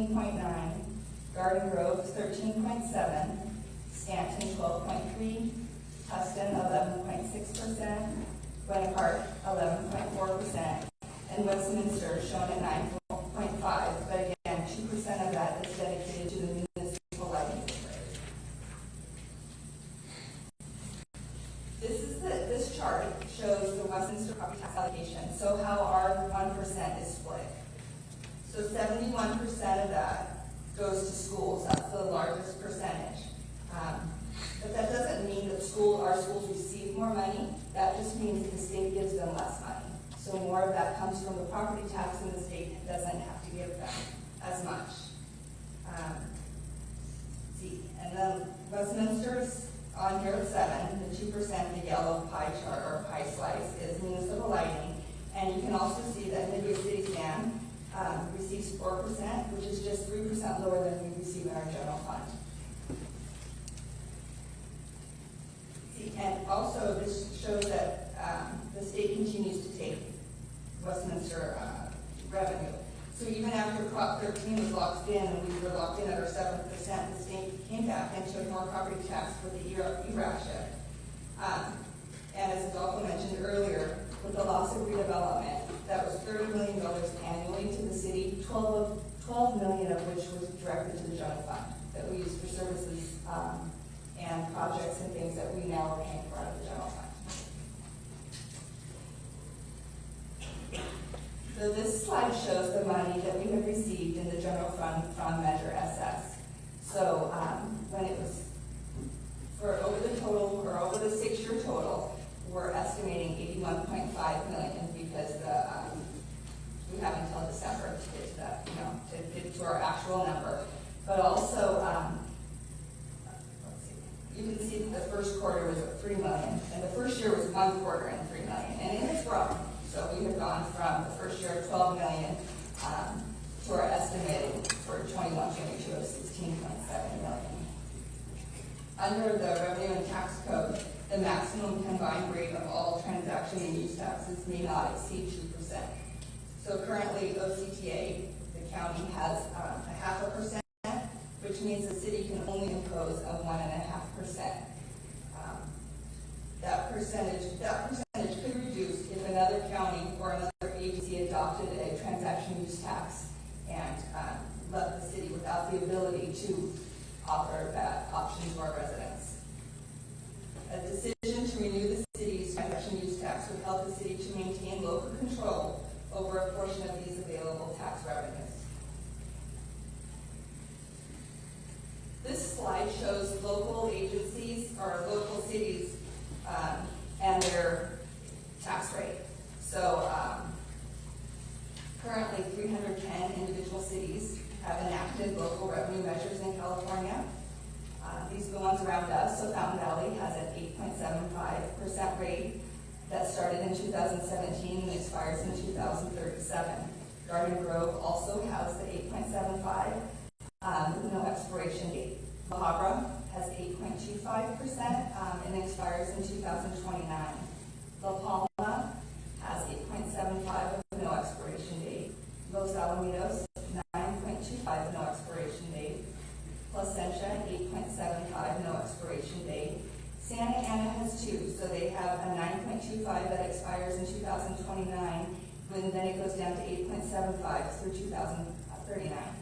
14.9, Garden Grove 13.7, Stanton 12.3, Tustin 11.6%, Gwinnett Park 11.4%, and Westminster shown at 9.5, but again, 2% of that is dedicated to the municipal lighting district. This chart shows the Westminster property tax allocation, so how our 1% is split. So 71% of that goes to schools. That's the largest percentage. But that doesn't mean that our schools receive more money. That just means that the state gives them less money. So more of that comes from the property tax, and the state doesn't have to give them as much. And then Westminster's on here at 7, the 2%, the yellow pie chart or pie slice is municipal lighting. And you can also see that Midway City Scan receives 4%, which is just 3% lower than we receive in our general fund. And also this shows that the state continues to take Westminster revenue. So even after Prop 13 was locked in, and we were locked in at our 7%, the state came back and took more property tax with the ERAP shift. And as Adolfo mentioned earlier, with the loss of redevelopment, that was $30 million annually to the city, 12 million of which was directed to the general fund that we use for services and projects and things that we now are paying for out of the general fund. So this slide shows the money that we have received in the general fund from Measure SS. So when it was over the 6-year total, we're estimating 81.5 million because we have until December to get to that, to get to our actual number. But also, you can see that the first quarter was at 3 million, and the first year was 1 quarter and 3 million, and it has grown. So we have gone from the first year of 12 million to our estimated for 21-22 of 16.7 million. Under the Revenue and Tax Code, the maximum combined rate of all transaction and use taxes may not exceed 2%. So currently, OCTA, the county has a 0.5%, which means the city can only impose a 1.5%. That percentage could reduce if another county or another agency adopted a transaction use tax and left the city without the ability to offer that option to our residents. A decision to renew the city's transaction use tax would help the city to maintain local control over a portion of these available tax revenues. This slide shows local agencies or local cities and their tax rate. So currently 310 individual cities have enacted local revenue measures in California. These are the ones around us. So Fountain Valley has an 8.75% rate that started in 2017 and expires in 2037. Garden Grove also has the 8.75 with no expiration date. La Habra has 8.25% and expires in 2029. La Palma has 8.75 with no expiration date. Los Alamitos, 9.25 with no expiration date. Placentia, 8.75, no expiration date. Santa Ana has 2, so they have a 9.25 that expires in 2029, and then it goes down to 8.75 through 2039.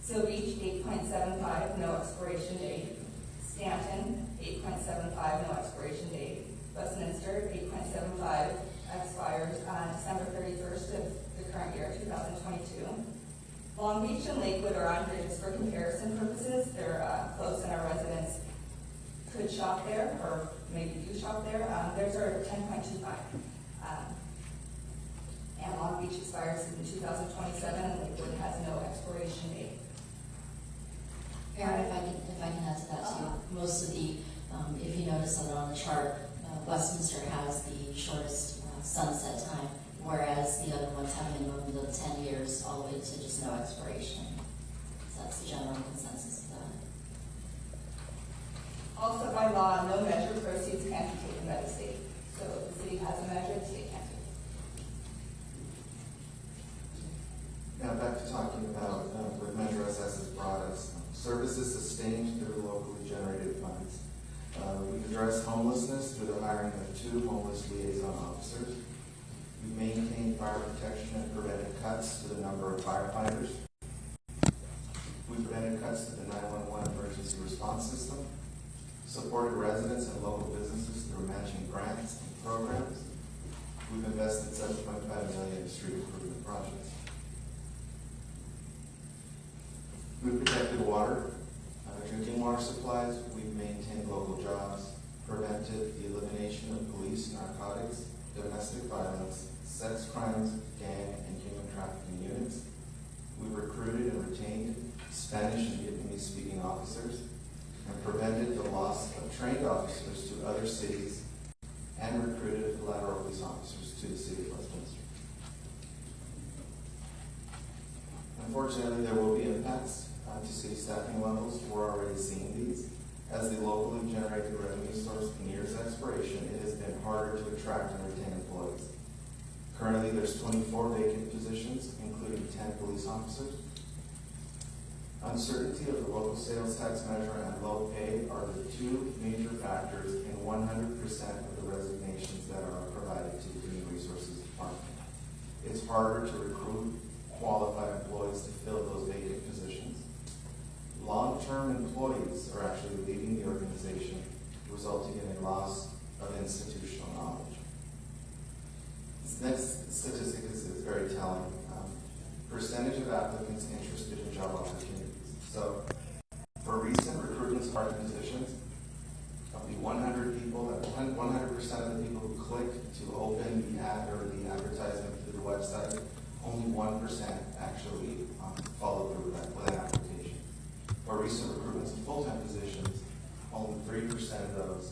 Seal Beach, 8.75, no expiration date. Stanton, 8.75, no expiration date. Westminster, 8.75, expires on December 31st of the current year, 2022. Long Beach and Lakewood are on here just for comparison purposes. They're close and our residents could shop there, or maybe do shop there. Theirs are 10.25. And Long Beach expires in 2027 and Lakewood has no expiration date. Karen, if I can add to that too. Most of the, if you notice on the chart, Westminster has the shortest sunset time, whereas the other ones have a minimum of 10 years all the way to just no expiration. So that's the general consensus of that. Also by law, no measure proceeds can be taken by the state. So if the city has a measure, the state can't take it. Now back to talking about with Measure Services sustained through locally generated funds. We've addressed homelessness through the hiring of 2 homeless liaison officers. We've maintained fire protection and prevented cuts to the number of firefighters. We prevented cuts to the 911 emergency response system, supported residents and local businesses through matching grants and programs. We've invested $7.5 million in street improvement projects. We've protected water, drinking water supplies. We've maintained local jobs, prevented the elimination of police, narcotics, domestic violence, sex crimes, gang, and human trafficking units. We've recruited and retained Spanish and Vietnamese-speaking officers, and prevented the loss of trained officers to other cities, and recruited collateral police officers to the city of Westminster. Unfortunately, there will be impacts to city staffing levels. We're already seeing these. As the locally generated revenue source nears expiration, it has been harder to attract and retain employees. Currently, there's 24 vacant positions, including 10 police officers. Uncertainty of the local sales tax measure and low pay are the 2 major factors in 100% of the resignations that are provided to the Human Resources Department. It's harder to recruit qualified employees to fill those vacant positions. Long-term employees are actually leaving the organization, resulting in a loss of institutional knowledge. This next statistic is very telling. Percentage of applicants interested in job opportunities. So, for recent recruitment starting positions, of the 100 people, 100% of the people who clicked to open the ad or the advertisement through the website, only 1% actually followed through with an application. For recent recruitments to full-time positions, only 3% of those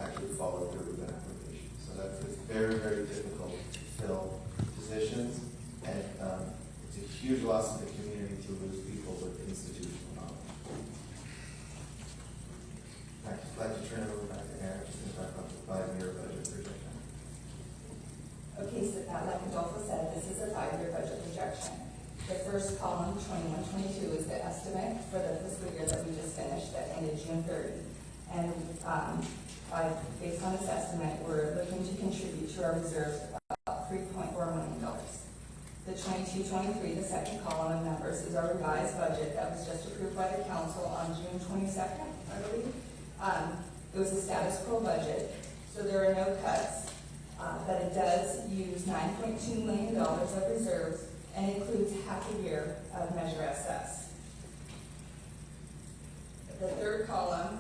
actually followed through with an application. So it's very, very difficult to fill positions, and it's a huge loss to the community to lose people with institutional knowledge. I'd like to turn it over back to Aaron just to talk about the 5-year budget projection. Okay, so like Adolfo said, this is a 5-year budget projection. The first column, 21-22, is the estimate for the fiscal year that we just finished that ended June 30. And based on this estimate, we're looking to contribute to our reserves about $3.4 million. The 22-23, the second column of numbers, is our revised budget that was just approved by the council on June 22nd, I believe. It was a status quo budget, so there are no cuts, but it does use $9.2 million of reserves and includes half a year of Measure SS. The third column,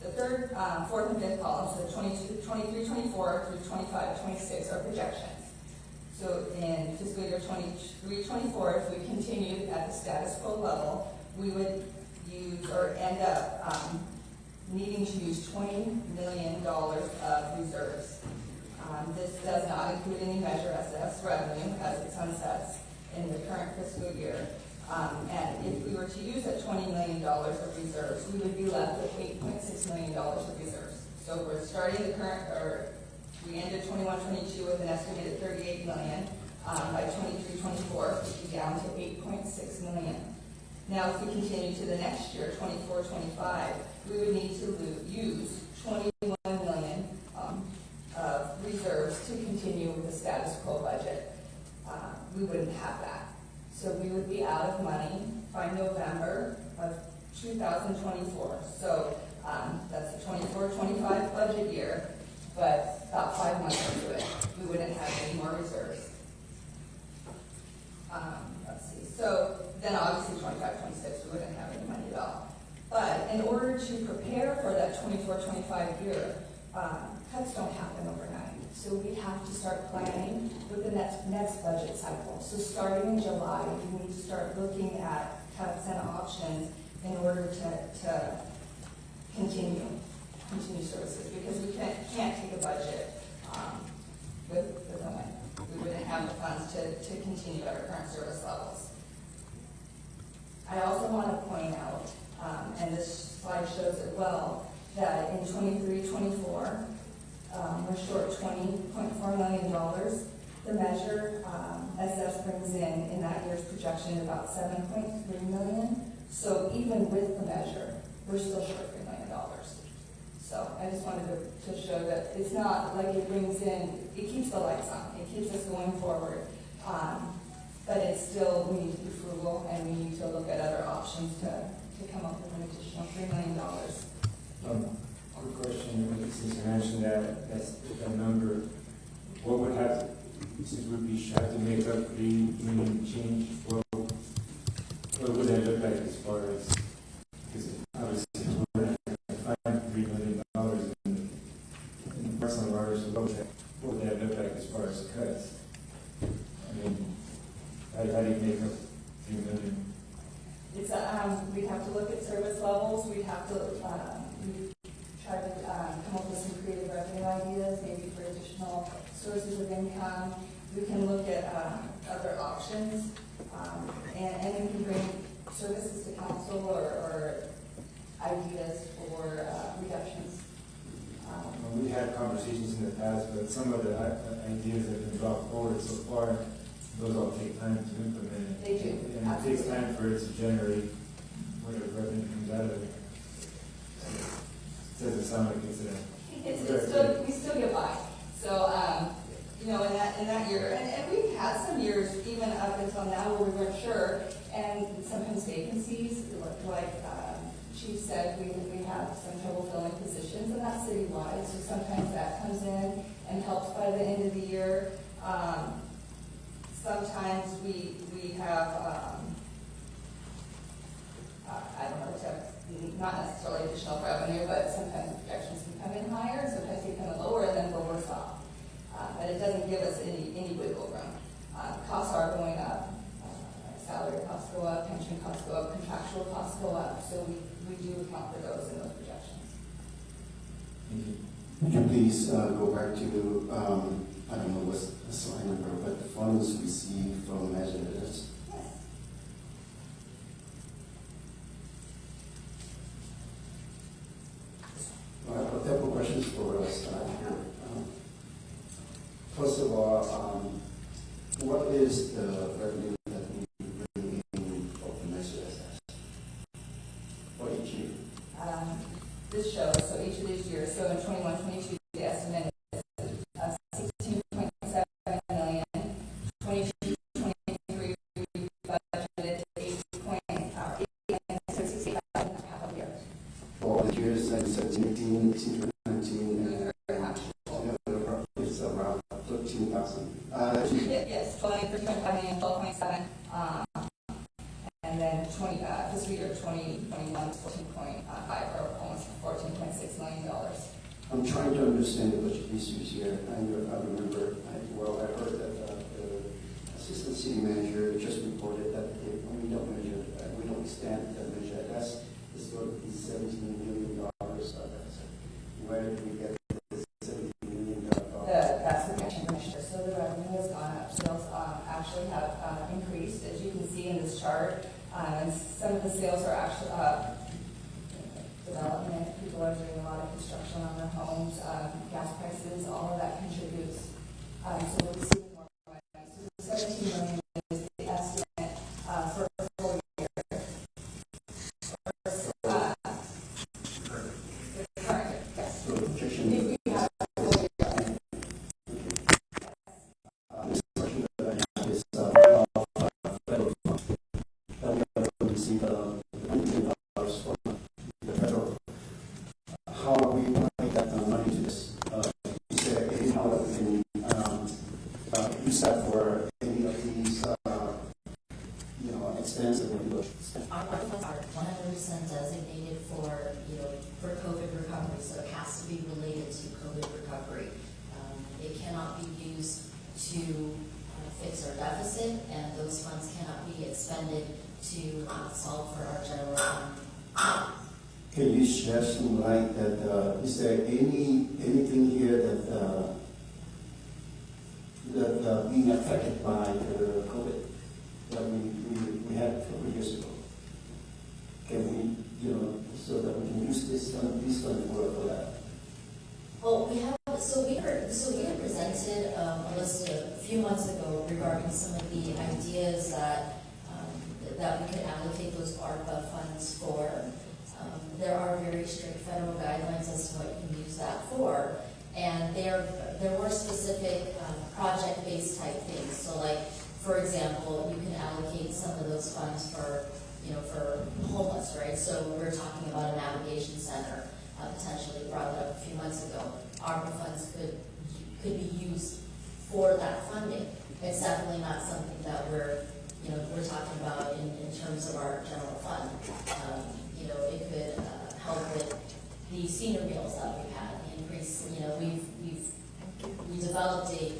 the third, fourth, and fifth columns, so 23, 24 through 25, 26 are projections. So in fiscal year 23-24, if we continued at the status quo level, we would use or end up needing to use $20 million of reserves. This does not include any Measure SS revenue as it sunsets in the current fiscal year. And if we were to use that $20 million of reserves, we would be left with $8.6 million of reserves. So we're starting the current, or we ended 21-22 with an estimated $38 million. By 23-24, we'd be down to $8.6 million. Now, if we continue to the next year, 24-25, we would need to use $21 million of reserves to continue with the status quo budget. We wouldn't have that. So we would be out of money by November of 2024. So that's a 24-25 budget year, but about 5 months into it, we wouldn't have any more reserves. Let's see. So then obviously 25-26, we wouldn't have any money at all. But in order to prepare for that 24-25 year, cuts don't happen overnight. So we have to start planning with the next budget cycle. So starting in July, we need to start looking at cuts and options in order to continue services, because we can't take a budget with no money. We wouldn't have the funds to continue at our current service levels. I also want to point out, and this slide shows it well, that in 23-24, we're short $20.4 million. The measure SS brings in that year's projection, about $7.3 million. So even with the measure, we're still short $3 million. So I just wanted to show that it's not like it brings in, it keeps the lights on, it keeps us going forward. But it's still, we need to be frugal and we need to look at other options to come up with an additional $3 million. Quick question, since you mentioned that number, what would have, since we have to make up $3 million change, what would that look like as far as, because obviously we're not going to find $3 million in personal orders, what would that look like as far as cuts? I mean, how do you make up $3 million? It's we'd have to look at service levels. We'd have to try to come up with some creative revenue ideas, maybe for additional sources of income. We can look at other options, and we can bring services to council or ideas for reductions. We had conversations in the past, but some of the ideas that have been brought forward so far, those all take time to implement. They do. And it takes time for it to generate whatever revenue comes out of it. It doesn't sound like it's still, we still get by. So, in that year, and we've had some years, even up until now, where we weren't sure, and sometimes vacancies, like Chief said, we have some trouble filling positions, and that's citywide, so sometimes that comes in and helps by the end of the year. Sometimes we have, I don't know, not necessarily additional revenue, but sometimes the projections can come in higher, sometimes they come in lower, and then we're worse off. But it doesn't give us any wiggle room. Costs are going up. Salary costs go up, pension costs go up, contractual costs go up, so we do account for those in those projections. Would you please go back to, I don't know what's the slide number, but the funds received from measures? Yes. I have a couple of questions for us here. First of all, what is the revenue that we bring in of the measures for each year? This shows, so each of these years, so in 21-22, the estimate is $16.7 million. 22-23, we budgeted $8.8 million, so $68,000 half of the year. For all the years, like 17, 18, 19, it's around 13,000. Yes, 23.5 million, 12.7, and then fiscal year 2021 is 14.5, or almost $14.6 million. I'm trying to understand the budget issues here. I remember, I heard that the assistant city manager just reported that we don't measure, we don't extend the measure. It's going to be $17 million. Where did we get this $17 million? That's the commissioner. So the revenue has gone up. Sales actually have increased, as you can see in this chart. And some of the sales are actually development. People are doing a lot of construction on their homes. Gas prices, all of that contributes. So we're receiving more money. So the $17 million is the estimate for a full year. The current year, yes. So the projection. We have a full year. This question that I have is federal funds. That we are going to receive $1 million from the federal. How are we applying that money to this? Is there any how that we can use that for any of these, expenses that we do? Our funds are 100% designated for COVID recovery, so it has to be related to COVID recovery. It cannot be used to fix our deficit, and those funds cannot be expended to solve for our general fund. Can you shed some light that is there anything here that being affected by the COVID that we had a couple of years ago? Can we, so that we can use this fund for that? Well, we had presented a list a few months ago regarding some of the ideas that, that we could allocate those ARPA funds for. There are very strict federal guidelines as to what you can use that for, and there were specific project-based type things. So like, for example, you can allocate some of those funds for, for homeless, right? So we're talking about a navigation center, potentially brought that up a few months ago. ARPA funds could be used for that funding. It's definitely not something that we're talking about in terms of our general fund. It could help with the senior meals that we've had, the increase. We developed a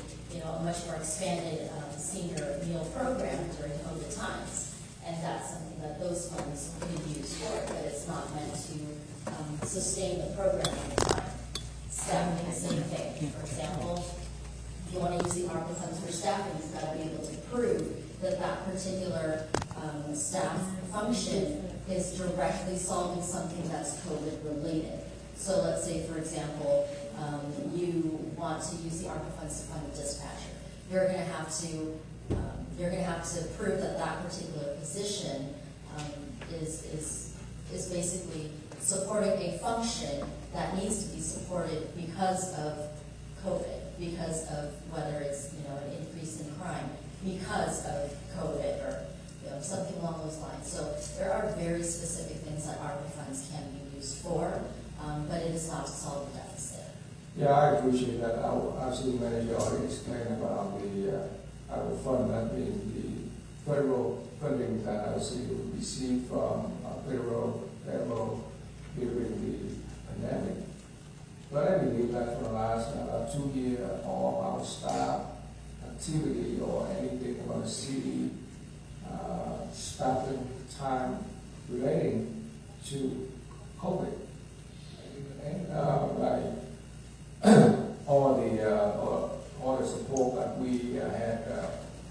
much more expanded senior meal program during COVID times, and that's something that those funds could be used for, but it's not meant to sustain the program over time. Staffing, the same thing. For example, if you want to use the ARPA funds for staffing, you've got to be able to prove that that particular staff function is directly solving something that's COVID related. So let's say, for example, you want to use the ARPA funds to fund a dispatcher. You're going to have to prove that that particular position is basically supporting a function that needs to be supported because of COVID, because of whether it's an increase in crime, because of COVID, or something along those lines. So there are very specific things that ARPA funds can be used for, but it is not to solve the deficit. Yeah, I appreciate that. Our city manager already explained about the our fund, that being the federal funding that our city will receive from federal level during the pandemic. But I believe that for the last 2 years, all of our staff activity or anything about the city staffing time relating to COVID. And all the support that we had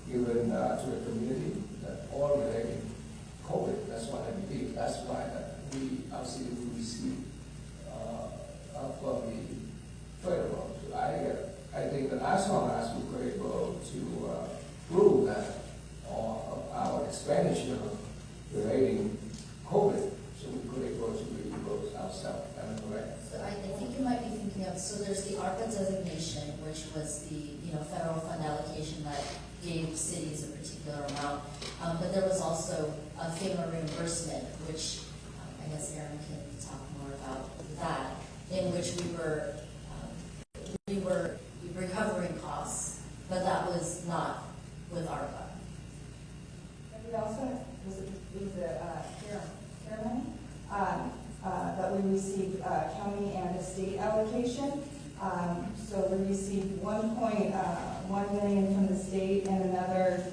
given to the community, that all relating COVID. That's what I believe. That's why that our city will receive from the federal. So I think that as long as we were able to prove that our expenditure relating COVID, so we could able to reimburse ourselves. Am I correct? So I think you might be thinking of, so there's the ARPA designation, which was the federal fund allocation that gave cities a particular amount, but there was also a FEMA reimbursement, which I guess Aaron can talk more about that, in which we were recovering costs, but that was not with ARPA. And we also, was the care money, that we received county and a state allocation. So we received 1.1 million from the state and another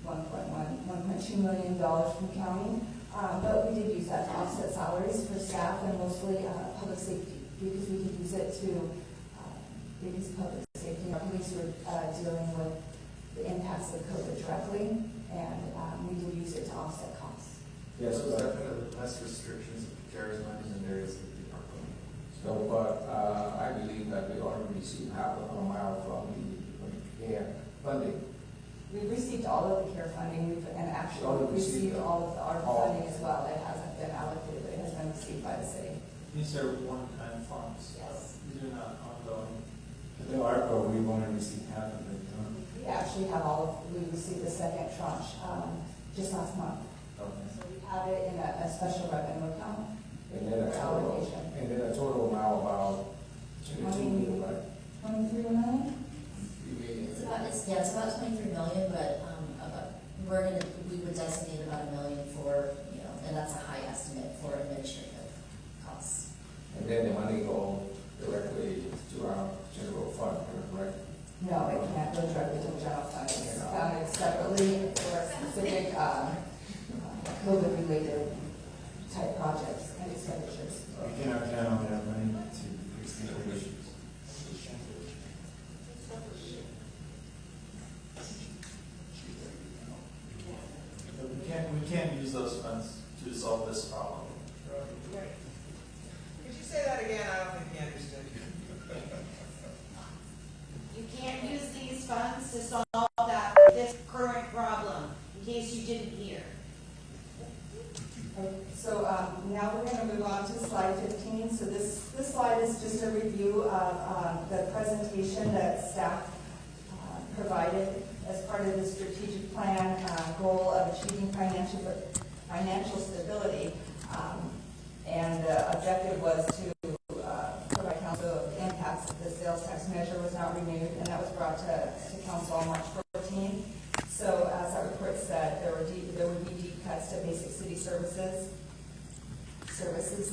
1.2 million from county. But we did use that to offset salaries for staff and mostly public safety, because we could use it to because public safety. Our police were dealing with the impacts of COVID directly, and we did use it to offset costs. Yes, So but definitely less restrictions of CARES money than there is with the ARPA money. so, but I believe that we already received half of the amount from the care funding. We've received all of the care funding, and actually All of we've the received all of the ARPA all. funding as well. It hasn't been allocated, but it has been received by the city. These are one-time funds. Yes. These are not ongoing. The ARPA, we've only received half of it, huh? We actually have we received the second tranche just last month. Okay. So we have it in a special revenue account. And then a For total, allocation. and then a total amount about 22 million, right? 23 million? It's about 23 million, but we would designate about $1 million for, and that's a high estimate for administrative costs. And then the money go directly to our general fund, correct? No, it can't go directly to the general fund. It's founded separately for specific COVID-related type projects and expenditures. We cannot count on that money to fix the issues. But we can't use those funds to solve this problem. Could you say that again? I don't think he understood. You can't use these funds to solve that case you didn't hear. Okay, so now we're going to move on to slide 15. So this slide is just a review of the presentation that staff provided as part of the strategic plan goal of achieving financial stability. And the objective was to provide council of the impacts that the sales tax measure was not renewed, and that was brought to council on March 14th. So as that report said, there would be deep cuts to basic city services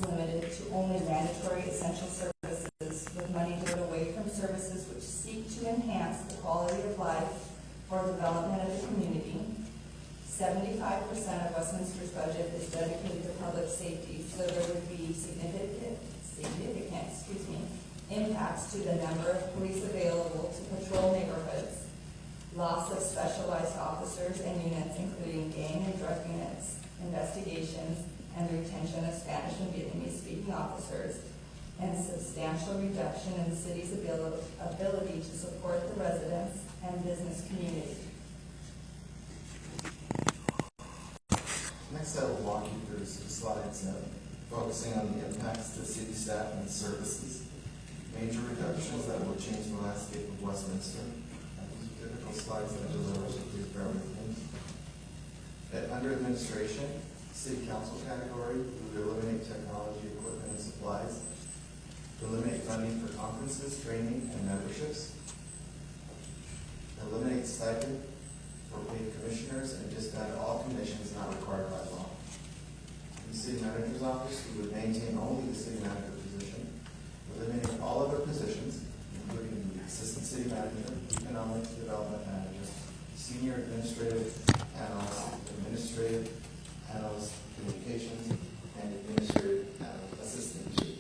limited to only mandatory essential services, with money given away from services which seek to enhance the quality of life or development of the community. 75% of Westminster's budget is dedicated to public safety, so there would be significant impacts to the number of police available to patrol neighborhoods, loss of specialized officers and units, including gang and drug units, investigations, and retention of Spanish and Vietnamese speaking officers, and substantial reduction in the city's ability to support the residents and business community. Next, I will walk you through some slides focusing on the impacts to city staff and services, major reductions that will change the landscape of Westminster. These are typical slides that I deliver, so please bear with me. Under administration, city council category, we would eliminate technology, equipment, and supplies, eliminate funding for conferences, training, and memberships, eliminate stipend for paid commissioners, and disband all commissions not required by law. In the city manager's office, we would maintain only the city manager position, eliminate all other positions, including the assistant city manager, economic development manager, senior administrative analyst, communications, and administrative assistant chief.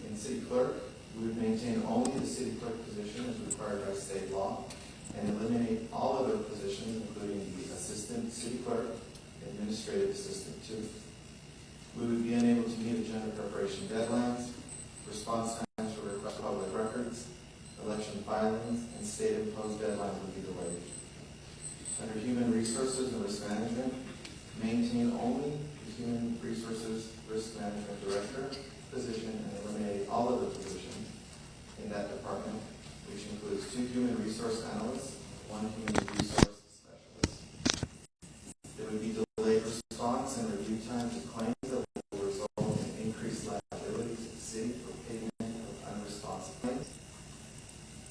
In city clerk, we would maintain only the city clerk position as required by state law, and eliminate all other positions, including the assistant city clerk, administrative assistant too. We would be unable to meet agenda preparation deadlines, response times for request public records, election filings, and state-imposed deadlines would be delayed. Under human resources and risk management, maintain only the human resources risk management director position and eliminate all other positions in that department, which includes 2 human resource analysts, 1 human resource specialist. There would be delayed response and review time to claims that will result in increased liability to the city for payment of unresponsive claims.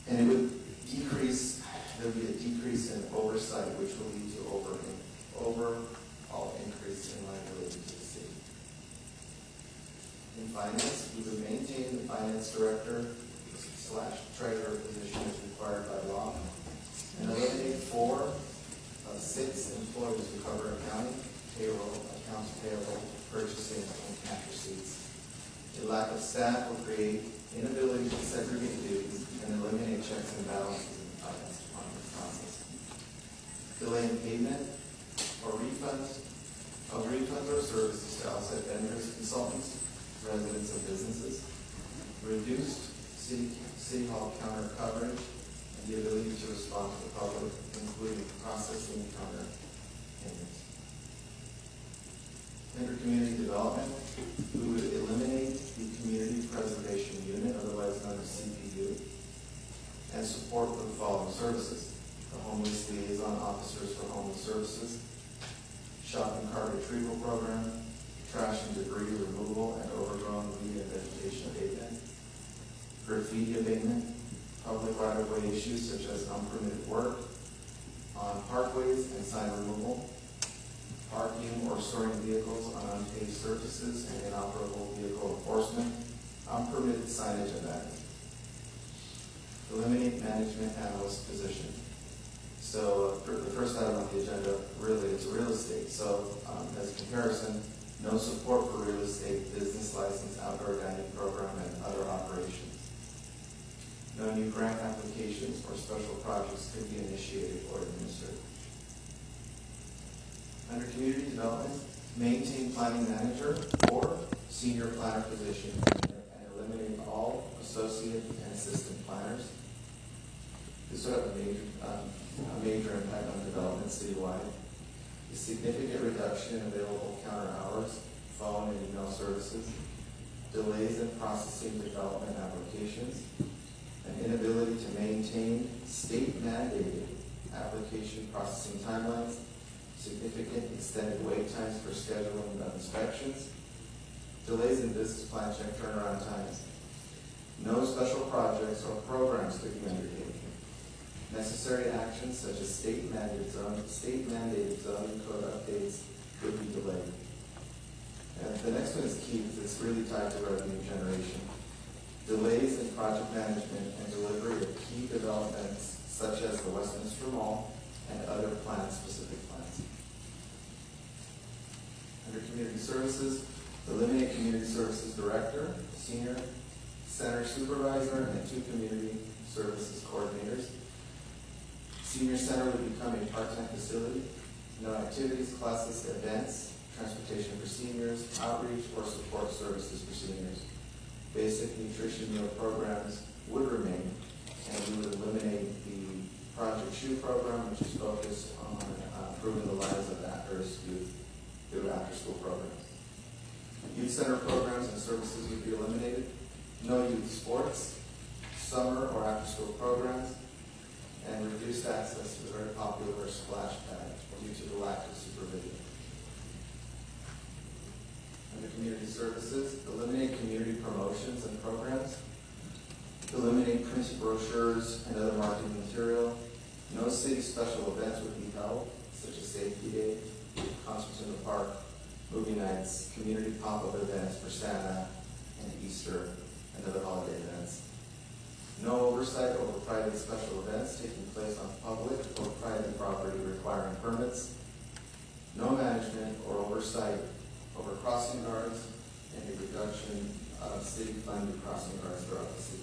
And it would decrease, there would be a decrease in oversight, which will lead to overall increase in liability to the city. In finance, we would maintain the finance director / treasurer position as required by law, and eliminate 4 of 6 employees who cover accounting, payroll, accounts payable, purchasing, and cash receipts. A lack of staff will create inability to segregate duties and eliminate checks and balances in the finance department process. Delay in payment or refunds or services to outside vendors, consultants, residents, and businesses. Reduced City Hall counter coverage and the ability to respond to the public, including processing counter payments. Under community development, we would eliminate the Community Preservation Unit, otherwise known as CPU, and support for the following services: the Homeless Liaison Officers for Homeless Services, Shopping Cart Retrieval Program, Trash and Debris Removal and Overgrown Weed and Vegetation Abatement, graffiti abatement, public right-of-way issues such as unpermitted work on parkways and sign removal, parking or storing vehicles on unpaved surfaces and inoperable vehicle enforcement, unpermitted signage and abatement. Eliminate management analyst position. So the first item on the agenda really is real estate. So as a comparison, no support for real estate, business license, outdoor dining program, and other operations. No new grant applications or special projects could be initiated or administered. Under community development, maintain planning manager or senior planner position and eliminate all associate and assistant planners. This would have a major impact on development citywide. A significant reduction in available counter hours, phone and email services, delays in processing development applications, an inability to maintain state-mandated application processing timelines, significant extended wait times for scheduling of inspections, delays in business plan check turnaround times, no special projects or programs could be undertaken. Necessary actions such as state-mandated zoning code updates could be delayed. And the next one is key because it's really tied to revenue generation. Delays in project management and delivery of key developments such as the Westminster Mall and other specific plans. Under community services, eliminate community services director, senior center supervisor, and 2 community services coordinators. Senior center would become a part-time facility. No activities, classes, events, transportation for seniors, outreach, or support services for seniors. Basic nutrition meal programs would remain, and we would eliminate the Project Shoe program, which is focused on improving the lives of at-risk youth through after-school programs. Youth center programs and services would be eliminated. No youth sports, summer or after-school programs, and reduced access to the very popular splash pad due to the lack of supervision. Under community services, eliminate community promotions and programs, eliminate printed brochures and other marketing material. No city special events would be held, such as Safety Day, concerts in the park, movie nights, community pop-up events for Santa and Easter and other holiday events. No oversight over private special events taking place on public or private property requiring permits. No management or oversight over crossing guards and a reduction of city-funded crossing guards throughout the city.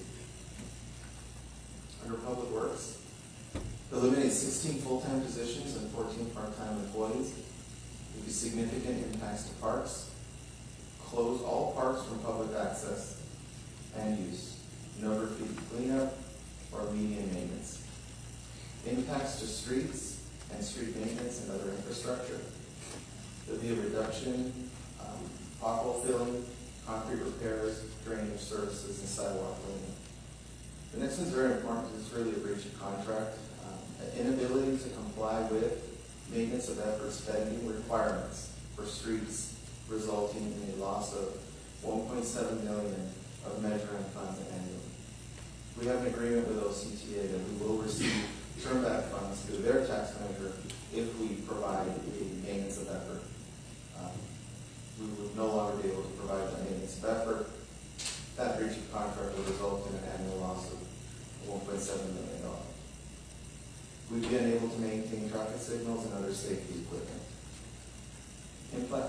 Under Public Works, eliminate 16 full-time positions and 14 part-time employees. There will be significant impacts to parks. Close all parks from public access and use. No graffiti cleanup or median maintenance. Impacts to streets and street maintenance and other infrastructure. There'll be a reduction, pothole filling, concrete repairs, drainage services, and sidewalk cleaning. The next one's very important because it's really a breach of contract. An inability to comply with maintenance of effort spending requirements for streets, resulting in a loss of $1.7 million of measuring funds annually. We have an agreement with OCTA that we will receive turn-back funds through their tax measure if we provide the maintenance of effort. We would no longer be able to provide that maintenance of effort. That breach of contract will result in an annual loss of $1.7 million. We've been able to maintain traffic signals and other safety equipment.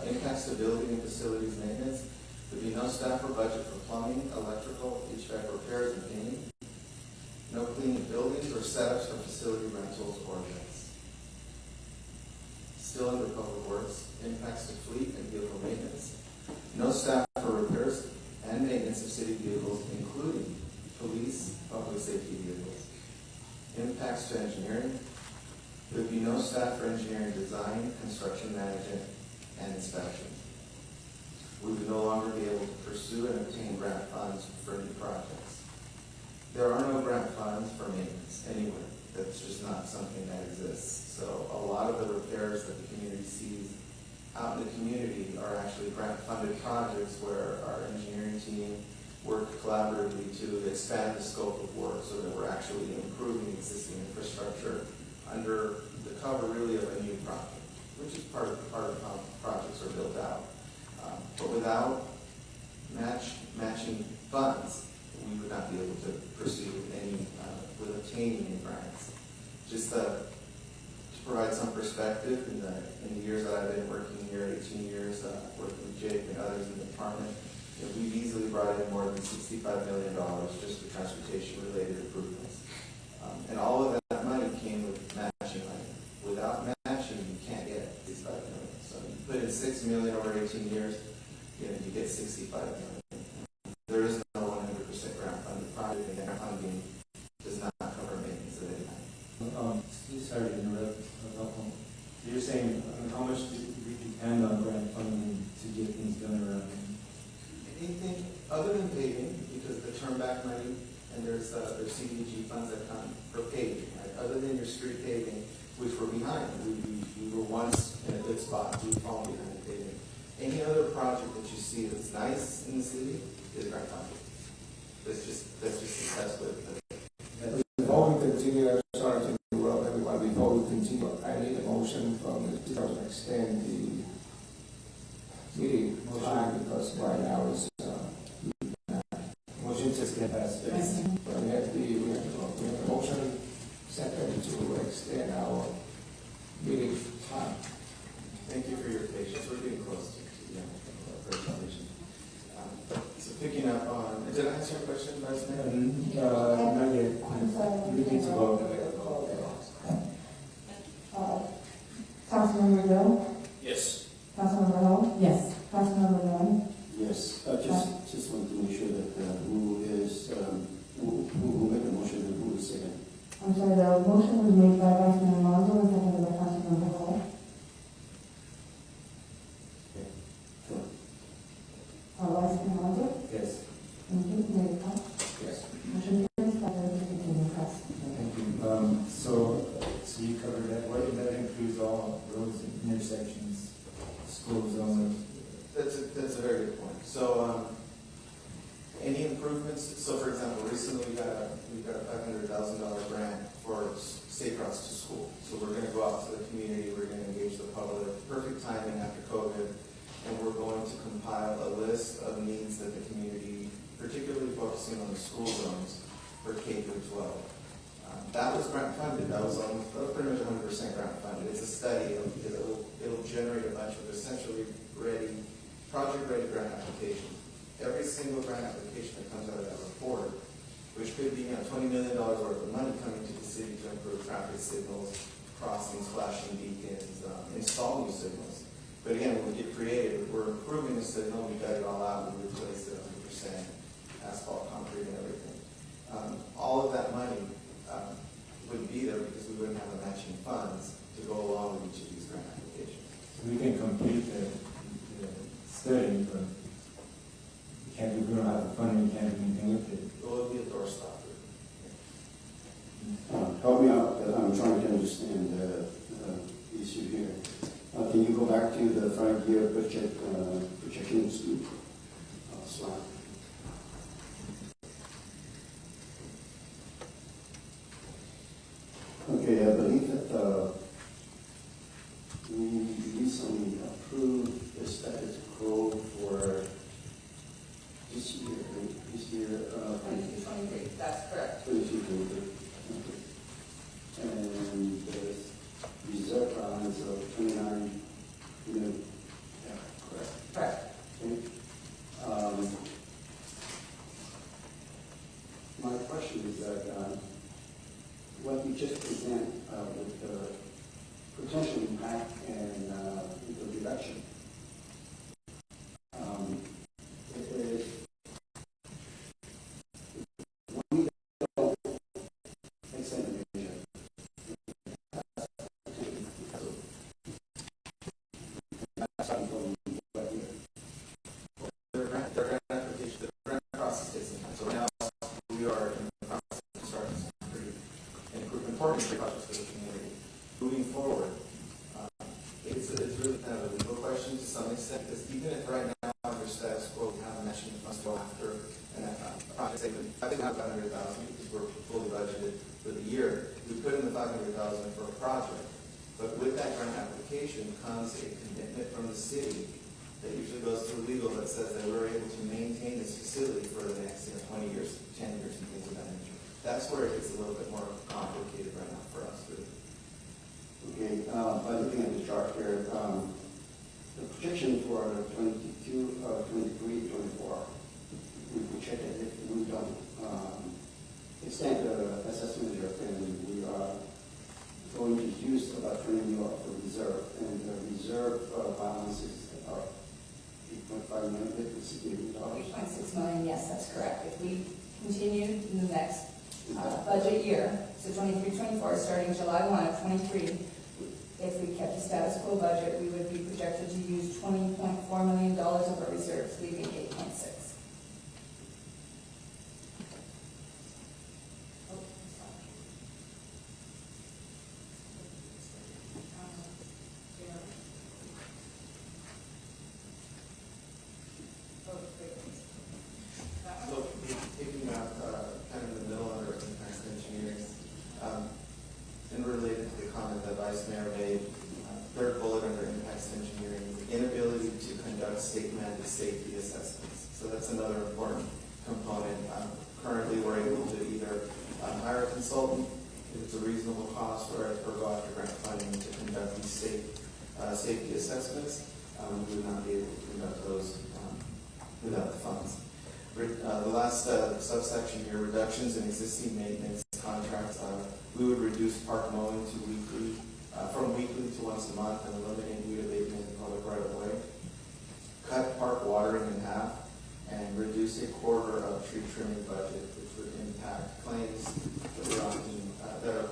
Impacts to building and facilities maintenance. There'll be no staff or budget for plumbing, electrical, HVAC repairs, and painting. No cleaning of buildings or setups for facility rentals or events. Still under Public Works, impacts to fleet and vehicle maintenance. No staff for repairs and maintenance of city vehicles, including police, public safety vehicles. Impacts to engineering. There would be no staff for engineering design, construction management, and inspection. We would no longer be able to pursue and obtain grant funds for new projects. There are no grant funds for maintenance anywhere. That's just not something that exists. So a lot of the repairs that the community sees out in the community are actually grant-funded projects where our engineering team worked collaboratively to expand the scope of work so that we're actually improving existing infrastructure under the cover really of a new project, which is part of how projects are built out. But without matching funds, we would not be able to pursue with obtaining any grants. Just to provide some perspective, in the years that I've been working here, 18 years, working with Jake and others in the department, we've easily brought in more than $65 million just for transportation-related improvements. And all of that money came with matching money. Without matching, you can't get $65 million. So you put in $6 million over 18 years, you get $65 million. There is no 100% grant funded project, and grant funding does not cover maintenance of any You're saying, how much do we depend on grant funding to get things done around here? Anything other than paving, because the turn back money and there's CDBG funds that come for paving, right? Other than your street paving, which we're behind. We were once in a good spot, we've fallen behind paving. Any other project that you see that's nice in the city is grant funded. That's just the best way to put it. Before we continue, I'm sorry to interrupt everyone, before we continue, I need a motion from the speaker to extend the meeting time because right now it's, Motion to skip past this. we have a motion second to extend our meeting time. Thank you for your patience. We're getting close to the end of our presentation. So picking up on, did I answer your question, Vice Mayor? Not yet. We need to vote. Councilmember Bill? Yes. Councilmember Ho? Yes. Councilmember Nguyen? Yes, just want to make sure that who made the motion and who is second. I'm sorry, the motion was made by Vice Mayor Alonso and seconded by Councilmember Ho. Vice Mayor Alonso? Yes. Thank you. Mayor Pat? Yes. Motion carries 5-0 to continue, press. Thank you. So you covered that. What did that includes all roads and intersections, school zones? That's a very good point. So, any improvements, so for example, recently we got a $500,000 grant for safe routes to school. So we're gonna go out to the community, we're gonna engage the public, perfect timing after COVID, and we're going to compile a list of needs that the community, particularly focusing on the school zones for K through 12. That was grant funded, that was pretty much 100% grant funded. It's a study, it'll generate a bunch of essentially project-ready grant applications. Every single grant application that comes out of that report, which could be $20 million worth of money coming to the city to improve traffic signals, crossings, flashing beacons, install new signals. But again, when we get creative, we're improving the signal, we got it all out, we replaced it 100%, asphalt, concrete, and everything. All of that money wouldn't be there because we wouldn't have the matching funds to go along with each of these grant applications. So we can complete the study, but we don't have the funding, we can't do anything with it. It will be a doorstopper. Help me out, I'm trying to understand the issue here. Can you go back to the 5-year projection slide? Okay, I believe that we recently approved the status quo for this year, right? This year, 22-23, that's correct. 22-23. And the reserve balance of 29 million. Yeah, correct. Correct. Okay. My question is that what you just present with the potential impact and the reduction. We don't extend the measure. Their grant application, the grant process takes some time. So right now, we are in the process of starting some pretty important projects for the community. Moving forward, it's really kind of a legal question to some extent, because even if right now under status quo we have a matching funds go after and project statement, I think we have $500,000 because we're fully budgeted for the year. We put in the $500,000 for a project, but with that grant application comes a commitment from the city that usually goes through legal that says that we're able to maintain this facility for the next 20 years, 10 years, and things of that nature. That's where it gets a little bit more complicated right now for us. Okay, by looking at the chart here, the projection for 22, 23, 24, we check it if we don't extend the assessment measure, and we are going to use about 20 million for reserve, and the reserve balance is about 8.5 million, $56 million. 8.6 million, yes, that's correct. If we continue in the next budget year, so 23-24, starting July 1 of 23, if we kept the status quo budget, we would be projected to use $20.4 million of our reserves, leaving 8.6. So, picking up kind of in the middle under impacts engineering, and related to the comment that Vice Mayor made, third bullet under impacts engineering, inability to conduct state-mandated safety assessments. So that's another important component. Currently, we're able to either hire a consultant if it's a reasonable cost, or go after grant funding to conduct these safety assessments. We would not be able to conduct those without the funds. The last subsection here, reductions in existing maintenance contracts. We would reduce park mowing to weekly, from weekly to once a month, and eliminate weed abatement in public right of way. Cut park watering in half, and reduce a quarter of tree trimming budget, which would impact claims that are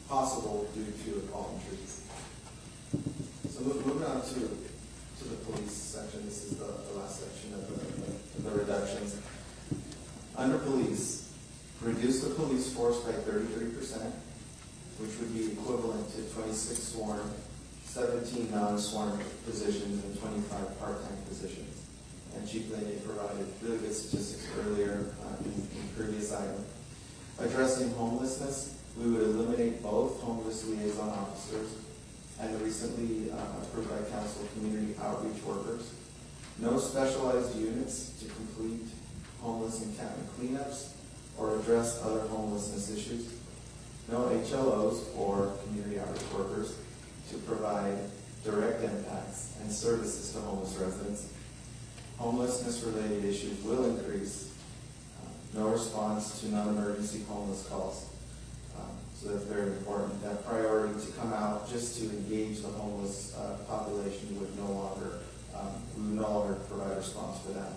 possible due to fallen trees. So moving on to the police section. This is the last section of the reductions. Under police, reduce the police force by 33%, which would be equivalent to 26 sworn, 17 non-sworn positions, and 25 part-time positions. And Chief Lane provided really good statistics earlier in previous item. Addressing homelessness, we would eliminate both homeless liaison officers and the recently approved by council community outreach workers. No specialized units to complete homeless encampment cleanups or address other homelessness issues. No HLOs or community outreach workers to provide direct impacts and services to homeless residents. Homelessness-related issues will increase. No response to non-emergency homeless calls. So that's very important. That priority to come out just to engage the homeless population would no longer, we would no longer provide a response for that.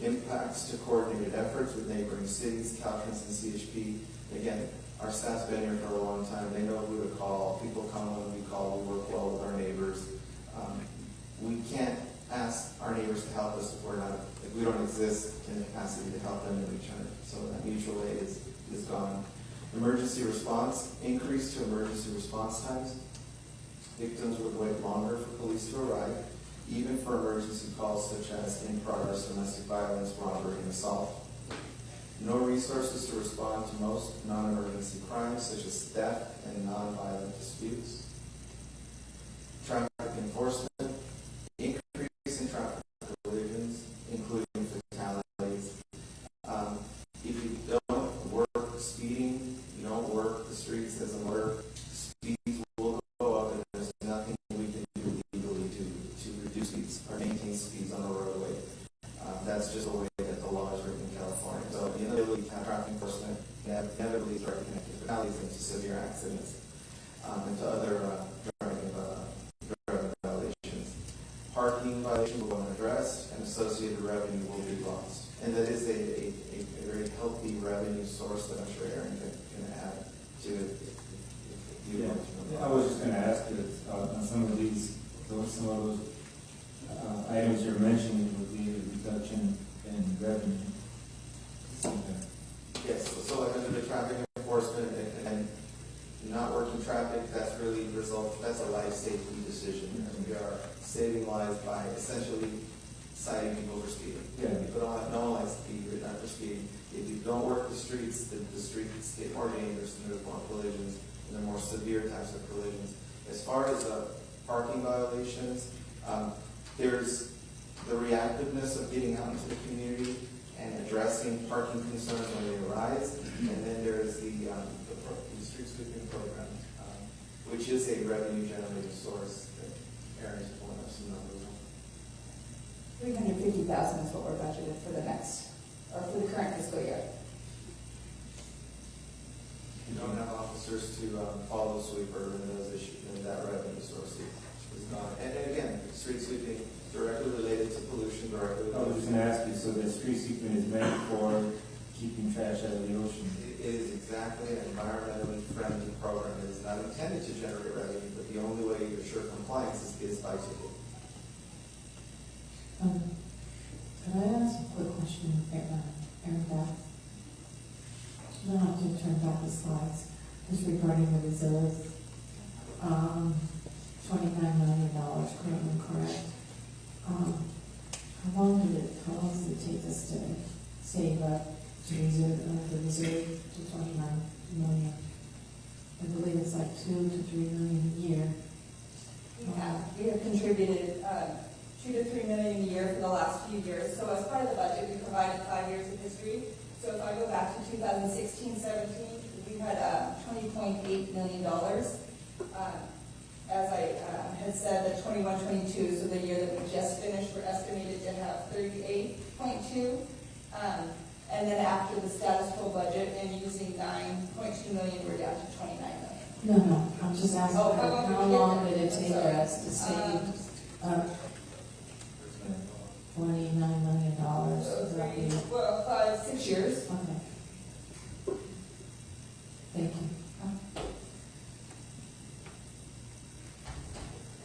Impacts to coordinated efforts with neighboring cities, Caltrans and CHP. Again, our staff's been here for a long time. They know who to call. People come when we call. We work well with our neighbors. We can't ask our neighbors to help us if we don't exist in the capacity to help them in return. So that mutual aid is gone. Emergency response, increase to emergency response times. Victims would wait longer for police to arrive, even for emergency calls such as in-progress domestic violence, robbery, and assault. No resources to respond to most non-emergency crimes such as theft and non-violent disputes. Traffic enforcement, increase in traffic collisions, including fatalities. If you don't work speeding, you don't work the streets as a motor, speeds will go up, and there's nothing we can do legally to reduce speeds or maintain speeds on the roadway. That's just the way that the law is written in California. So the inability to have traffic enforcement inevitably is directly connected to fatalities and to severe accidents and to other driving violations. Parking violations will go unaddressed, and associated revenue will be lost. And that is a very healthy revenue source that I'm sure Aaron can add to it. If you want to know. I was just going to ask you on some of those items you're mentioning would be a reduction in revenue. Yes, so like under the traffic enforcement and not working traffic, that's a life safety decision. And we are saving lives by essentially citing people for speeding. Yeah. People don't have no life speed, you're not for speeding. If you don't work the streets, the streets get more dangerous and there's more collisions, and there are more severe types of collisions. As far as parking violations, there's the reactiveness of getting out into the community and addressing parking concerns when they arise, and then there's the street sweeping program, which is a revenue generating source that Aaron's pulling up some numbers on. 350,000 is what we're budgeted for the current fiscal year. You don't have officers to follow sweeper, and those issues, and that revenue source is gone. And again, street sweeping directly related to pollution, directly I was related just going to ask you, so the street sweeping is meant for keeping trash out of the ocean? It is exactly an environmentally friendly program. It is not intended to generate revenue, but the the only way you assure compliance is by ticket. Could I ask a quick question, Aaron Beth? You don't have to turn back the slides, just regarding the reserve. $29 million, currently correct. How long does it take us to save up to reserve, the reserve to 29 million? I believe it's like 2 to 3 million a year. We have contributed 2 to 3 million a year for the last few years. So as part of the budget, we provided 5 years of history. So if I go back to 2016-17, we had $20.8 million. As I had said, the 21-22, so the year that we just finished, we're estimated to have 38.2. And then after the status quo budget and using 9.2 million, we're down to 29 million. No, I'm just asking, how long did it take us to save $29 million? Well, 5, 6 years. Okay. Thank you.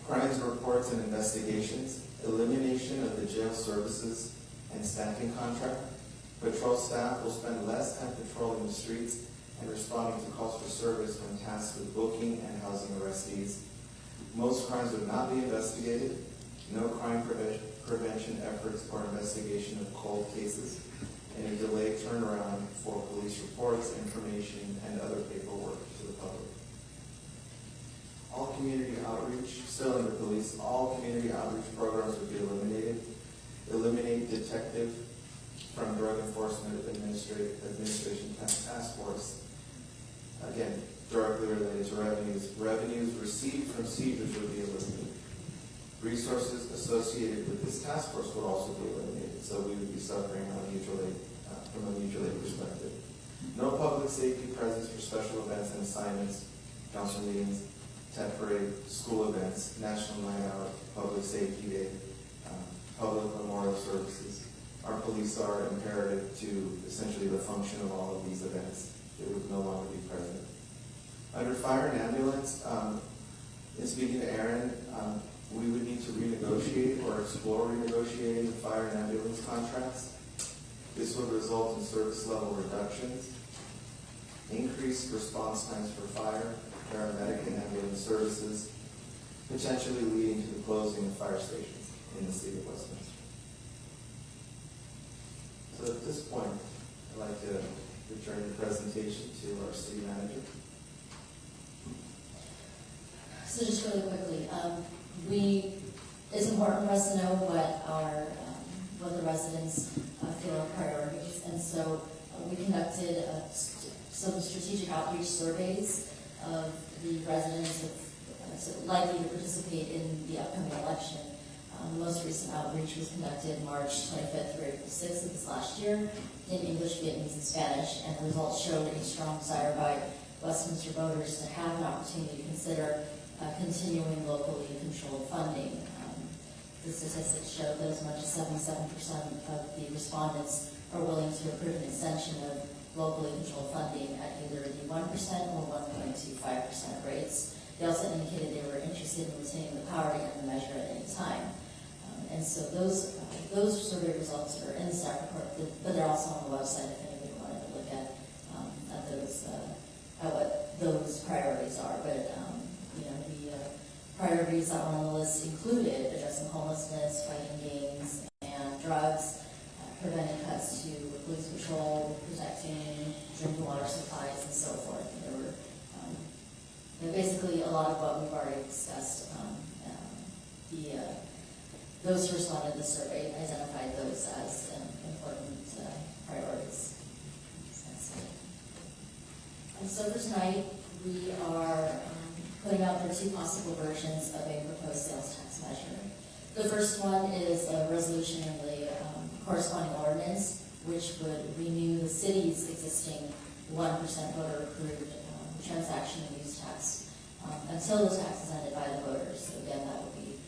Crimes reports and investigations, elimination of the jail services and staffing contract. Patrol staff will spend less time patrolling the streets and responding to calls for service when tasked with booking and housing arrestees. Most crimes would not be investigated. No crime prevention efforts or investigation of cold cases, and a delayed turnaround for police reports, information, and other paperwork to the public. All community outreach, still under police, all community outreach programs would be eliminated. Eliminate detective from Drug Enforcement Administration Task Force. Again, directly related to revenues. Revenues received from seizures would be eliminated. Resources associated with this task force would also be eliminated, so we would be suffering from a mutual aid perspective. No public safety presence for special events and assignments, council meetings, tent parade, school events, national night out, public safety day, public memorial services. Our police are imperative to essentially the function of all of these events. They would no longer be present. Under fire and ambulance, in speaking to Aaron, we would need to renegotiate or explore renegotiating the fire and ambulance contracts. This would result in service level reductions, increased response times for fire, paramedic, and ambulance services, potentially leading to the closing of fire stations in the city of Westminster. So at this point, I'd like to return the presentation to our city manager. So just really quickly, it's important for us to know what the residents feel are priorities, and so we conducted some strategic outreach surveys of the residents likely to participate in the upcoming election. The most recent outreach was conducted March 25th through April 6th of this last year in English, Vietnamese, and Spanish, and the results showed a strong desire by Westminster voters to have an opportunity to consider continuing locally controlled funding. The statistics show that as much as 77% of the respondents are willing to approve an extension of locally controlled funding at either the 1% or 1.25% rates. They also indicated they were interested in retaining the power to end the measure at any time. And so those survey results are in the staff report, but they're also on the website if anybody wanted to look at what those priorities are. But the priorities that were on the list included addressing homelessness, fighting gangs and drugs, preventing cuts to police patrol, protecting drinking water supplies, and so forth. There were basically a lot of what we've already discussed. Those who responded to the survey identified those as important priorities. And so for tonight, we are putting out the two possible versions of a proposed sales tax measure. The first one is a resolution in the corresponding ordinance, which would renew the city's existing 1% voter-approved transaction and use tax until the tax is ended by the voters. So again, that would be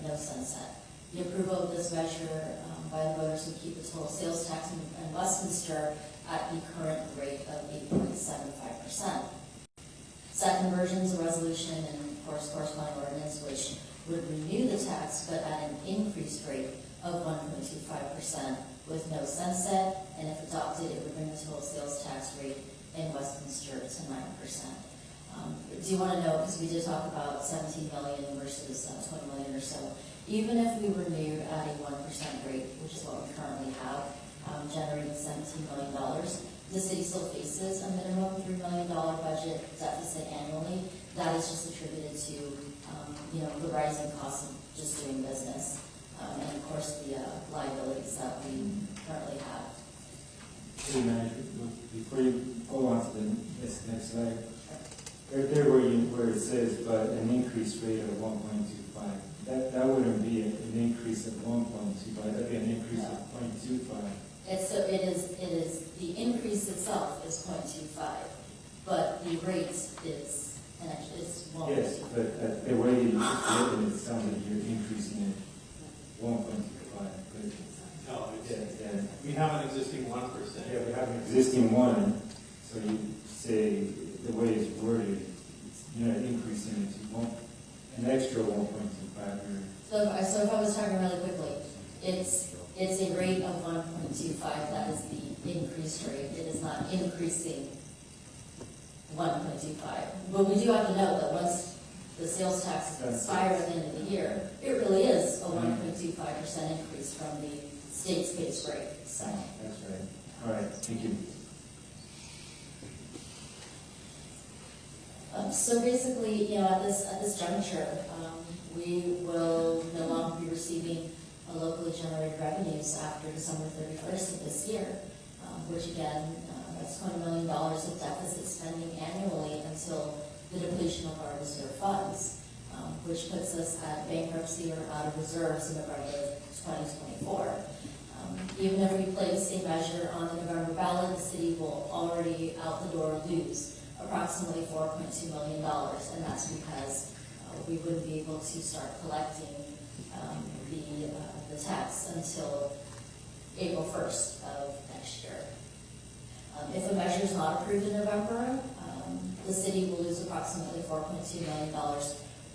no sunset. The approval of this measure by the voters would keep the total sales tax in Westminster at the current rate of 8.75%. Second version is a resolution, and course, corresponding ordinance which would renew the tax, but at an increased rate of 1.25% with no sunset, and if adopted, it would bring the total sales tax rate in Westminster to 9%. Do you want to know, because we did talk about 17 million versus 20 million or so, even if we renewed at a 1% rate, which is what we currently have, generating $17 million, the city still faces a minimum $3 million budget deficit annually. That is just attributed to, the rising cost of just doing business, and of course the liabilities that we currently have. City manager, before you go on to the next slide, right there where it says, but an increased rate of 1.25, that wouldn't be an increase of 1.25, that'd be an increase of 0.25. It is, the increase itself is 0.25, but the rate is, and actually it's 1.25. Yes, but the way you written it sounds like you're increasing it 1.25. No, Yeah. we have an existing 1%. Yeah, we have an existing one, so you say the way it's worded, you're not increasing it to an extra 1.25. So if I was talking really quickly, it's a rate of 1.25, that is the increased rate. It is not increasing 1.25. But we do have to note that once the sales tax expires at the end of the year, it really is a 1.25% increase from the state's base rate. So. That's right. All right, thank you. So basically, at this juncture, we will no longer be receiving locally generated revenues after December 31st of this year, which again, that's $20 million of deficit spending annually until the depletion of our reserve funds, which puts us at bankruptcy or out of reserves in November 2024. Even if we place a measure on the November ballot, the city will already out the door lose approximately $4.2 million, and that's because we wouldn't be able to start collecting the tax until April 1st of next year. If a measure is not approved in November, the city will lose approximately $4.2 million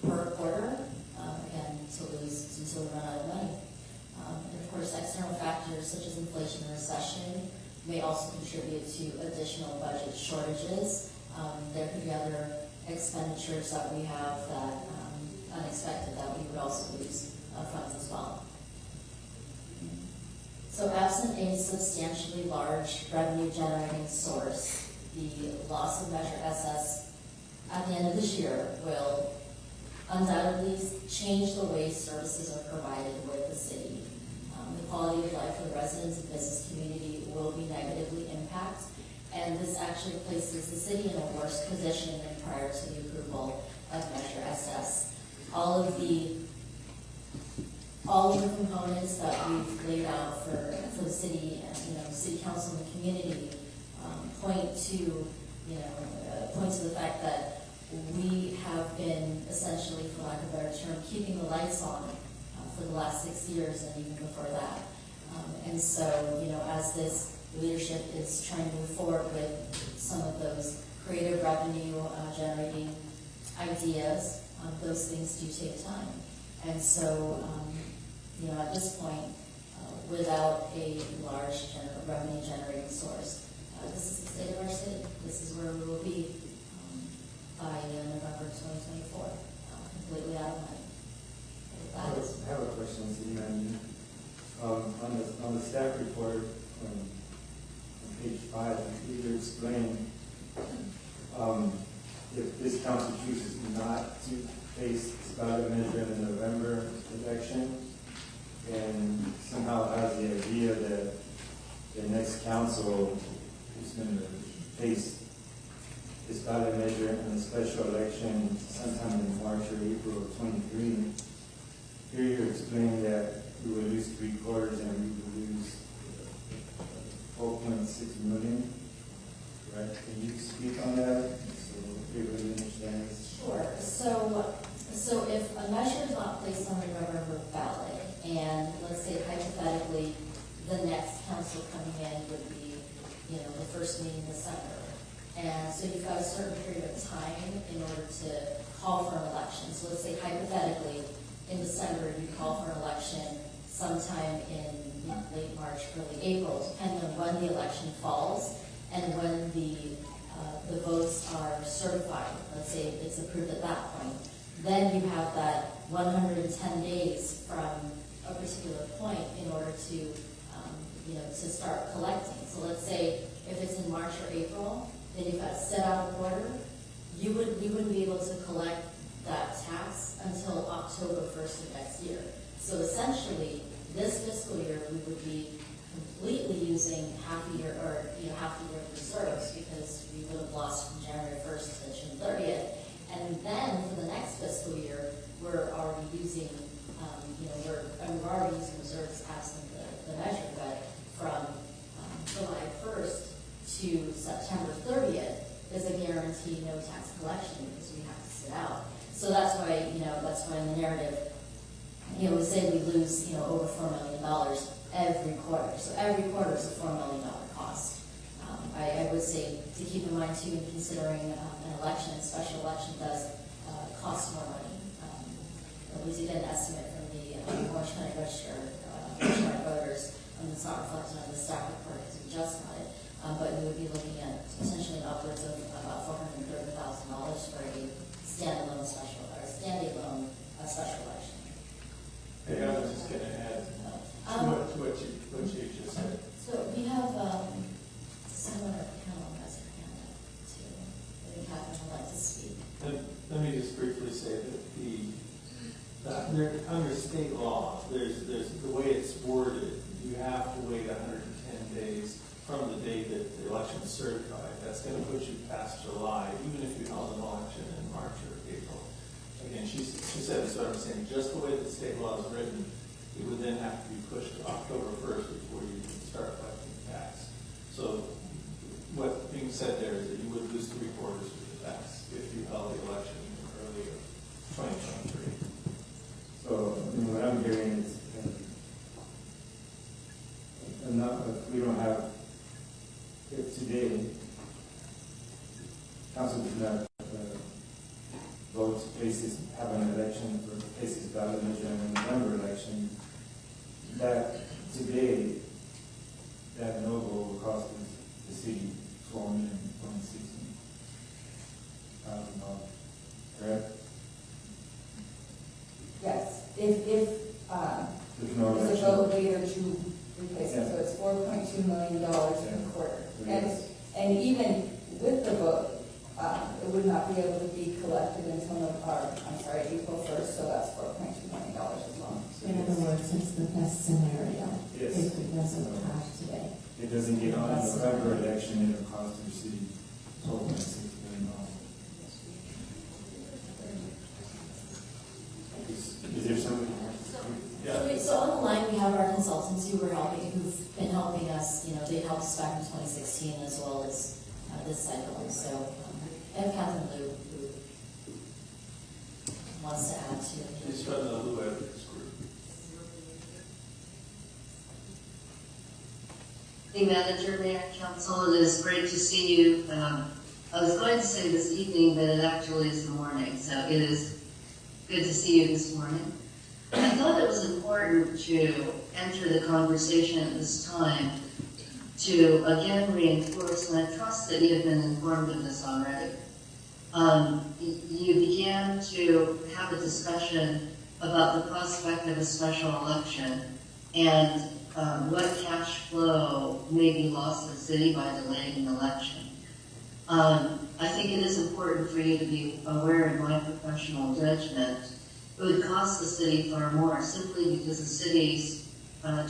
per quarter, again, until we run out of money. And of course, external factors such as inflation and recession may also contribute to additional budget shortages. There could be other expenditures that we have that unexpected that we would also lose funds as well. So absent a substantially large revenue generating source, the loss of Measure SS at the end of this year will undoubtedly change the way services are provided with the city. The quality of life for the residents and business community will be negatively impacted, and this actually places the city in a worse position than prior to the approval of Measure SS. All of the components that we've laid out for the city and city council and the community point to the fact that we have been essentially, for lack of a better term, keeping the lights on for the last 6 years and even before that. And so, as this leadership is trying to move forward with some of those creative revenue generating ideas, those things do take time. And so, at this point, without a large revenue generating source, this is the state of our city. This is where we will be by November 2024, completely out of money. I have a question, City Manager. On the staff report on page 5, you explain if this council chooses not to face this ballot measure in the November election, and somehow has the idea that the next council is going to face this ballot measure in a special election sometime in March or April of 23. Here you explain that we will lose 3/4 and we will lose 4.6 million. Right? Can you speak on that so everybody understands? Sure. So if a measure is not placed on the November ballot, and let's say hypothetically, the next council coming in would be, the first meeting in December, And so you've got a certain period of time in order to call for an election. So let's say hypothetically, in December, you call for an election sometime in late March, early April, depending on when the election falls and when the votes are certified. Let's say it's approved at that point. Then you have that 110 days from a particular point in order to, to start collecting. So let's say if it's in March or April, then you've got to set out a order. We wouldn't be able to collect that tax until October 1st of next year. So essentially, this fiscal year, we would be completely using half the year of reserves because we would have lost from January 1st to June 30th. And then for the next fiscal year, we're already using, we're already using reserves absent the measure, but from July 1st to September 30th is a guaranteed no tax collection because we have to sit out. So that's why in the narrative, we say we lose, over $4 million every quarter. So every quarter is a $4 million cost. I would say to keep in mind too, in considering an election, a special election does cost more money. We did get an estimate from the Orange County Register of Voters, and it's not reflected on the staff report because we just got it. But we would be looking at potentially upwards of about $430,000 for a standalone special election. Hey, I was just going to add to what you just said. So we have someone at the panel has her hand up too. Maybe Catherine would like to speak. Let me just briefly say that under state law, there's the way it's worded, you have to wait 110 days from the day that the election is certified. That's going to put you past July, even if you held an election in March or April. Again, she said this, what I'm saying, just the way the state law is written, it would then have to be pushed to October 1st before you can start collecting tax. So what's being said there is that you would lose 3/4 of the tax if you held the election in early 2023. So, what I'm hearing is, we don't have, if today, council does not vote to places, have an election for places ballot measure and a November election, that today, that no vote will cost the city $4,260,000, correct? Yes, if There's no there's a election. vote later to replace it, so it's $4.2 million per quarter. And even with the vote, it would not be able to be collected until April 1st, so that's $4.2 million as well. In other words, it's the best scenario. Yes. If it doesn't pass today. It doesn't get on the November election, it'll cost the city $12.6 million. Is there somebody? So on the line, we have our consultants who've been helping us. They helped us back in 2016 as well as this cycle. So and Catherine Liu, who wants to add to. She's from the Lou Evans group. Hey, Manager, Mayor, Council, it is great to see you. I was going to say this evening, but it actually is the morning, so it is good to see you this morning. I thought it was important to enter the conversation at this time to again reinforce, and I trust that you have been informed of this already. You began to have a discussion about the prospect of a special election and what cash flow may be lost to the city by delaying an election. I think it is important for you to be aware, in my professional judgment, it would cost the city far more simply because the city's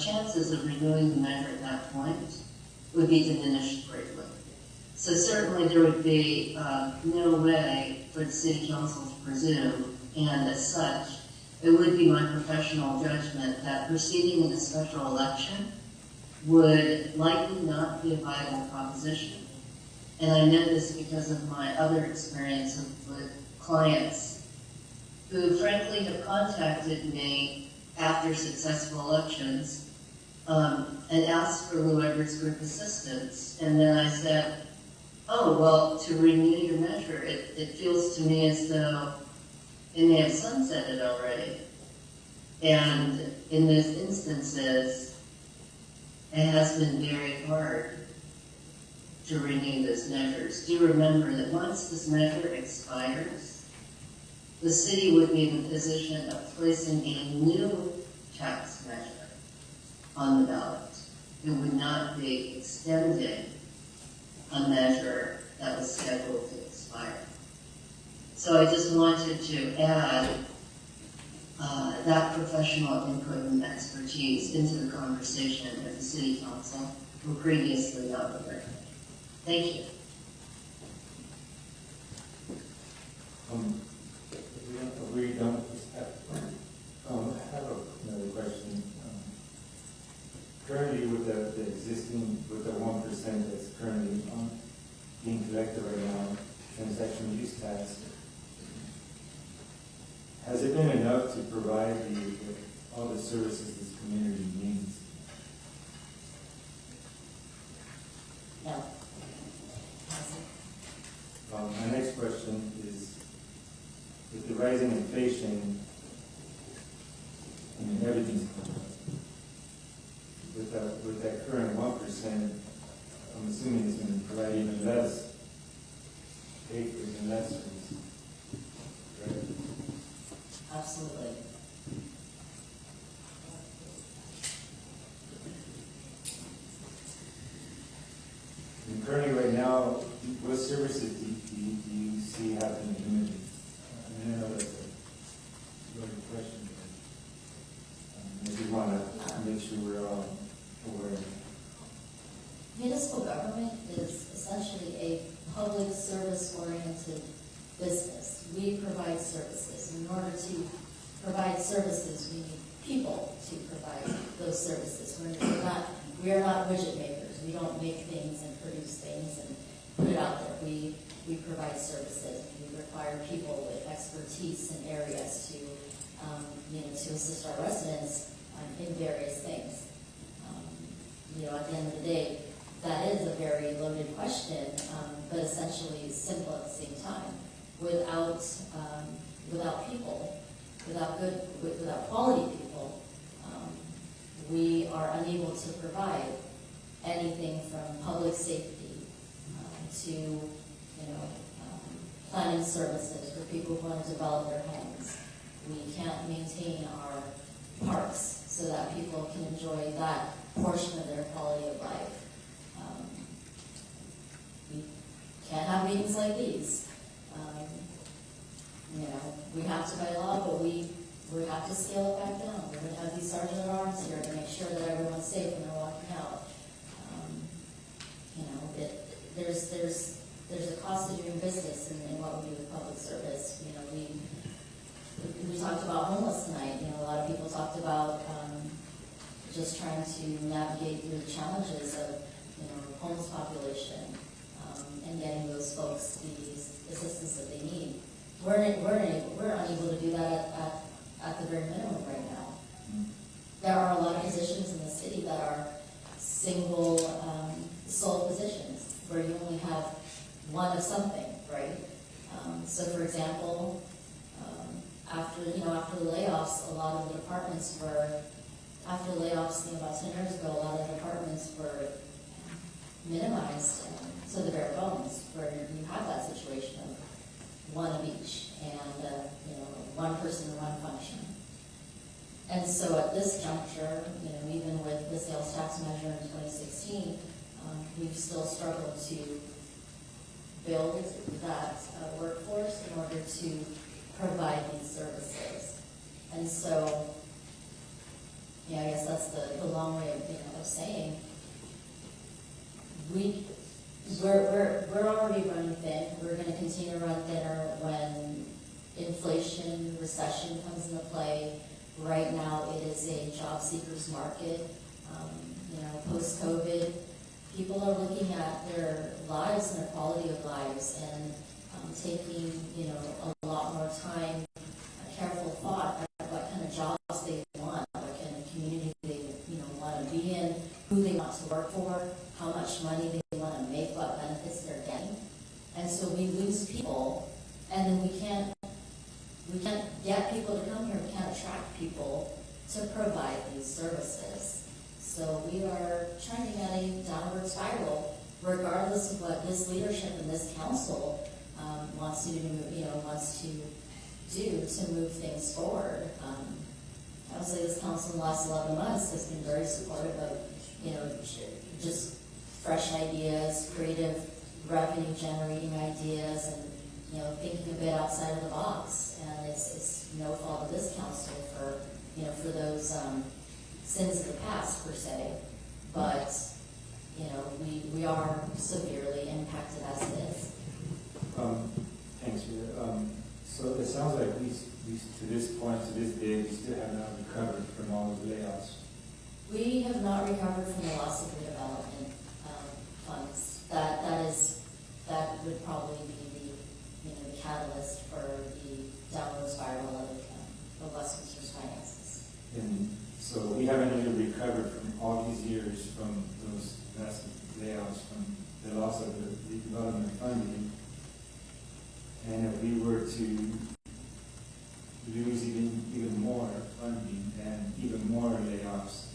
chances of renewing the measure at that point would be diminished greatly. So certainly there would be no way for the city council to presume, and as such, it would be my professional judgment that proceeding in a special election would likely not be a viable proposition. And I know this because of my other experience with clients who frankly have contacted me after successful elections and asked for Lou Edwards Group assistance. And then I said, oh, well, to renew your measure, it feels to me as though they may have sunsetted already. And in those instances, it has been very hard to renew those measures. Do remember that once this measure expires, the city would be in the position of placing a new tax measure on the ballot. It would not be extending a measure that was scheduled to expire. So I just wanted to add that professional input and expertise into the conversation at the City Council were previously not aware. Thank you. We don't have another question. Currently, with the existing, with the 1% that's currently being collected right now, transaction use tax, has it been enough to provide all the services this community needs? No. My next question is, with the rising inflation, I mean, everything's going up. With that current 1%, I'm assuming it's going to provide even less, pay for even less services. Right? Absolutely. And currently, right now, what services do you see happening in Unity? I know that's a loaded question, but I just want to make sure we're all aware. Municipal government is essentially a public service-oriented business. We provide services. In order to provide services, we need people to provide those services. We are not widget makers. We don't make things and produce things and put it out there. We provide services. We require people with expertise in areas to to assist our residents in various things. At the end of the day, that is a very loaded question, but essentially simple at the same time. Without people, without quality people, we are unable to provide anything from public safety to planning services for people who want to develop their homes. We can't maintain our parks so that people can enjoy that portion of their quality of life. We can't have meetings like these. We have to by law, but we have to scale it back down. We're going to have these sergeant at arms here to make sure that everyone's safe when they're walking out. There's a cost to doing business in what we do with public service. We talked about homeless tonight. A lot of people talked about just trying to navigate through the challenges of homeless population and getting those folks the assistance that they need. We're unable to do that at the very minimum right now. There are a lot of positions in the city that are single sole positions where you only have one of something, right? So for example, after the layoffs, a lot of the departments were, after layoffs about 10 years ago, a lot of departments were minimized to the bare bones, where you have that situation of one of each, and one person in one function. And so at this juncture, even with the sales tax measure in 2016, we've still struggled to build that workforce in order to provide these services. And so, I guess that's the long way of saying we're already running thin. We're going to continue to run thinner when inflation, recession comes into play. Right now, it is a job seekers market. Post-COVID, people are looking at their lives and their quality of lives and taking, a lot more time, a careful thought at what kind of jobs they want, what kind of community they, want to be in, who they want to work for, how much money they want to make, what benefits they're getting. so we lose people, and then we can't get people to come here, we can't attract people to provide these services. So we are trending at a downward spiral, regardless of what this leadership and this council wants to do to move things forward. I would say this council in the last 11 months has been very supportive of, just fresh ideas, creative revenue generating ideas, and, thinking a bit outside of the box. And it's no fault of this council for those sins of the past, per se. But, we are severely impacted as it is. Thanks, Rita. So it sounds like we to this point, to this day, we still have not recovered from all the layoffs. We have not recovered from the loss of redevelopment funds. That would probably be the catalyst for the downward spiral of Westminster's finances. And so we haven't even recovered from all these years from those massive layoffs, from the loss of the development funding. And if we were to lose even more funding and even more layoffs,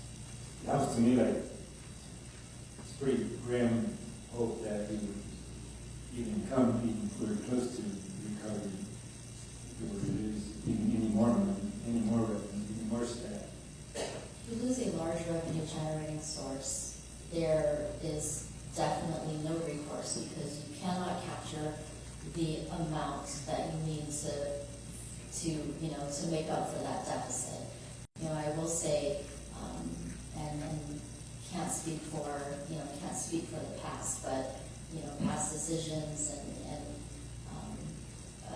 it sounds to me like it's pretty grim hope that we would even come even close to recovery. If we were to lose even any more money, any more revenue, any more staff. If you lose a large revenue generating source, there is definitely no recourse, because you cannot capture the amount that you need to make up for that deficit. I will say, and can't speak for the past, but past decisions and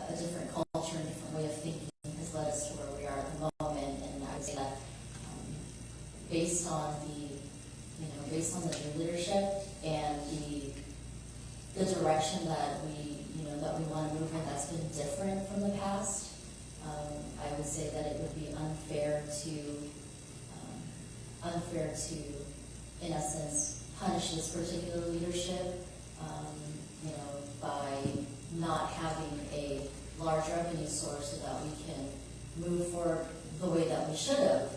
a different culture and different way of thinking has led us to where we are at the moment. And I would say that based on the new leadership and the direction that we want to move in, that's been different from the past. I would say that it would be unfair to, in essence, punish this particular leadership, by not having a large revenue source so that we can move forward the way that we should have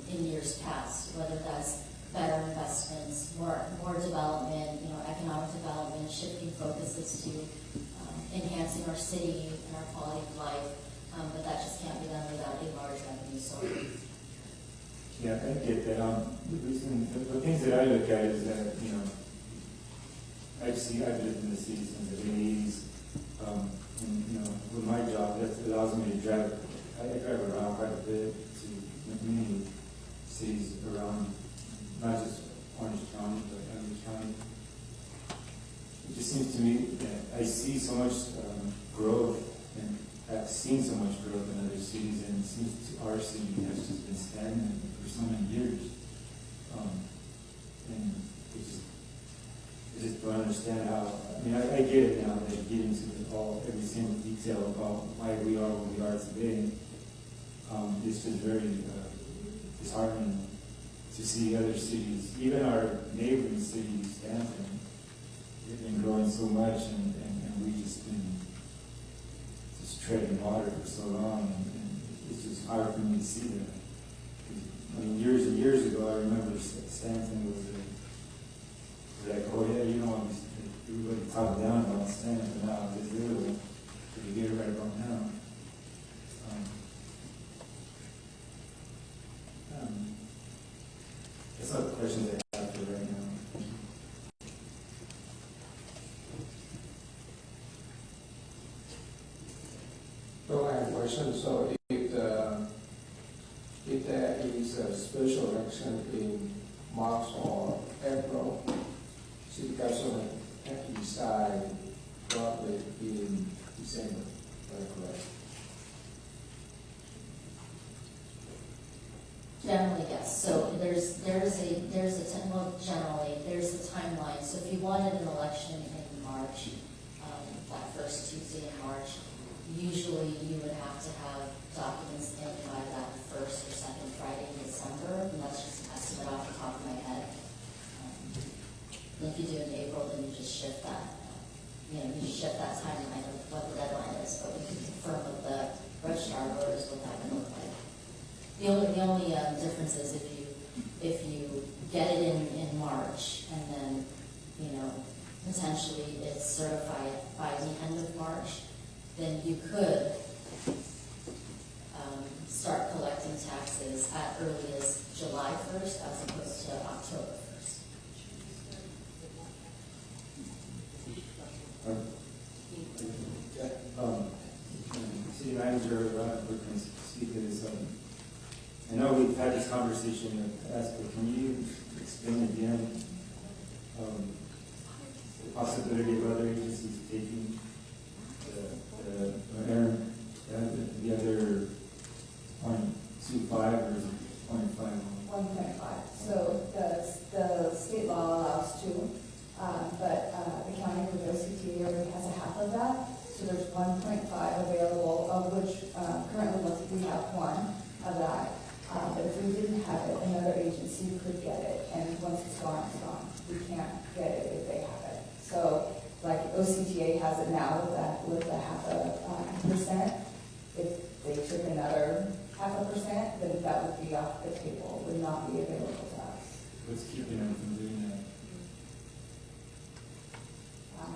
in years past, whether that's better investments, more development, economic development, shifting focuses to enhancing our city and our quality of life, but that just can't be done without a large revenue source. Yeah, I get that. The things that I look at is that, I've lived in the city since the 80s, and, with my job, that allows me to drive around quite a bit to many cities around, not just Orange County, but every county. It just seems to me that I see so much growth, and I've seen so much growth in other cities, and it seems to our city has just been stagnant for so many years. And I just don't understand how. I get it now that you get into every single detail about why we are where we are today. It's just very disheartening to see other cities, even our neighboring city, Stanton, they've been growing so much, and we've just been treading water for so long, and it's just hard for me to see that. Years and years ago, I remember Stanton was like, oh yeah, everybody talked down about Stanton, but now it's really pretty good right about now. That's all the questions I have for right now. So I have a question. So if there is a special election in March or April, city council have to decide probably in December, correct? Generally, yes. So there's a timeline. So if you wanted an election in March, that first Tuesday in March, usually you would have to have documents in by that first or second Friday in December, and that's just an estimate off the top of my head. And if you do it in April, then you just shift that. you shift that timeline of what the deadline is, but we can confirm with the registrar of voters what that would look like. The only difference is if you get it in March and then, potentially it's certified by the end of March, then you could start collecting taxes at early as July 1st as opposed to October 1st. City Manager, quick speak to this. I know we've had this conversation in the past, but can you explain again the possibility of other agencies taking the other 0.25 or is it 0.5? 1.5. So the state law allows 2, but the county with OCTA already has a half of that. So there's 1.5 available, of which currently we have 1 of that. But if we didn't have it, another agency could get it, and once it's gone, it's gone. We can't get it if they have it. So, like OCTA has it now with a 0.5%. If they took another 0.5%, then that would be off the table, would not be available to us. What's keeping them from doing that?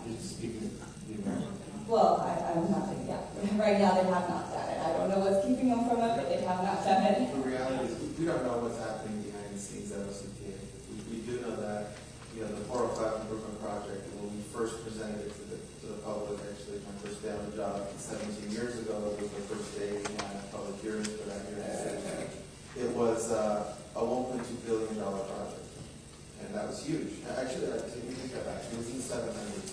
Just speaking of the environment. Well, I'm not, yeah. Right now, they have not done it. I don't know what's keeping them from it, but they have not done it. The reality is, we don't know what's happening behind the scenes at OCTA. We do know that, the 405 improvement project, when we first presented it to the public, actually, my first day on the job 17 years ago, was the first day we had public hearings for that here in the city. It was a $1.2 billion project, and that was huge. Actually, I take that back. It was in the 700s.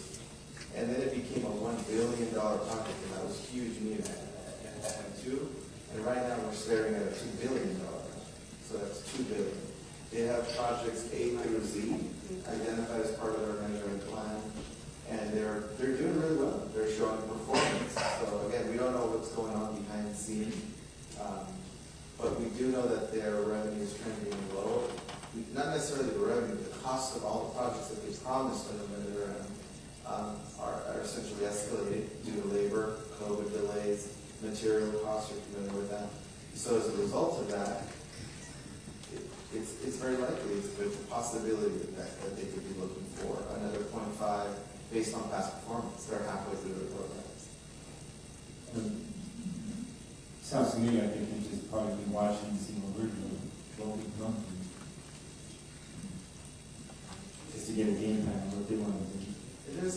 And then it became a $1 billion project, and that was huge news. And right now we're staring at a $2 billion project. So that's $2 billion. They have projects A through Z identified as part of their measuring plan, and they're doing really well. They're showing performance. So again, we don't know what's going on behind the scenes, but we do know that their revenue is trending low. Not necessarily the revenue, the cost of all the projects that they promised them that they're are essentially escalated due to labor, COVID delays, material costs, you're familiar with that. So as a result of that, it's very likely there's a possibility that they could be looking for another 0.5 based on past performance. They're halfway through their program. Sounds to me like they can just probably be watching and see what we're doing, what we've done. Just to get a game plan of what they want to do. There's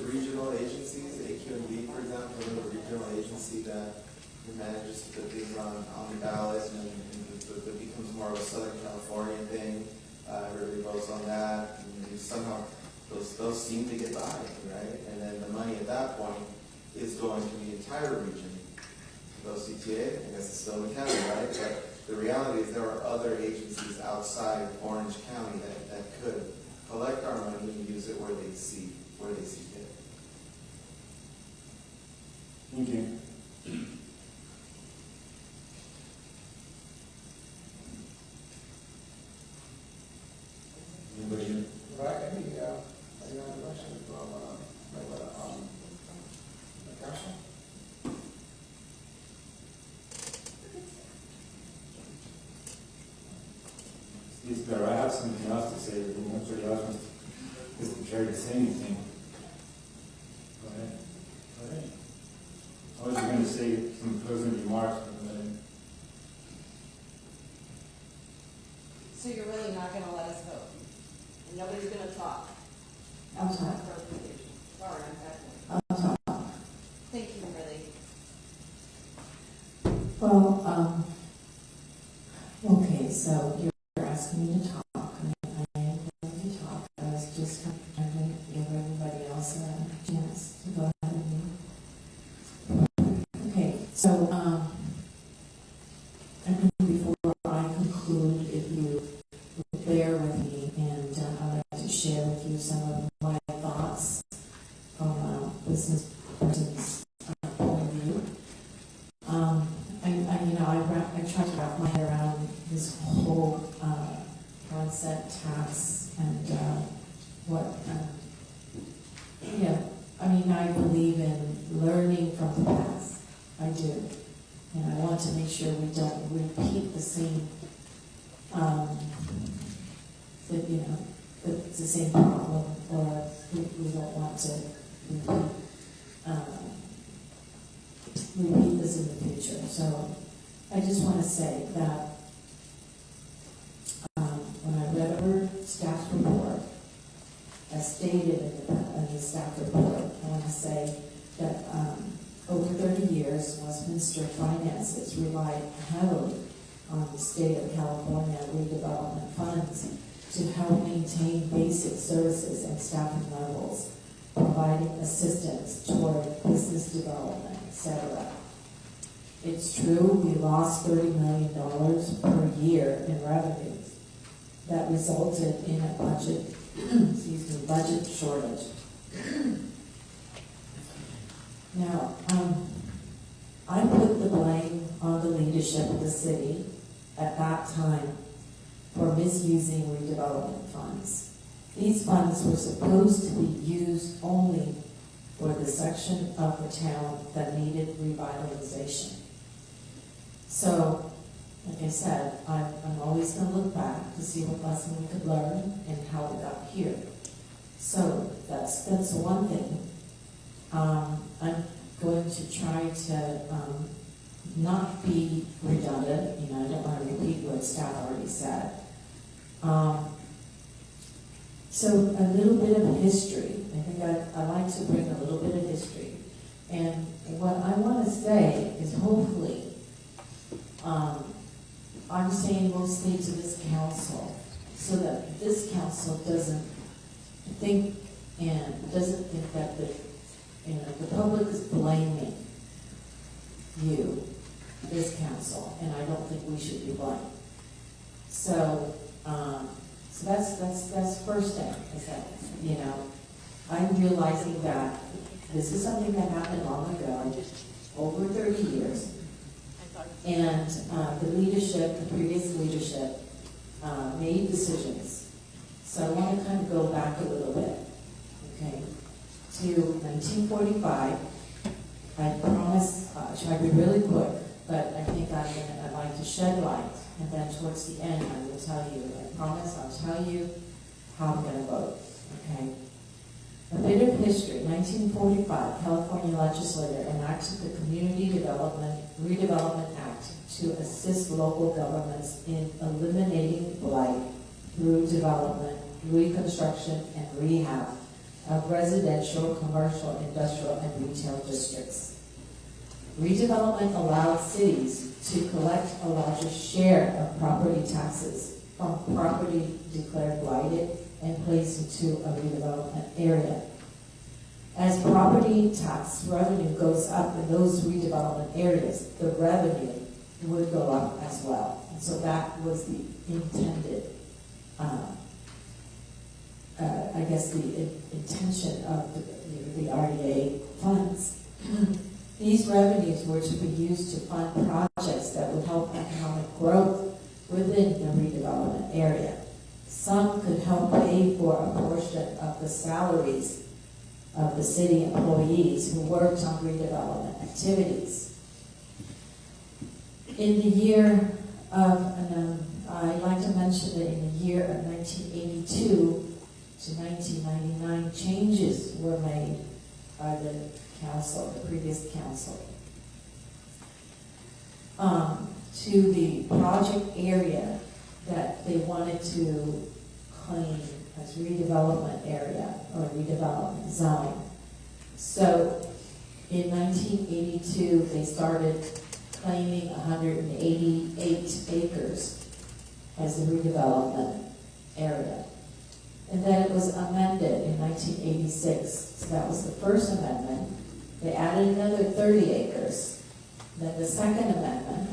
regional agencies, AQMD, for example, a regional agency that manages to put things on the ballot, and it becomes more of a Southern California thing. Everybody votes on that, and somehow those seem to get by, right? And then the money at that point is going to the entire region. Those CTA, I guess it's still in the county, right? But the reality is there are other agencies outside Orange County that could collect our money and use it where they see fit. Thank you. Anybody here? Right, any other questions from, the council? Steve Bear, I have something else to say, but nobody else wants to care to say anything. Go ahead. All right. I was going to say some closing remarks, but go ahead. So you're really not gonna let us vote? And nobody's gonna talk? I'm sorry. Sorry, I'm I'm sorry. Thank you, really. Well, okay, so you're asking me to talk, and I am going to talk. I was just trying to give everybody else a chance to go ahead and okay, so, and before I conclude, if you would bear with me, and I'd like to share with you some of my thoughts from a business person's point of view. I tried to wrap my head around this whole concept tax and what I believe in learning from the past. I do. And I want to make sure we don't repeat the same, the same problem, or we don't want to repeat this in the future. So I just want to say that when I read over staff report, as stated in the staff report, I want to say that over 30 years, Westminster finances relied heavily on the state of California redevelopment funds to help maintain basic services and staffing levels, providing assistance toward business development, etc. It's true, we lost $30 million per year in revenues. That resulted in a budget shortage. Now, I put the blame on the leadership of the city at that time for misusing redevelopment funds. These funds were supposed to be used only for the section of the town that needed revitalization. So, like I said, I'm always going to look back to see what lesson we could learn and how we got here. So that's one thing. I'm going to try to not be redundant. I don't want to repeat what staff already said. So a little bit of history. I think I like to bring a little bit of history. And what I want to say is hopefully, I'm saying mostly to this council, so that this council doesn't think that the public is blaming you, this council, and I don't think we should be blamed. So that's first thing, is that, I'm realizing that this is something that happened long ago, over 30 years, and the leadership, the previous leadership, made decisions. So I want to kind of go back a little bit, okay, to 1945. I promise, try to be really quick, but I think I'd like to shed light, and then towards the end I will tell you, I promise I'll tell you how I'm going to vote, okay? A bit of history. 1945, California legislature enacted the Community Redevelopment Act to assist local governments in eliminating blight through development, reconstruction, and rehab of residential, commercial, industrial, and retail districts. Redevelopment allowed cities to collect a larger share of property taxes from property declared blighted and placed into a redevelopment area. As property tax revenue goes up in those redevelopment areas, the revenue would go up as well. And so that was the intended, the intention of the RDA funds. These revenues were to be used to fund projects that would help economic growth within the redevelopment area. Some could help pay for a portion of the salaries of the city employees who worked on redevelopment activities. In the year of, I'd like to mention that in the year of 1982 to 1999, changes were made by the council, the previous council, to the project area that they wanted to claim as redevelopment area or redevelopment zone. So in 1982, they started claiming 188 acres as a redevelopment area. And then it was amended in 1986. So that was the first amendment. They added another 30 acres. Then the second amendment,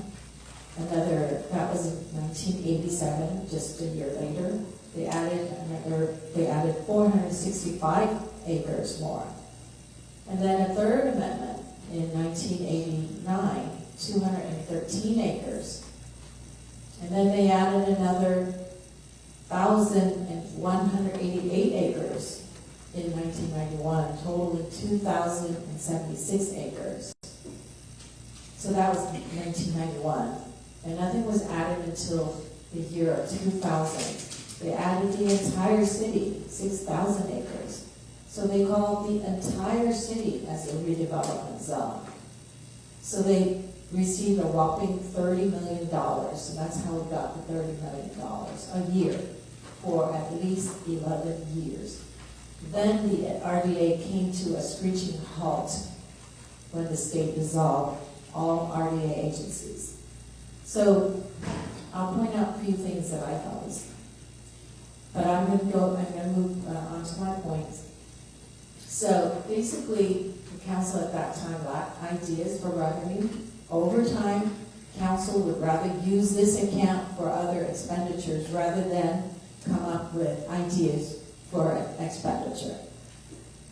that was in 1987, just a year later. They added 465 acres more. And then a third amendment in 1989, 213 acres. And then they added another 1,188 acres. in 1991, totaling 2,076 acres. So that was 1991. And nothing was added until the year of 2000. They added the entire city, 6,000 acres. So they called the entire city as a redevelopment zone. So they received a whopping $30 million. So that's how we got the $30 million a year for at least 11 years. Then the RDA came to a screeching halt when the state dissolved all RDA agencies. So I'll point out a few things that I thought was, but I'm going to move on to my points. So basically, the council at that time lacked ideas for revenue. Over time, council would rather use this account for other expenditures rather than come up with ideas for expenditure.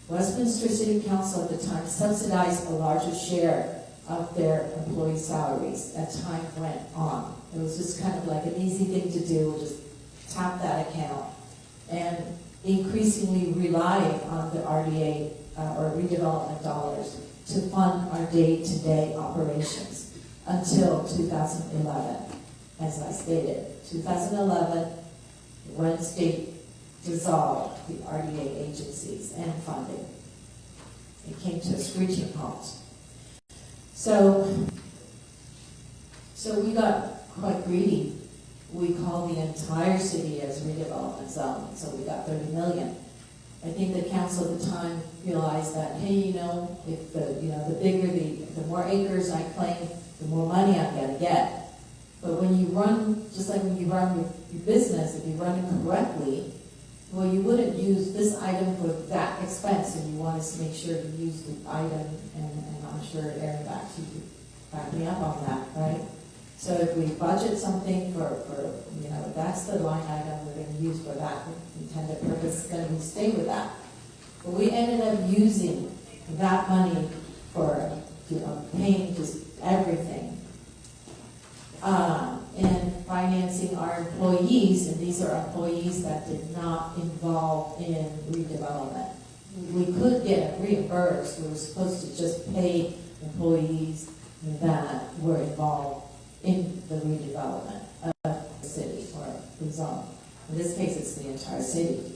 Westminster City Council at the time subsidized a larger share of their employee salaries as time went on. It was just kind of like an easy thing to do, just tap that account, and increasingly relying on the RDA or redevelopment dollars to fund our day-to-day operations until 2011. As I stated, 2011, when state dissolved the RDA agencies and funding, it came to a screeching halt. So we got quite greedy. We called the entire city as redevelopment zone, so we got 30 million. I think the council at the time realized that, hey, if the bigger the more acres I claim, the more money I'm gonna get. But when you run, just like when you run your business, if you run it correctly, well, you wouldn't use this item for that expense, and you want to make sure to use the item, and I'm sure Aaron back me up on that, right? So if we budget something for that's the line item we're going to use for that intended purpose, then we stay with that. But we ended up using that money for paying just everything. And financing our employees, and these are employees that did not involve in redevelopment. We could get reimbursed. We were supposed to just pay employees that were involved in the redevelopment of the city or the zone. In this case, it's the entire city.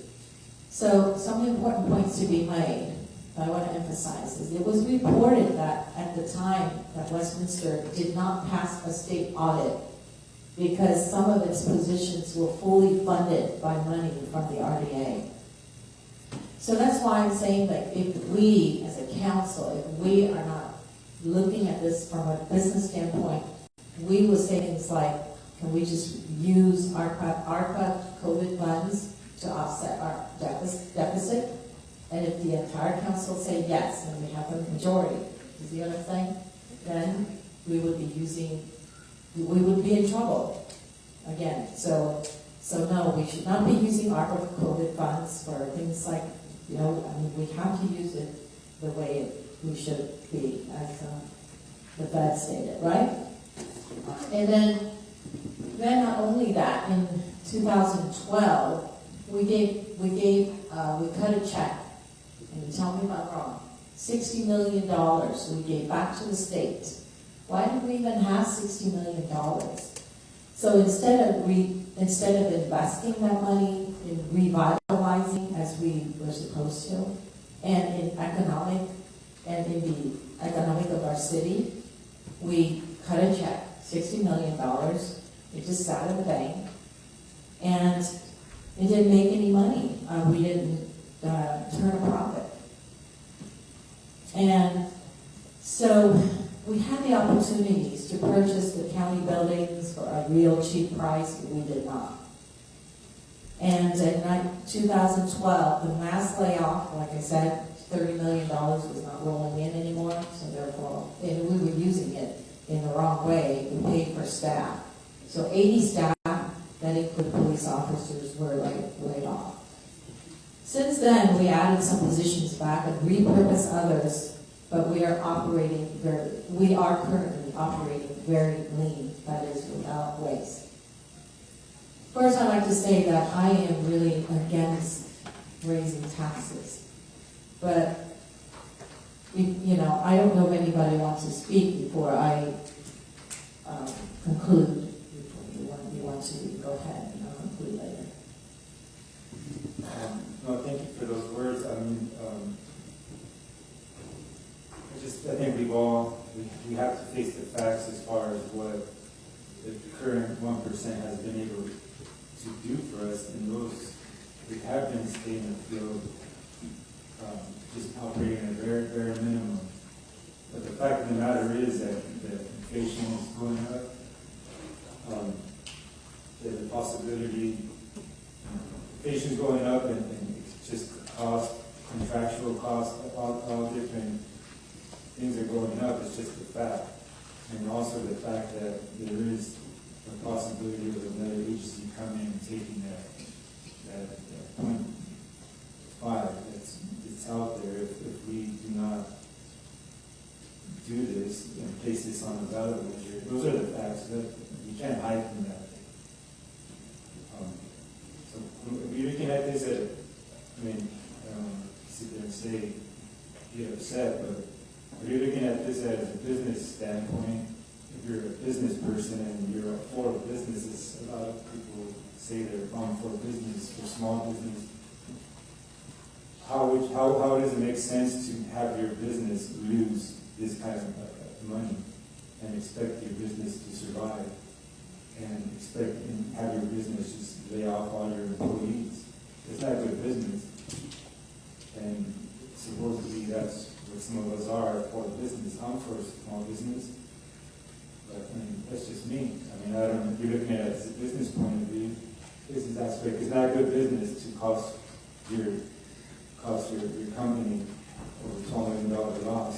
So some important points to be made that I want to emphasize is it was reported that at the time that Westminster did not pass a state audit because some of its positions were fully funded by money from the RDA. So that's why I'm saying that if we, as a council, if we are not looking at this from a business standpoint, we will say things like, can we just use ARPA COVID funds to offset our deficit? And if the entire council say yes, and we have a majority, is the other thing, then we would be in trouble again. So no, we should not be using ARPA COVID funds for things like, we have to use it the way we should be, as the Fed stated, right? And then not only that, in 2012, we cut a check, and you tell me if I'm wrong, $60 million we gave back to the state. Why did we even have $60 million? So instead of investing that money in revitalizing as we were supposed to, and in the economic of our city, we cut a check, $60 million. It just sat in the bank, and it didn't make any money. We didn't turn a profit. And so we had the opportunities to purchase the county buildings for a real cheap price, but we did not. And in 2012, the mass layoff, like I said, $30 million was not rolling in anymore, so therefore, and we were using it in the wrong way. We paid for staff. So 80 staff, that included police officers, were laid off. Since then, we added some positions back and repurposed others, but we are currently operating very lean, that is without waste. First, I'd like to say that I am really against raising taxes. But, you know, I don't know if anybody wants to speak before I conclude. You want to go ahead and I'll conclude later. No, thank you for those words. I mean, I think we have to face the facts as far as what the current 1% has been able to do for us, and those we have been staying in the field, just operating at a very, very minimum. But the fact of the matter is that inflation is going up. There's a possibility inflation is going up, and it's just cost, contractual costs, all different things are going up. It's just a fact. And also the fact that there is a possibility of another agency coming and taking that 0.5 it's out there if we do not do this and place this on the ballot measure. Those are the facts. That we can't hide from that. So we're looking at this at, I mean, I don't want to sit there and say, get upset, but we're looking at this as a business standpoint. If you're a business person and you're for businesses, a lot of people say they're for business, for small business. How does it make sense to have your business lose this kind of money and expect your business to survive and have your business just lay off all your employees? It's not good business. And supposedly that's what some of us are for business. I'm for small business. But I mean, that's just me. I mean, I don't know if you're looking at it as a business point of view. Business aspect, it's not good business to cost your company over $12 million loss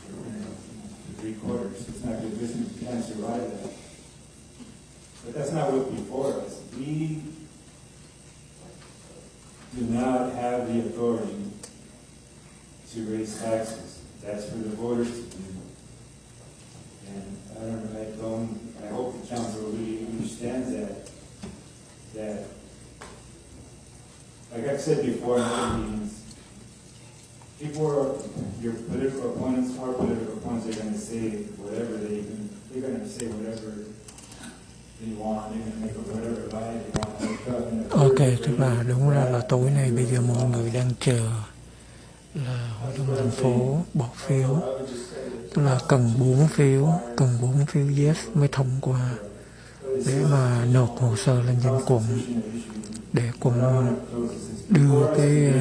for 3 quarters. It's not good business. You can't survive that. But that's not what's before us. We do not have the authority to raise taxes. That's for the voters to do. And I hope the council really understands that like I've said before in other meetings, your political opponents, our political opponents are going to say whatever they're going to say whatever they want, they're going to make up whatever lie they want. Ok, tức là đúng ra là tối nay bây giờ mọi người đang chờ là hội đồng thành phố bỏ phiếu, tức là cần 4 phiếu yes mới thông qua để mà nộp hồ sơ lên trên quận để quận đưa cái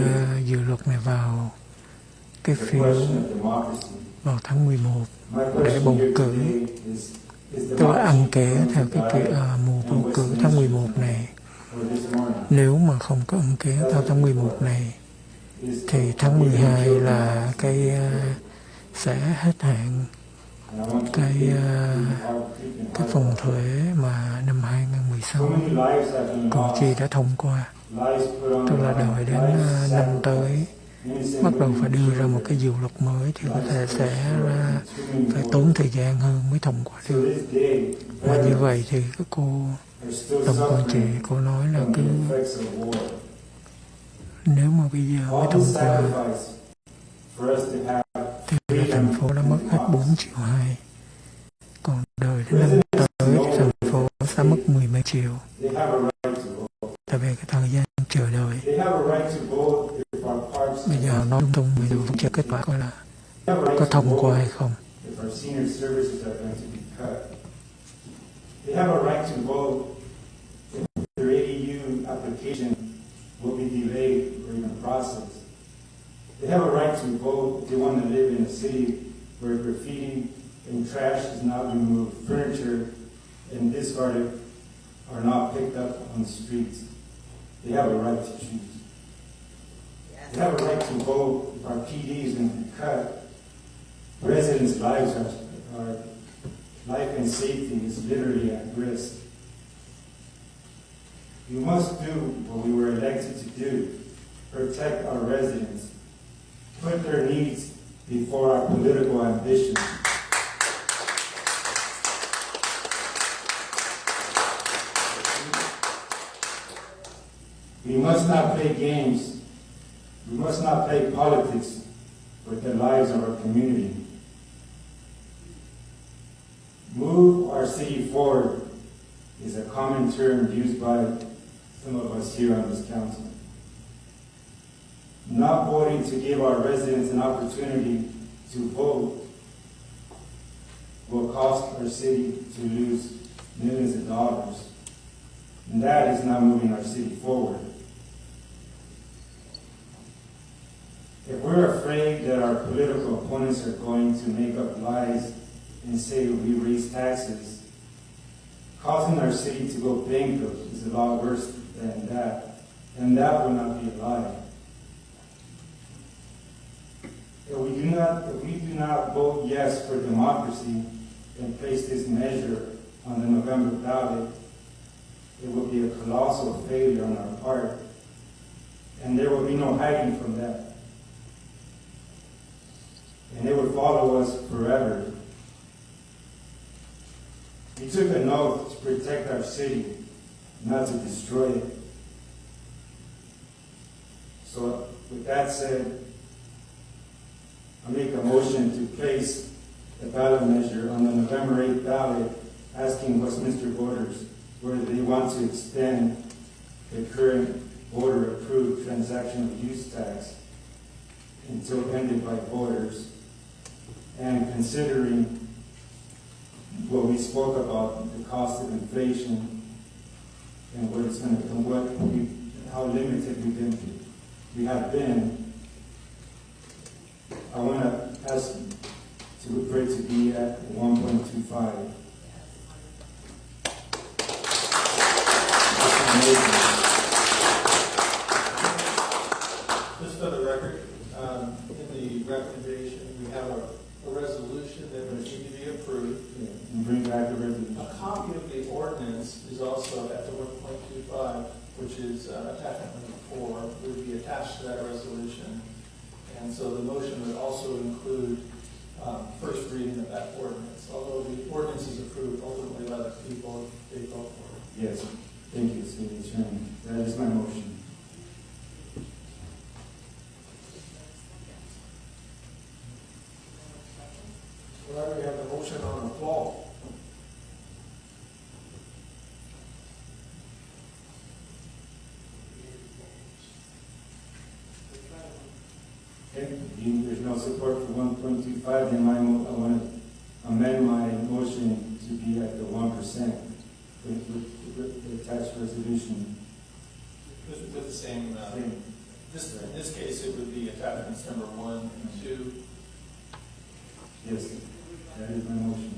dự luật này vào cái phiếu vào tháng 11 để bầu cử, tức là ăn ké theo cái mùa bầu cử tháng 11 này. Nếu mà không có ăn ké theo tháng 11 này thì tháng 12 là cái sẽ hết hạn cái phòng thuế mà năm 2016 cử tri đã thông qua, tức là đợi đến năm tới bắt đầu phải đưa ra một cái dự luật mới thì có thể sẽ phải tốn thời gian hơn mới thông qua được. Và như vậy thì cái cô đồng quản trị cô nói là cứ nếu mà bây giờ mới thông qua thì là thành phố đã mất hết 4,2 triệu, còn đợi đến năm tới thì thành phố sẽ mất 10 mấy triệu. Tại vì cái thời gian chờ đợi bây giờ nói lung tung, bây giờ vẫn chờ kết quả coi là có thông qua hay không. They have a right to vote if their ADU application will be delayed during the process. They have a right to vote if they want to live in a city where graffiti and trash is not removed, furniture and discarded are not picked up on the streets. They have a right to choose. They have a right to vote if our PD is going to be cut. Residents' lives are life and safety is literally at risk. We must do what we were elected to do, protect our residents, put their needs before our political ambitions. We must not play games We must not play politics with the lives of our community. Move our city forward is a common term used by some of us here on this council. Not voting to give our residents an opportunity to vote will cost our city to lose millions of dollars. And that is not moving our city forward. If we're afraid that our political opponents are going to make up lies and say we raise taxes, causing our city to go bankrupt is a lot worse than that, and that will not be a lie. If we do not vote yes for democracy and place this measure on the November ballot, it will be a colossal failure on our part, and there will be no hiding from that. And it will follow us forever. We took an oath to protect our city, not to destroy it. So, with that said, I make a motion to place the ballot measure on the November 8th ballot, asking Westminster voters whether they want to extend the current voter-approved transactional use tax until ended by voters, and considering what we spoke about, the cost of inflation and what it's going to, and how limited we have been, I want to ask for it to be at 1.25. Just for the record, in the recommendation, we have a resolution that would need to be approved. Yeah, and bring back the resolution. A copy of the ordinance is also at the 1.25, which is attachment number 4, would be attached to that resolution. And so the motion would also include first reading of that ordinance, although the ordinance is approved ultimately by the people if they vote for it. Yes, thank you, City Attorney. That is my motion. Well, we have the motion on the floor. Okay, if there's no support for 1.25, then I want to amend my motion to be at the 1% with the attached resolution. With the same, Same. in this case, it would be attachments number 1 and 2. Yes, that is my motion.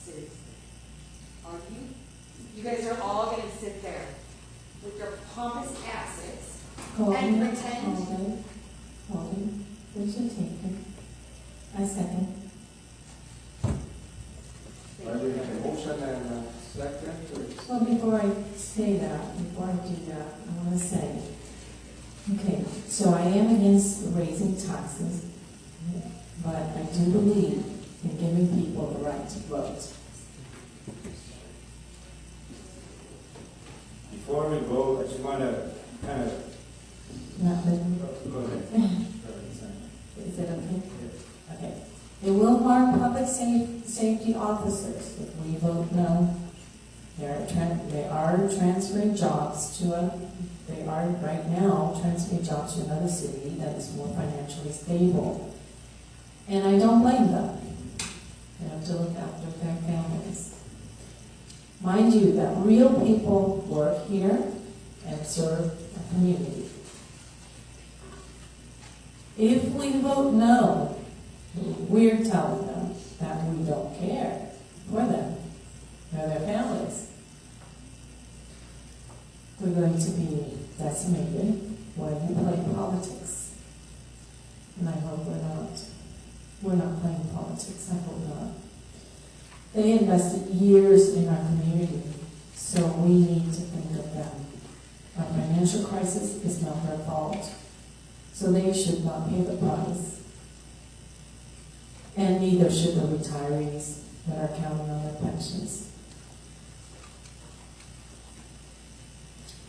Seriously. Are you guys are all gonna sit there with your pompous asses and pretend? Hold it, we should take it. I second. Well, we have a motion and a second. Well, before I say that, before I do that, I want to say, okay, so I am against raising taxes, but I do believe in giving people the right to vote. Before we go, I just want to kind of... Not letting Go ahead. Is it okay? Okay. It will harm public safety officers if we vote no. They are transferring jobs they are right now transferring jobs to another city that is more financially stable. And I don't blame them. They have to look after their families. Mind you, that real people work here and serve the community. If we vote no, we're telling them that we don't care for them or their families. We're going to be decimated when we play politics. And I hope we're not playing politics, I hope not. They invested years in our community, so we need to think of them. Our financial crisis is not their fault, so they should not pay the price. And neither should the retirees that are counting on their pensions.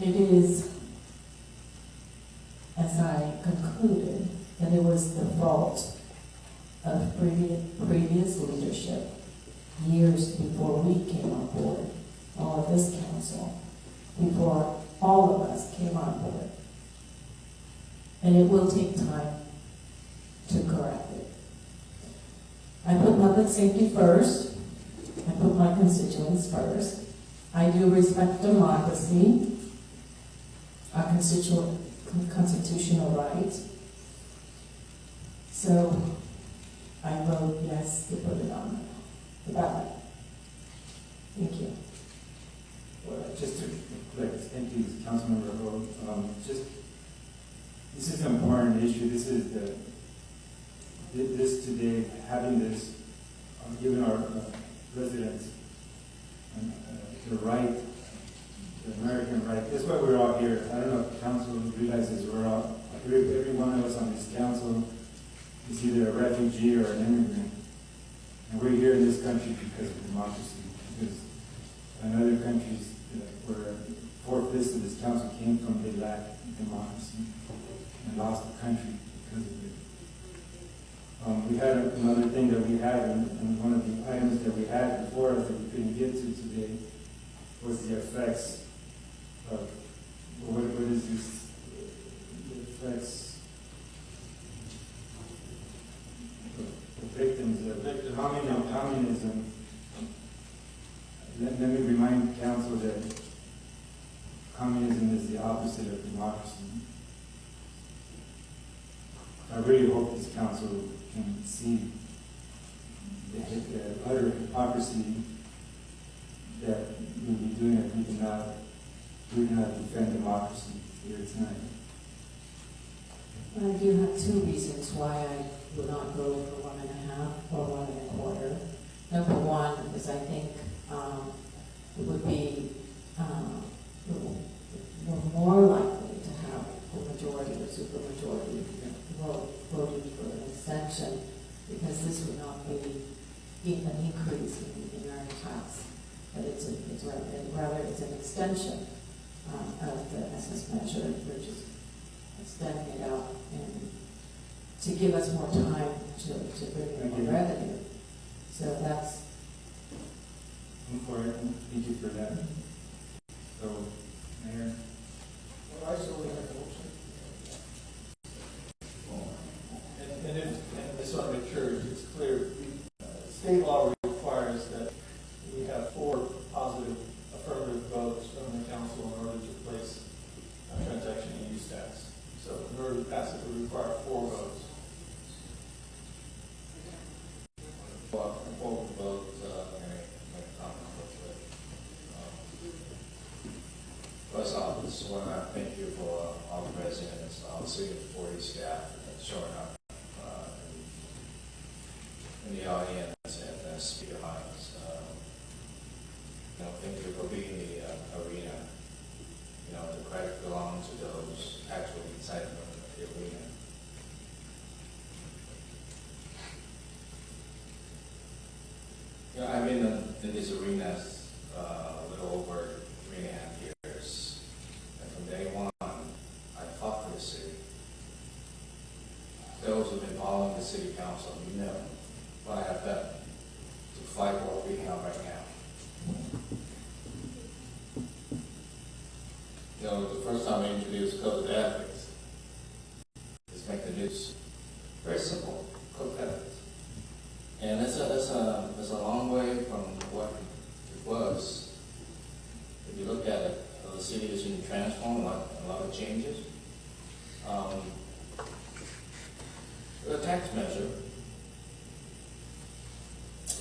It is, as I concluded, that it was the fault of previous leadership years before we came on board, all of this council, before all of us came on board. And it will take time to correct it. I put public safety first. I put my constituents first. I do respect democracy, our constitutional right. So I vote yes to put it on the ballot. Thank you. Well, just to thank you, Councilmember Ho. This is an important issue. This is this today, having this, giving our residents the right, the American right. That's why we're all here. I don't know if council realizes we're all, every one of us on this council is either a refugee or an immigrant. And we're here in this country because of democracy. Because in other countries where 4/5 of this council came from, they lack democracy and lost the country because of it. We had another thing that we had, and one of the items that we had before us that we couldn't get to today was the effects of, what is this, the effects of the victims of communism. Let me remind council that communism is the opposite of democracy. I really hope this council can see the utter hypocrisy that we'll be doing if we do not defend democracy here tonight. I do have two reasons why I would not go for 1.5 or 1.25. Number one is I think it would be we're more likely to have the majority or supermajority voted for an extension, because this would not be an increase in our tax, but rather it's an extension of the SS measure. We're just extending it out and to give us more time to bring in more revenue. So that's. I'm for it. Thank you for that. So, Mayor. Well, I still have a motion. And I just want to make sure it's clear, state law requires that we have 4 positive affirmative votes from the council in order to place a transaction and use tax. So in order to pass it, we require 4 votes. Before we vote, make a comment quickly. First off, I just want to thank you for all the residents, all the city authority staff showing up in the audience and speak behind us. Thank you for being in the arena. The credit belongs to those actually inside the arena. I've been in this arena a little over 3.5 years. And from day one, I fought for the city. Those who have been following the city council, you know what I have done to fight for what we have right now. The first time I introduced code of ethics is make the news. Very simple, code of ethics. And it's a long way from what it was. If you look at it, the city is being transformed, a lot of changes. The tax measure,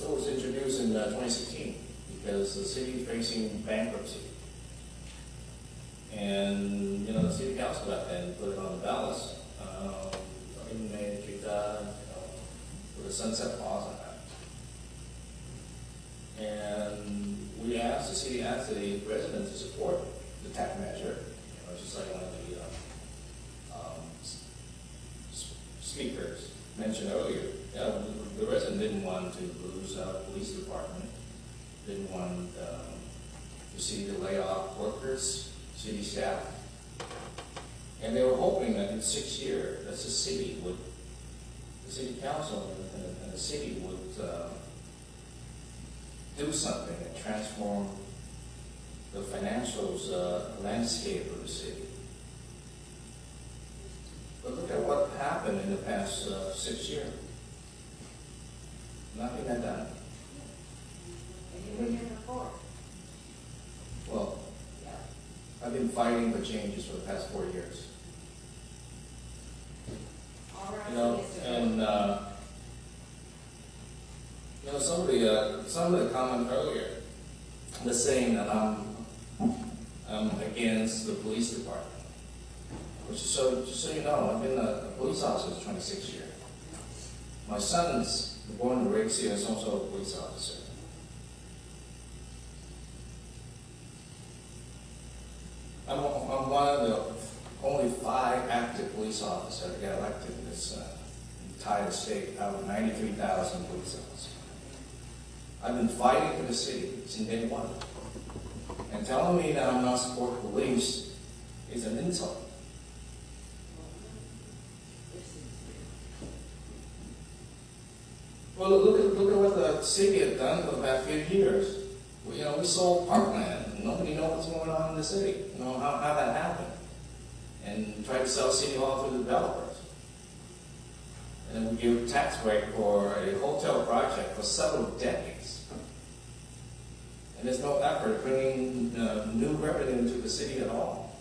it was introduced in 2016 because the city is facing bankruptcy. And, the city council got that and put it on the ballots in May 2000, with a sunset clause on that. And the city asked the residents to support the tax measure, just like one of the speakers mentioned earlier. The resident didn't want to lose our police department, didn't want to see the layoff workers. city staff. And they were hoping that in 6 years, that the city council and the city would do something and transform the financials landscape of the city. But look at what happened in the past 6 years. Nothing had done. And you've been here before. Well, I've been fighting for changes for the past 4 years. All right, You know, Mr. and you know, some of the comment earlier, the saying that I'm against the police department. Which is just so you know, I've been a police officer for 26 years. My son's born and raised here, is also a police officer. I'm one of the only 5 active police officers that got elected in this entire state out of 93,000 police officers. I've been fighting for the city since day one. And telling me that I'm not supporting police is an insult. Well, look at what the city has done for the past few years. We sold parkland. Nobody knows what's going on in the city. How that happened. And tried to sell City Hall to the developers. And we give a tax break for a hotel project for several decades. And there's no effort bringing new revenue into the city at all.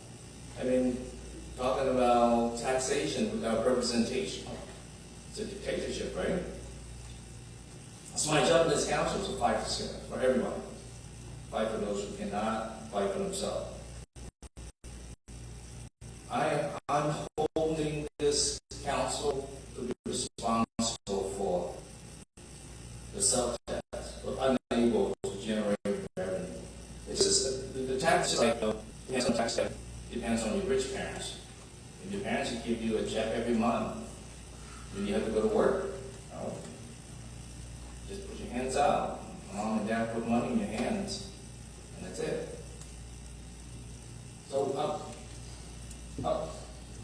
I mean, talking about taxation without representation. It's a dictatorship, right? It's my job in this council to fight for everybody. Fight for those who cannot, fight for themselves. I'm holding this council to be responsible for the self-tax, but unable to generate revenue. It's just the tax is like depends on tax depends on your rich parents. If your parents give you a check every month, then you have to go to work. No. Just put your hands out. Mom and dad put money in your hands, and that's it. So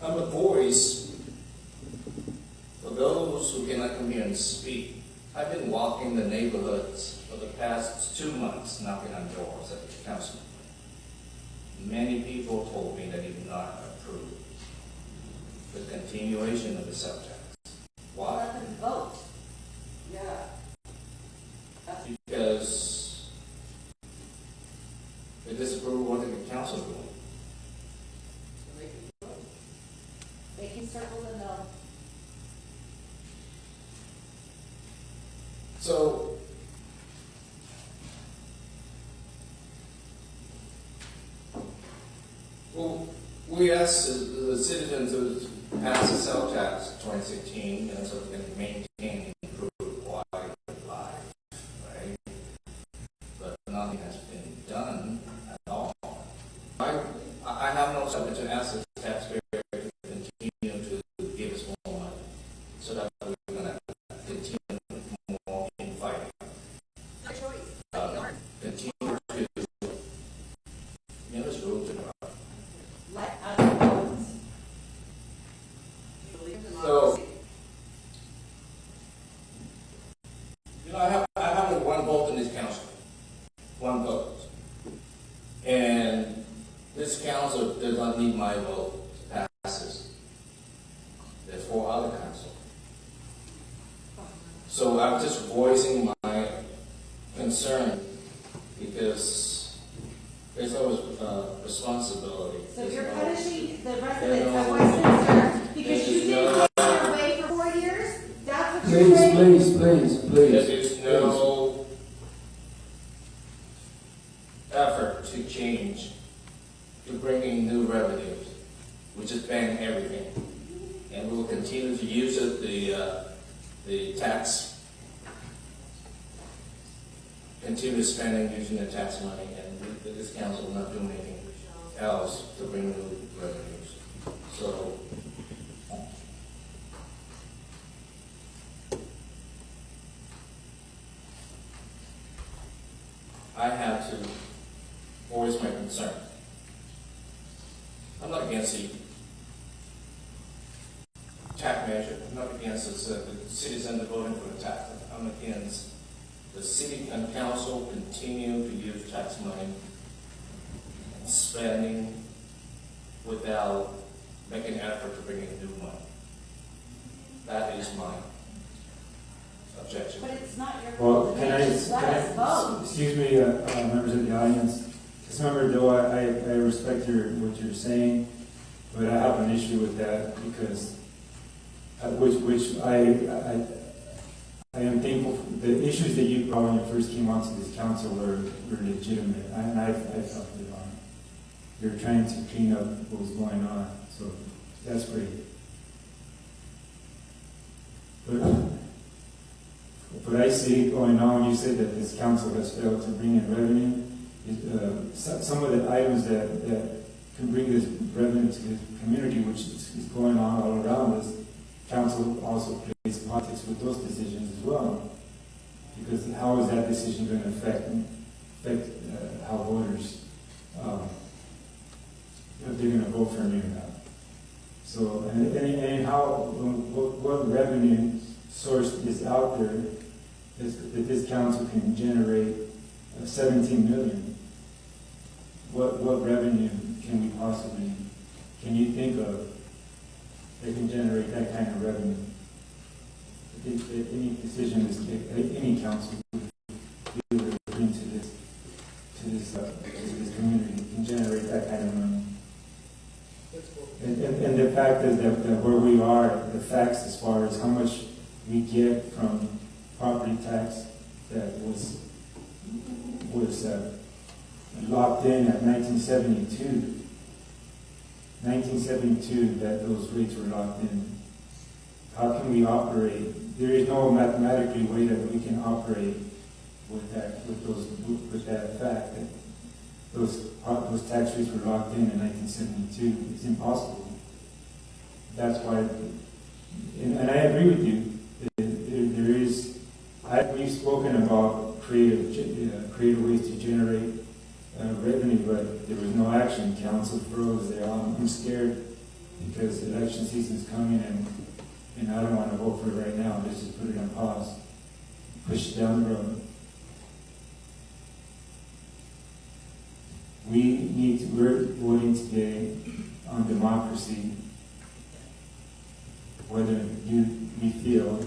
I'm a voice for those who cannot come here and speak. I've been walking the neighborhoods for the past 2 months, knocking on doors at the council. Many people told me that they do not approve the continuation of the subject. Why? Let them vote. Yeah. Because they disapprove what the council is doing. They can circle the no. So, well, we asked the citizens to pass a sales tax 2016, so we can maintain and improve quality of life, right? But nothing has been done at all. I have no subject to ask the taxpayer to continue to give us more money, so that we're going to continue more in fighting. Continue to, it's rules and Let us vote. so, I have only one vote in this council. One vote. And this council does not need my vote to pass this. There's 4 other councils. So I'm just voicing my concern because there's always responsibility. So you're There's punishing the residents no- of Westminster because there's you didn't no- get their way for 4 years? That's what you're saying? There is no effort to change, to bring in new revenues. We just ban everything. And we will continue to use it, the tax, continue spending using the tax money, and this council will not do anything else to bring new revenues. So, I have to voice my concern. I'm not against the tax measure. I'm not against the citizens voting for the tax. I'm against the city and council continue to use tax money and spending without making an effort to bring in new money. That is my objection. But it's not your. Well, can I, Just let us vote. excuse me, members of the audience, just remember though, I respect what you're saying, but I have an issue with that because, which I am thankful, the issues that you brought when you first came onto this council were legitimate, and I felt it on. You're trying to clean up what was going on, so that's great. But I see going on, you said that this council has failed to bring in revenue. Some of the items that can bring this revenue to the community, which is going on all around us, council also plays politics with those decisions as well. Because how is that decision going to affect how voters, if they're going to vote for me or not? So, and how, what revenue source is out there that this council can generate 17 million? What revenue can we possibly, can you think of that can generate that kind of revenue? I think that any decision is, any council would be able to bring to this community can generate that kind of money. And the fact is that where we are, the facts as far as how much we get from property tax that was locked in at 1972. 1972, that those rates were locked in. How can we operate? There is no mathematically way that we can operate with that fact that those tax rates were locked in 1972. It's impossible. That's why, and I agree with you. There is, we've spoken about creative ways to generate revenue, but there was no action. Council froze. I'm scared because the election season is coming, and I don't want to vote for it right now. Let's just put it on pause, push it down the road. We're voting today on democracy, whether we feel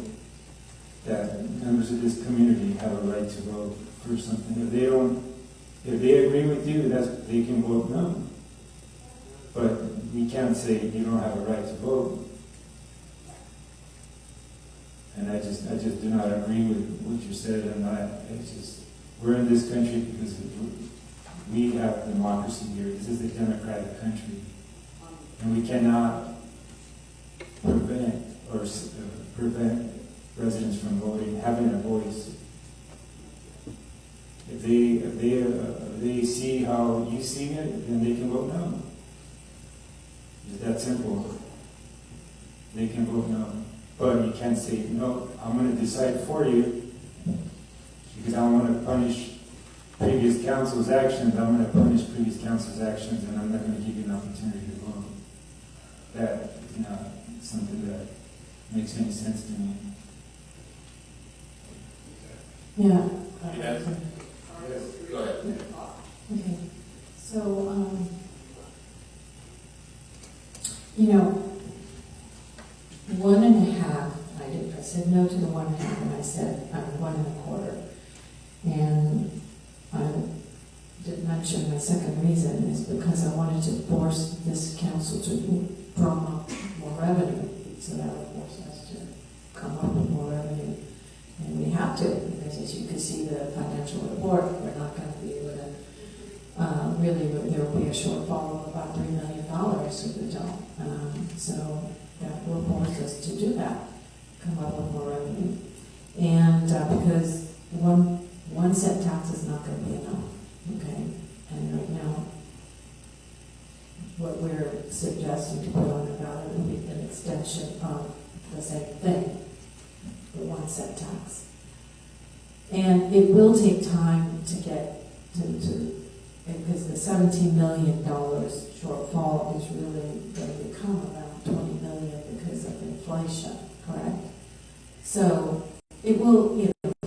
that members of this community have a right to vote for something. If they agree with you, they can vote no. But we can't say you don't have a right to vote. And I just do not agree with what you said. We're in this country because we have democracy here. This is a democratic country. And we cannot prevent residents from voting, having a voice. If they see how you see it, then they can vote no. It's that simple. They can vote no. But you can't say, no, I'm going to decide for you because I want to punish previous council's actions. I'm going to punish previous council's actions, and I'm not going to give you an opportunity to vote. That is not something that makes any sense to me. Yeah. Yes. Go ahead. Okay. So, one and a half, I said no to the 1.5, and I said 1.25. And I didn't mention my second reason is because I wanted to force this council to drum up more revenue. So that would force us to come up with more revenue. And we have to, because as you can see the financial report, we're not going to be able to, there will be a shortfall of about $3 million if we don't. So that will force us to do that, come up with more revenue. And because one set tax is not going to be enough, okay? And right now, what we're suggesting to put on the ballot would be an extension of the same thing, the one set tax. And it will take time to get to because the $17 million shortfall is really going to become around 20 million because of inflation, correct? So it will,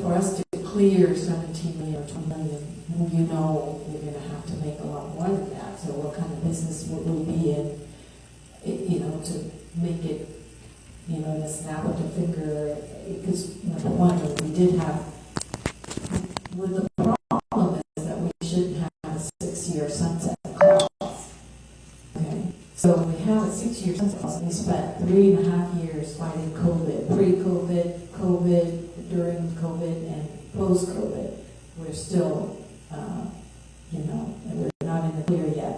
for us to clear 17 million or 20 million, we're going to have to make a lot more than that. So what kind of business would we be in, to make it, in a snap of the finger? Because number one, we did have, the problem is that we shouldn't have a 6-year sunset clause. Okay, so we have a 6-year sunset clause. We spent 3.5 years fighting COVID, pre-COVID, COVID, during COVID, and post-COVID. We're still, we're not in the clear yet.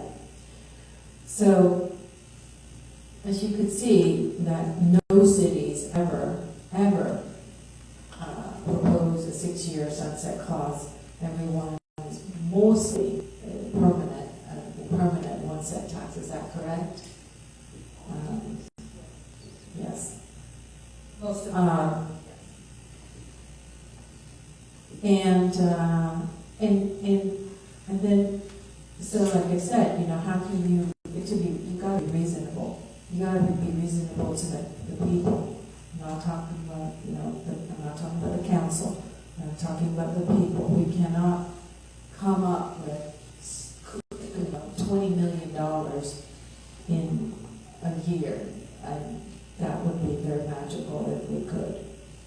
So, as you can see, that no cities ever propose a 6-year sunset clause. Everyone is mostly permanent one-set tax. Is that correct? Yes. Most of them. And then, so like I said, how can you gotta be reasonable. You gotta be reasonable to the people. I'm not talking about, I'm not talking about the council. I'm talking about the people. We cannot come up with $20 million in a year. And that would be very magical if we could.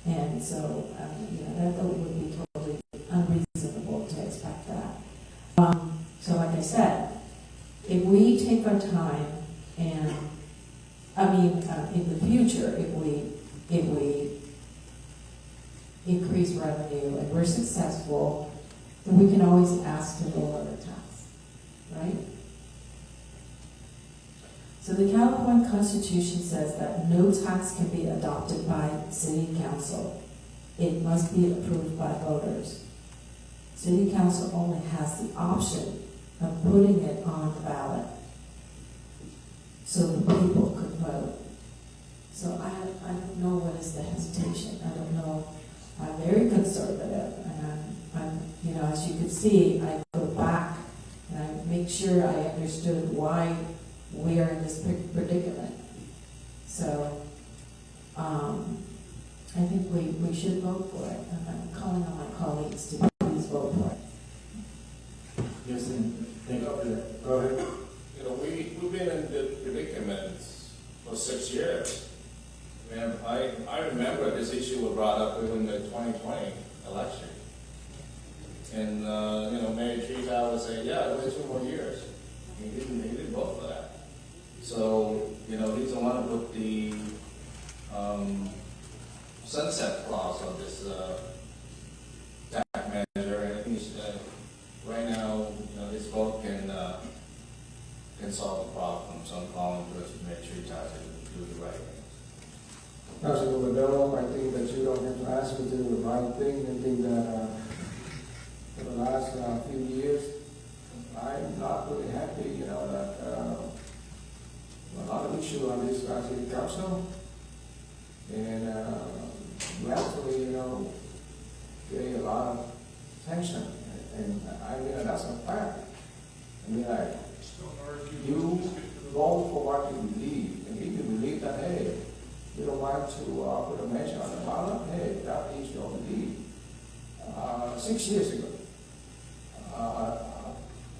And so, that would be totally unreasonable to expect that. So like I said, if we take our time and, in the future, if we increase revenue and we're successful, then we can always ask to lower the tax, right? So the California Constitution says that no tax can be adopted by City Council. It must be approved by voters. City Council only has the option of putting it on the ballot so the people could vote. So I don't know what is the hesitation. I don't know. I'm very conservative, and I'm as you can see, I go back and I make sure I understood why we are in this predicament. So I think we should vote for it, and I'm calling on my colleagues to please vote for it. Yes, and thank you for that. Go ahead. We've been in the predicament for 6 years. And I remember this issue was brought up during the 2020 election. And, Mayor Khai Dao would say, yeah, wait 2 more years. He didn't vote for that. So, he's the one who put the sunset clause on this tax measure. And I think right now, this vote can solve the problem. So I'm calling for Mayor Khai Dao to do the right thing. Councilor Maduro, I think that you don't have to ask me to do the right thing. I think that for the last few years, I'm not really happy, that a lot of issues on this city council, and we actually, getting a lot of tension, and that's a fact. You vote for what you believe, and if you believe that, hey, you don't want to put a measure on the ballot, hey, that is your belief. 6 years ago,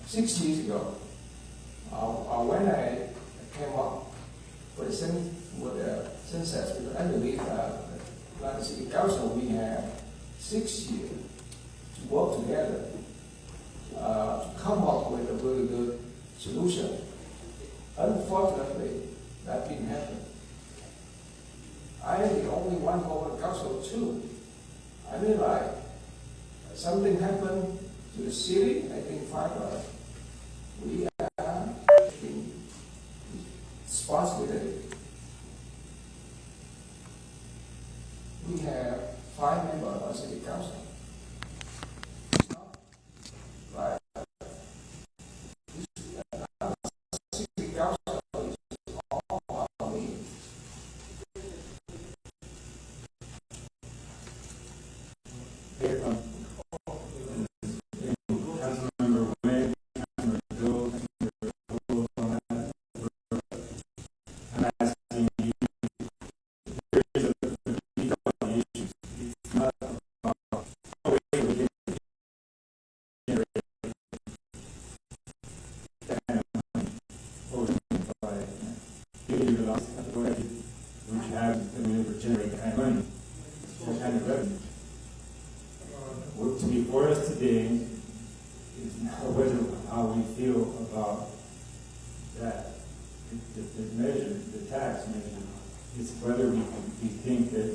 6 years ago, when I came up with the census, because I believe that like the city council, we have 6 years to work together to come up with a really good solution. Unfortunately, that didn't happen. I am the only one over the council too. Something happened to the city, I think finally we are taking responsibility. We have 5 members on city council. Right. City council is all about me. Councilmember Wang, Councilmember Bill, thing is not whether how we feel about that, the measure, the tax measure. It's whether we think that,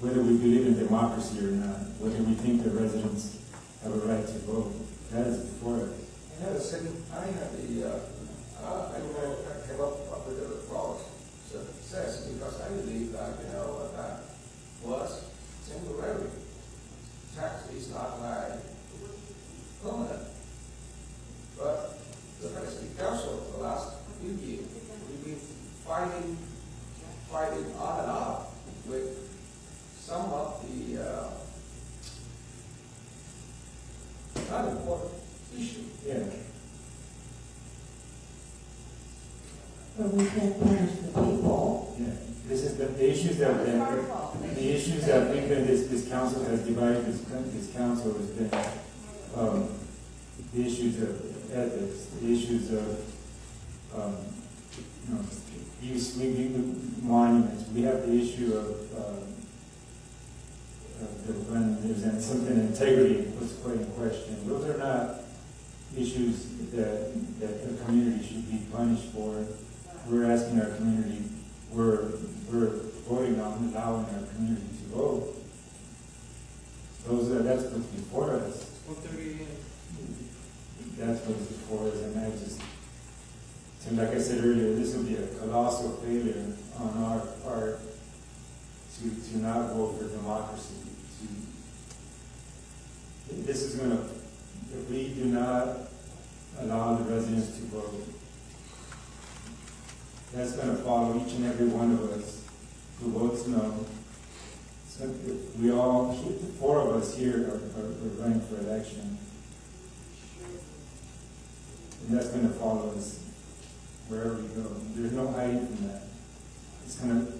whether we believe in democracy or not, whether we think the residents have a right to vote. That is before us. I had a second, I had the, I came up with the law success because I believe that, that was temporary. Tax is not like permanent. But the City Council for the last few years, we've been fighting on and off with some of the not important issues. Yeah. But we can't punish the people. Yeah. This is the issues that the issues that we've been, this council has divided, this council has been the issues of ethics, the issues of monuments. We have the issue of when there's something integrity was put in question. Those are not issues that the community should be punished for. We're asking our community, we're voting on allowing our community to vote. That's what's before us. That's what's before us, and I just, so like I said earlier, this will be a colossal failure on our part to not vote for democracy. This is going to, if we do not allow the residents to vote, that's going to follow each and every one of us who votes no. So we all, the four of us here are running for election. And that's going to follow us wherever we go. There's no hiding from that. It's going to,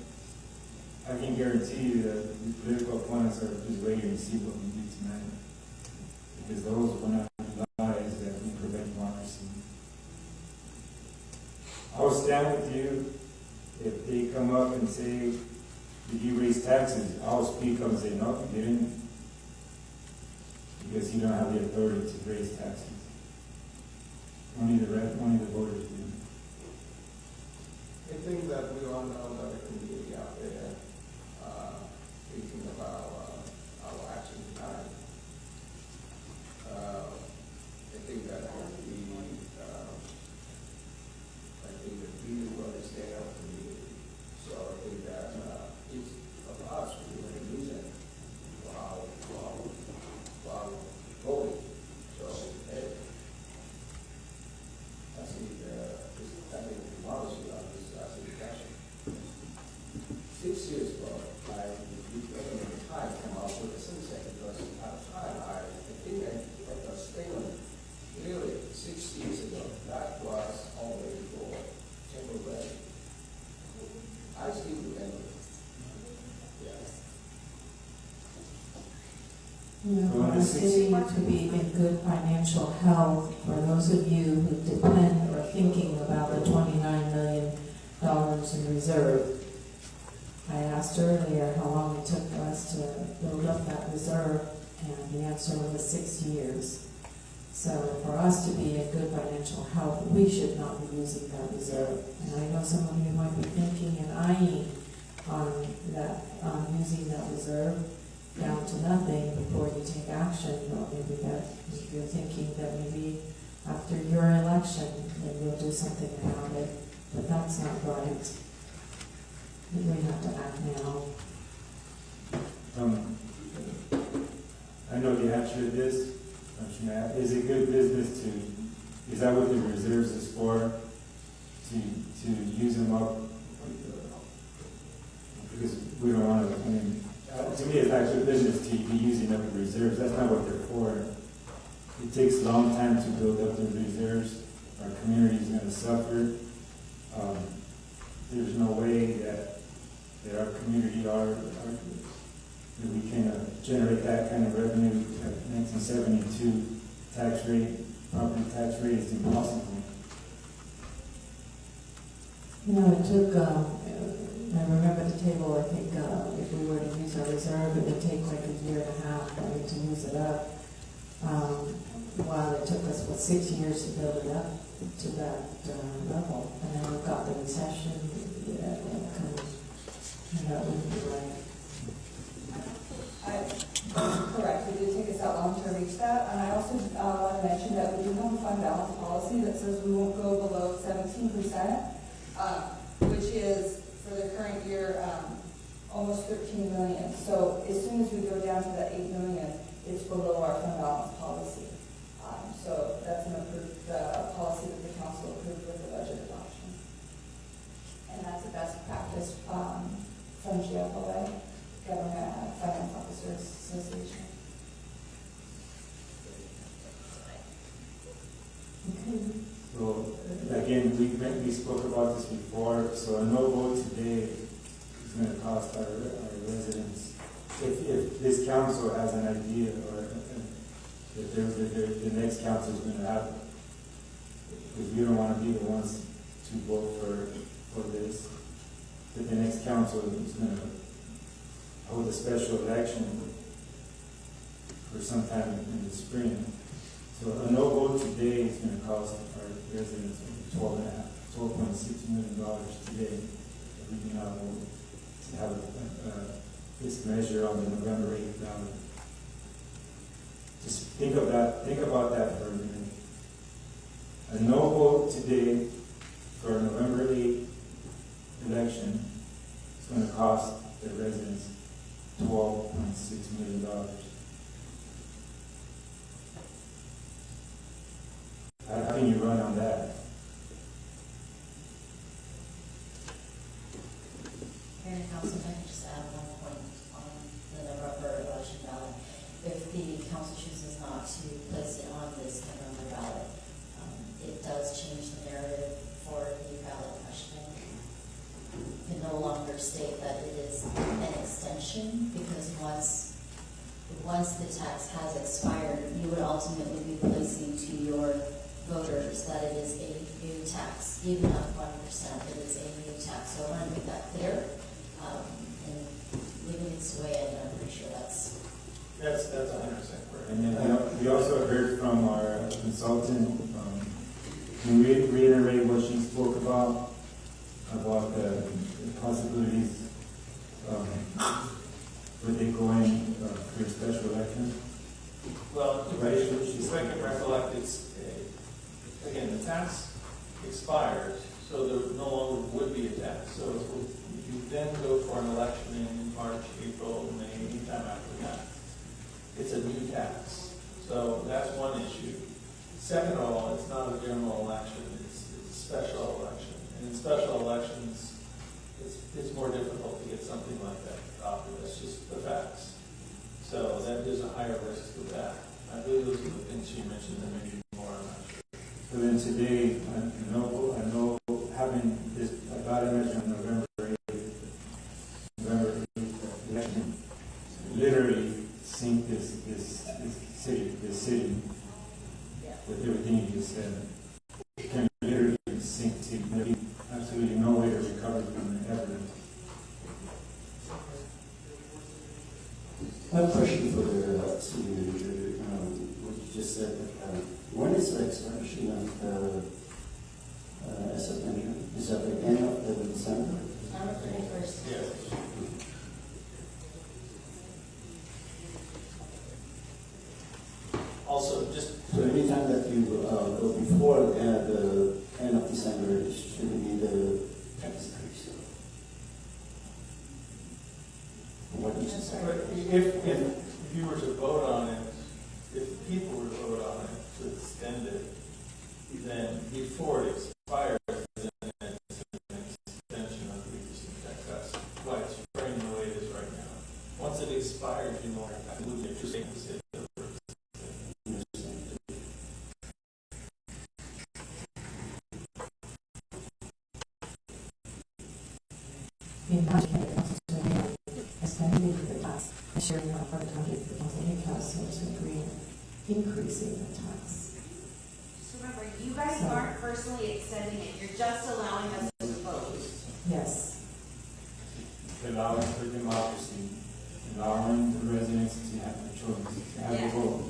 I can guarantee you that the political opponents are just waiting to see what we do tonight. Because those were not lies that we prevent democracy. I will stand with you if they come up and say, did you raise taxes? I'll speak up and say, no, you didn't. Because you don't have the authority to raise taxes. Only the voters do. I think that we all know that the community out there thinking about our action tonight. I think that we will understand our community. So I think that each of us will make a reason for our voting. So I think the policy of this city council. 6 years ago, we at the time came up with a sunset because at the time I think I was statement clearly 6 years ago that was only for temporary. I still remember. Yes. We want the city to be in good financial health. For those of you who depend or are thinking about the $29 million in reserve, I asked earlier how long it took us to build up that reserve, and the answer was 6 years. So for us to be in good financial health, we should not be using that reserve. And I know some of you might be thinking and eyeing on that, using that reserve down to nothing before you take action. Well, maybe that if you're thinking that maybe after your election, then you'll do something about it. But that's not right. We have to act now. I know the answer to this. Is it good business to, is that what the reserves is for? To use them up? Because we don't want to, I mean, to me it's not good business to be using up the reserves. That's not what they're for. It takes a long time to build up the reserves. Our community is going to suffer. There's no way that our community that we can generate that kind of revenue at 1972 tax rate, property tax rate is impossible. You know, it took, I remember the table, I think if we were to use our reserve, it would take like a year and a half, right, to use it up. While it took us, 6 years to build it up to that level, and then we've got the recession, that wouldn't be right. Correct, it did take us that long to reach that, and I also want to mention that we do have a fund balance policy that says we won't go below 17%, which is, for the current year, almost 13 million. So as soon as we go down to that 8 million, it's below our fund balance policy. So that's an approved policy that the council approved with the budget adoption. And that's a best practice from GFOA, Government Finance Officers Association. So again, we spoke about this before, so a no vote today is going to cost our residents. If this council has an idea, or if the next council is going to have, because we don't want to be the ones to vote for this, that the next council is going to hold a special election for sometime in the spring. So a no vote today is going to cost our residents $12.6 million today. We do not vote to have this measure on the November 8th ballot. Just think about that for a minute. A no vote today for a November 8th election is going to cost the residents $12.6 million. How can you run on that? Mayor and Council, if I can just add one point on the November election ballot. If the council chooses not to place it on this November ballot, it does change the narrative for the ballot question. You can no longer state that it is an extension, because once the tax has expired, you would ultimately be placing to your voters that it is a new tax, even at 1%, it is a new tax. So I want to make that clear. And leaving it away, I'm pretty sure that's 100% correct. And then we also heard from our consultant, and reiterate what she spoke about the possibilities with it going for a special election. Well, if I can recollect, again, the tax expired, so there no longer would be a tax. So if you then go for an election in March, April, May, anytime after that, it's a new tax. So that's one issue. Second of all, it's not a general election, it's a special election. And in special elections, it's more difficult to get something like that adopted. That's just the facts. So that there's a higher risk of that. I believe those are the things you mentioned, and maybe more, I'm not sure. So then today, I know having this ballot measure on November 8th election literally sink this city with everything you just said. It can literally sink to maybe absolutely no way to recover from it ever. I have a question for the city manager. What you just said, when is the expiration of the asset management? Is that the end of the December? December 31st. Yes. Also, just So anytime that you go before the end of December, it should be the tax increase. What did you say? if you were to vote on it, if people were to vote on it to extend it, then before it expires, then it's an extension of the existing tax. That's why it's framed the way it is right now. Once it expires, you know, it would be interesting to say that. In March, expanding the tax, sharing our part of the council to agree increasing the tax. Just remember, you guys aren't personally extending it, you're just allowing us to vote. Yes. Allowing for democracy, allowing the residents to have a choice, to have a vote.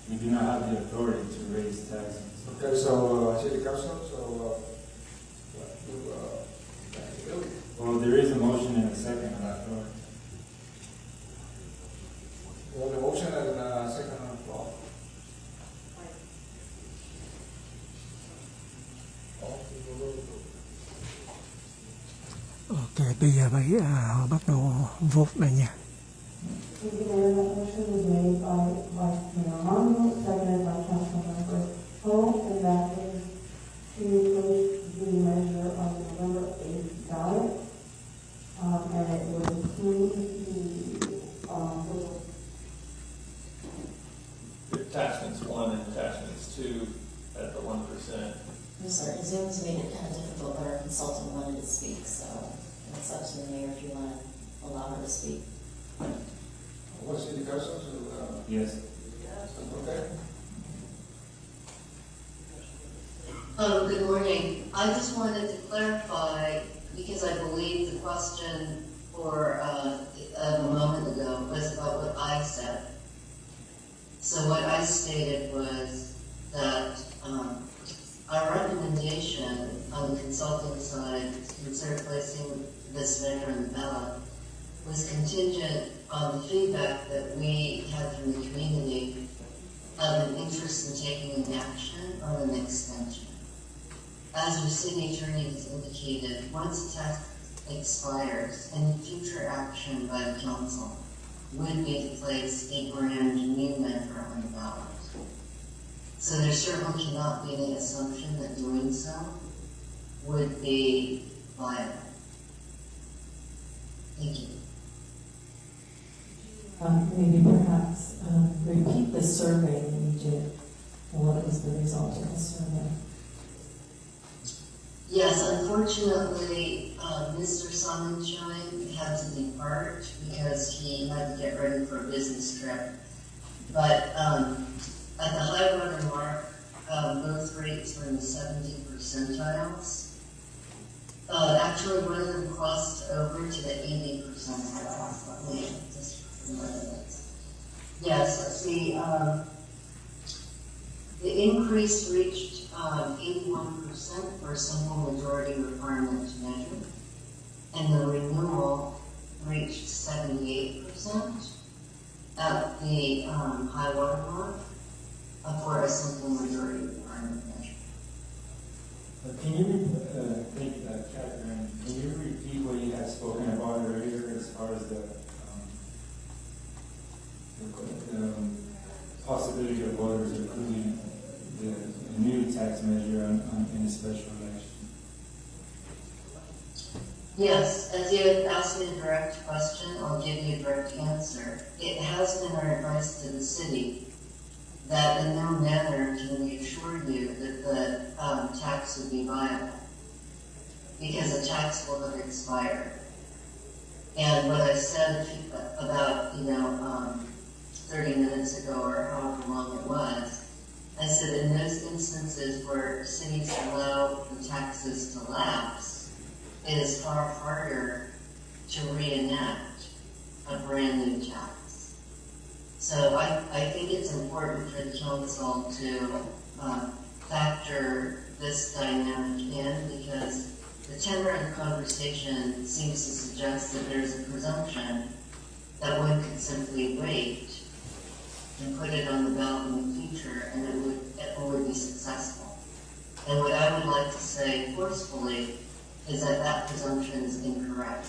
We do not have the authority to raise taxes. Okay, so, city council, Well, there is a motion and a second on that floor. we have a motion and a second on the floor. Ok, bây giờ họ bắt đầu vote đây nha. Motion was made by Vice Mayor Arnold, seconded by Councilmember Ho, and that is to place the measure on the November 8th ballot. And it would include The attachments 1 and attachments 2 at the 1%. I'm sorry, Zoom's made it kind of difficult, but our consultant wanted to speak, so it's up to the mayor if you want to allow her to speak. What city council, Yes. okay? Good morning. I just wanted to clarify, because I believe the question for a moment ago was about what I said. So what I stated was that our recommendation on the consulting side to consider placing this measure on the ballot was contingent on the feedback that we had from the community of an interest in taking an action on an extension. As your city attorney has indicated, once a tax expires, any future action by the council would be to place a brand new measure on the ballot. So there certainly cannot be any assumption that doing so would be viable. Thank you. maybe perhaps repeat the survey that we did. What was the result of the survey? Yes, unfortunately, Mr. Sonnenschein had to depart because he had to get ready for a business trip. But at the high water mark, both rates were in the 70 percentiles. Actually, one of them crossed over to the 80 percentile. Let me just remember that. Yes, let's see. The increase reached 81% for a simple majority requirement to measure, and the renewal reached 78% at the high water mark for a simple majority requirement measure. Can you, Catherine, can you repeat what you had spoken about earlier as far as the possibility of voters approving the new tax measure in a special election? Yes, as you had asked me a direct question, I'll give you a direct answer. It has been our advice to the city that in no manner can we assure you that the tax would be viable, because the tax will have expired. And what I said about, 30 minutes ago or however long it was, I said in those instances where cities allow the taxes to lapse, it is far harder to reenact a brand new tax. So I think it's important for the council to factor this dynamic in, because the tenor of the conversation seems to suggest that there's a presumption that one could simply wait and put it on the ballot in the future and it would be successful. And what I would like to say forcefully is that that presumption is incorrect,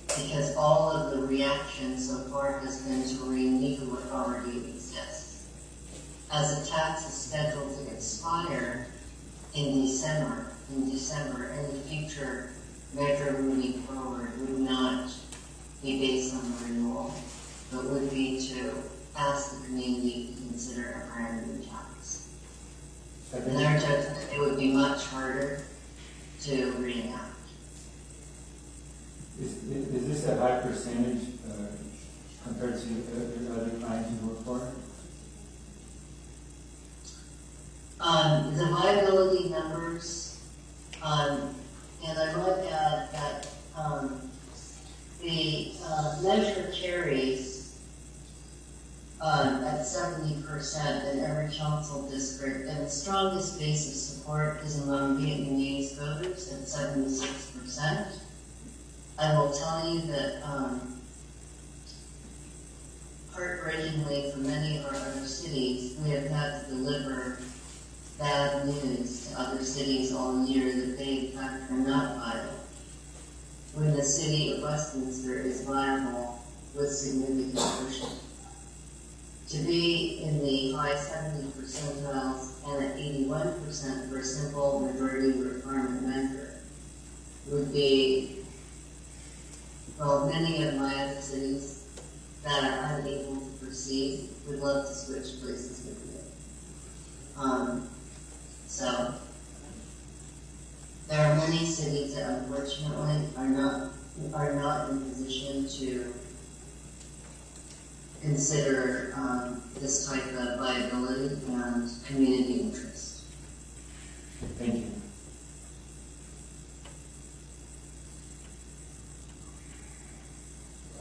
because all of the reaction so far has been to renew what already exists. As the tax is scheduled to expire in December, any future measure moving forward would not be based on the renewal, but would be to ask the community to consider a brand new tax. In our judgment, it would be much harder to reenact. Is this a high percentage compared to your other clients you work for? The viability numbers, and I might add that the measure carries at 70%, in every council district, and the strongest base of support is among Vietnamese voters at 76%. I will tell you that, heartbreakingly for many of our other cities, we have had to deliver bad news to other cities all year that they in fact are not vital, when the city of Westminster is viable with significant cushion. To be in the high 70 percentiles and at 81% for a simple majority requirement measure would be, well, many of my other cities that are unable to proceed would love to switch places with you. So there are many cities that unfortunately are not in position to consider this type of viability and community interest. Thank you.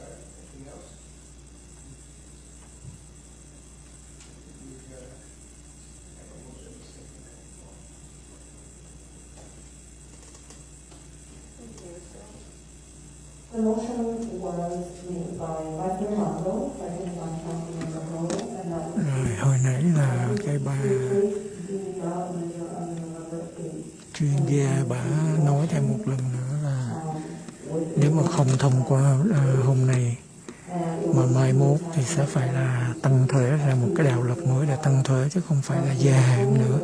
Anything else? The motion was made by Vice Mayor Longo, seconded by Councilmember Ho, and that was Rồi hồi nãy là cái bà chuyên gia bà nói thêm một lần nữa là nếu mà không thông qua hôm nay mà mai mốt thì sẽ phải là tăng thuế, ra một cái đạo luật mới để tăng thuế chứ không phải là gia hạn nữa,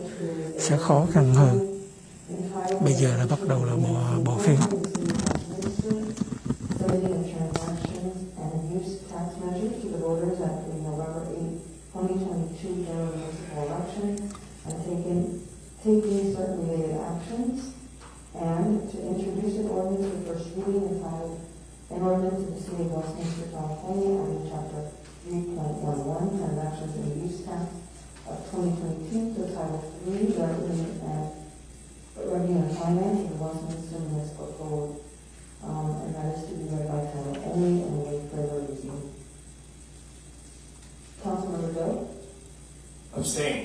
sẽ khó khăn hơn. Bây giờ là bắt đầu là bỏ phiếu. submitting the transactions and use tax measures to the voters at the November 8, 2022 general municipal election, and taking certain related actions, and to introduce an ordinance for first reading entitled An Ordinance of the City of Westminster, California, and Chapter 3.11, Transactions and Use Tax of 2022, to Title 3, Revenue and Finance of the Westminster Municipal Code. And that is to be read by title only and waive further reading. Councilmember Doe? Abstain.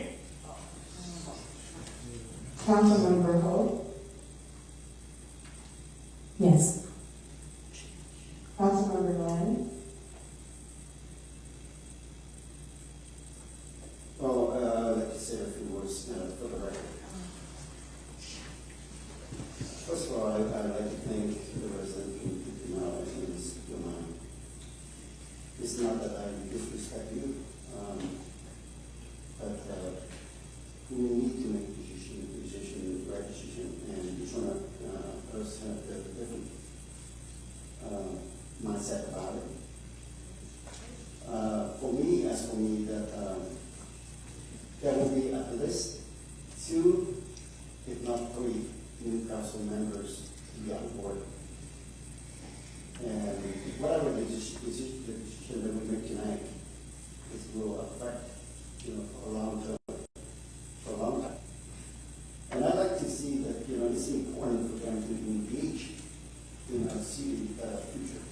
Councilmember Ho? Yes. Councilmember Glenn? Well, I'd like to say a few words for the record. First of all, I'd like to thank the resident who now in this domain. It's not that I disrespect you, but we need to make the right decision, and each one of us have a different mindset about it. For me, that there will be at least 2, if not 3, new council members to be on board. And whatever the decision that we make tonight, it will affect, for a long time. And I'd like to see that, it's important for them to engage in our city future.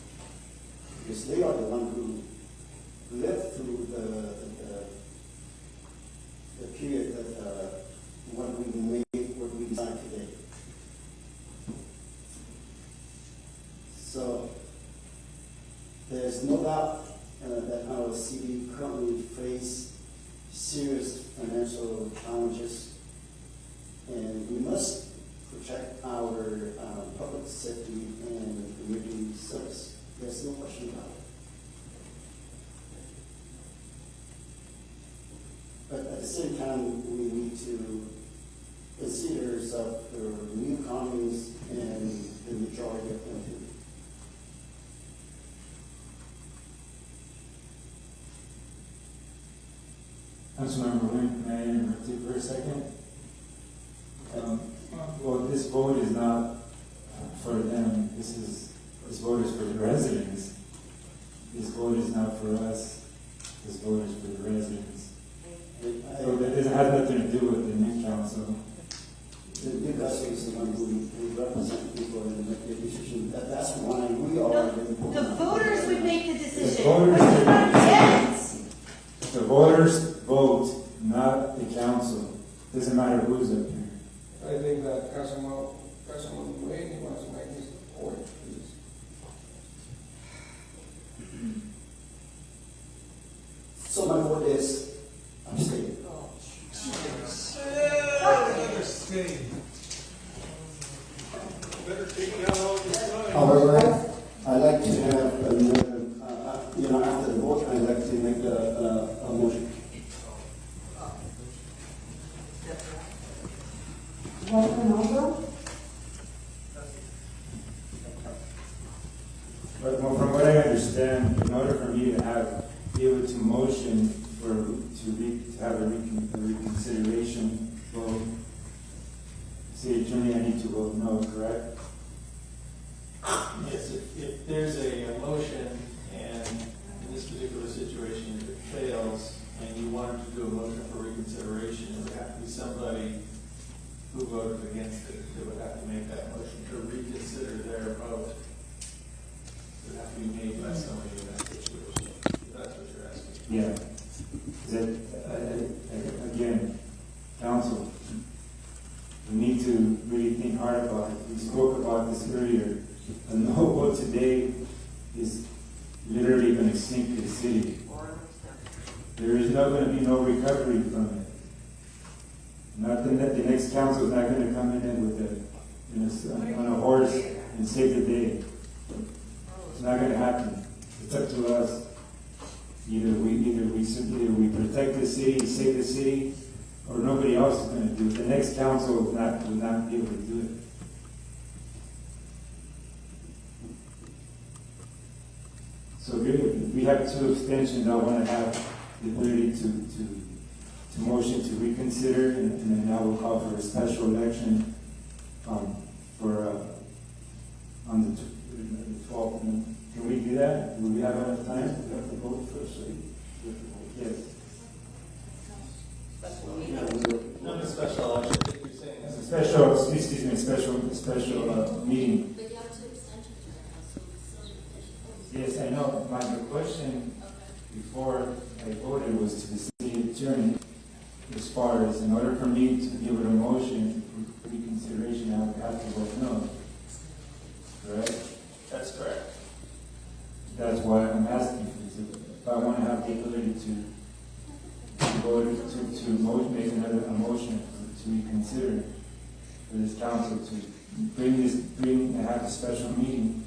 Because they are the one who lived through the period that what we design today. So there's no doubt that our city currently faces serious financial challenges, and we must protect our public safety and community service. There's no question about it. But at the same time, we need to consider the new economies and the majority of them too. Councilmember Wynn, may I interrupt you for a second? Well, this vote is not for them. This vote is for the residents. This vote is not for us. This vote is for the residents. So that doesn't have nothing to do with the new council. The new council is the one who represent people and make the decision. That's why we are The voters would make the decision. The voters, What about kids? the voters vote not the council. Doesn't matter who's up here. I think that Councilman Wayne wants to make his point, please. So my vote is abstain. However, I like to have another, after the vote, I'd like to make a motion. But from what I understand, in order for me to be able to motion to have a reconsideration vote, City Attorney, I need to vote no, correct? Yes, if there's a motion and in this particular situation if it fails and you wanted to do a motion for reconsideration, it would have to be somebody who voted against it. They would have to make that motion to reconsider their vote. It would have to be made by somebody in that situation. If that's what you're asking. Yeah. Again, council, we need to really think hard about it. We spoke about this earlier. A no vote today is literally going to sink the city. There is not going to be no recovery from it. Nothing that the next council is not going to come in with on a horse and save the day. It's not going to happen. It's up to us. Either we protect the city, save the city, or nobody else is going to do it. The next council will not be able to do it. So if we have two abstentions, I want to have the ability to motion to reconsider, and then I will call for a special election on the 12th. Can we do that? Do we have enough time? We have to vote first, so yes. Not a special election, I think you're saying. It's a special, excuse me, special meeting. But you have two extensions right now, so Yes, I know. My question before I voted was to the city attorney, as far as in order for me to give it a motion for reconsideration, I would have to vote no. Correct? That's correct. That's why I'm asking if I want to have the ability to vote make a motion to reconsider for this council to have a special meeting.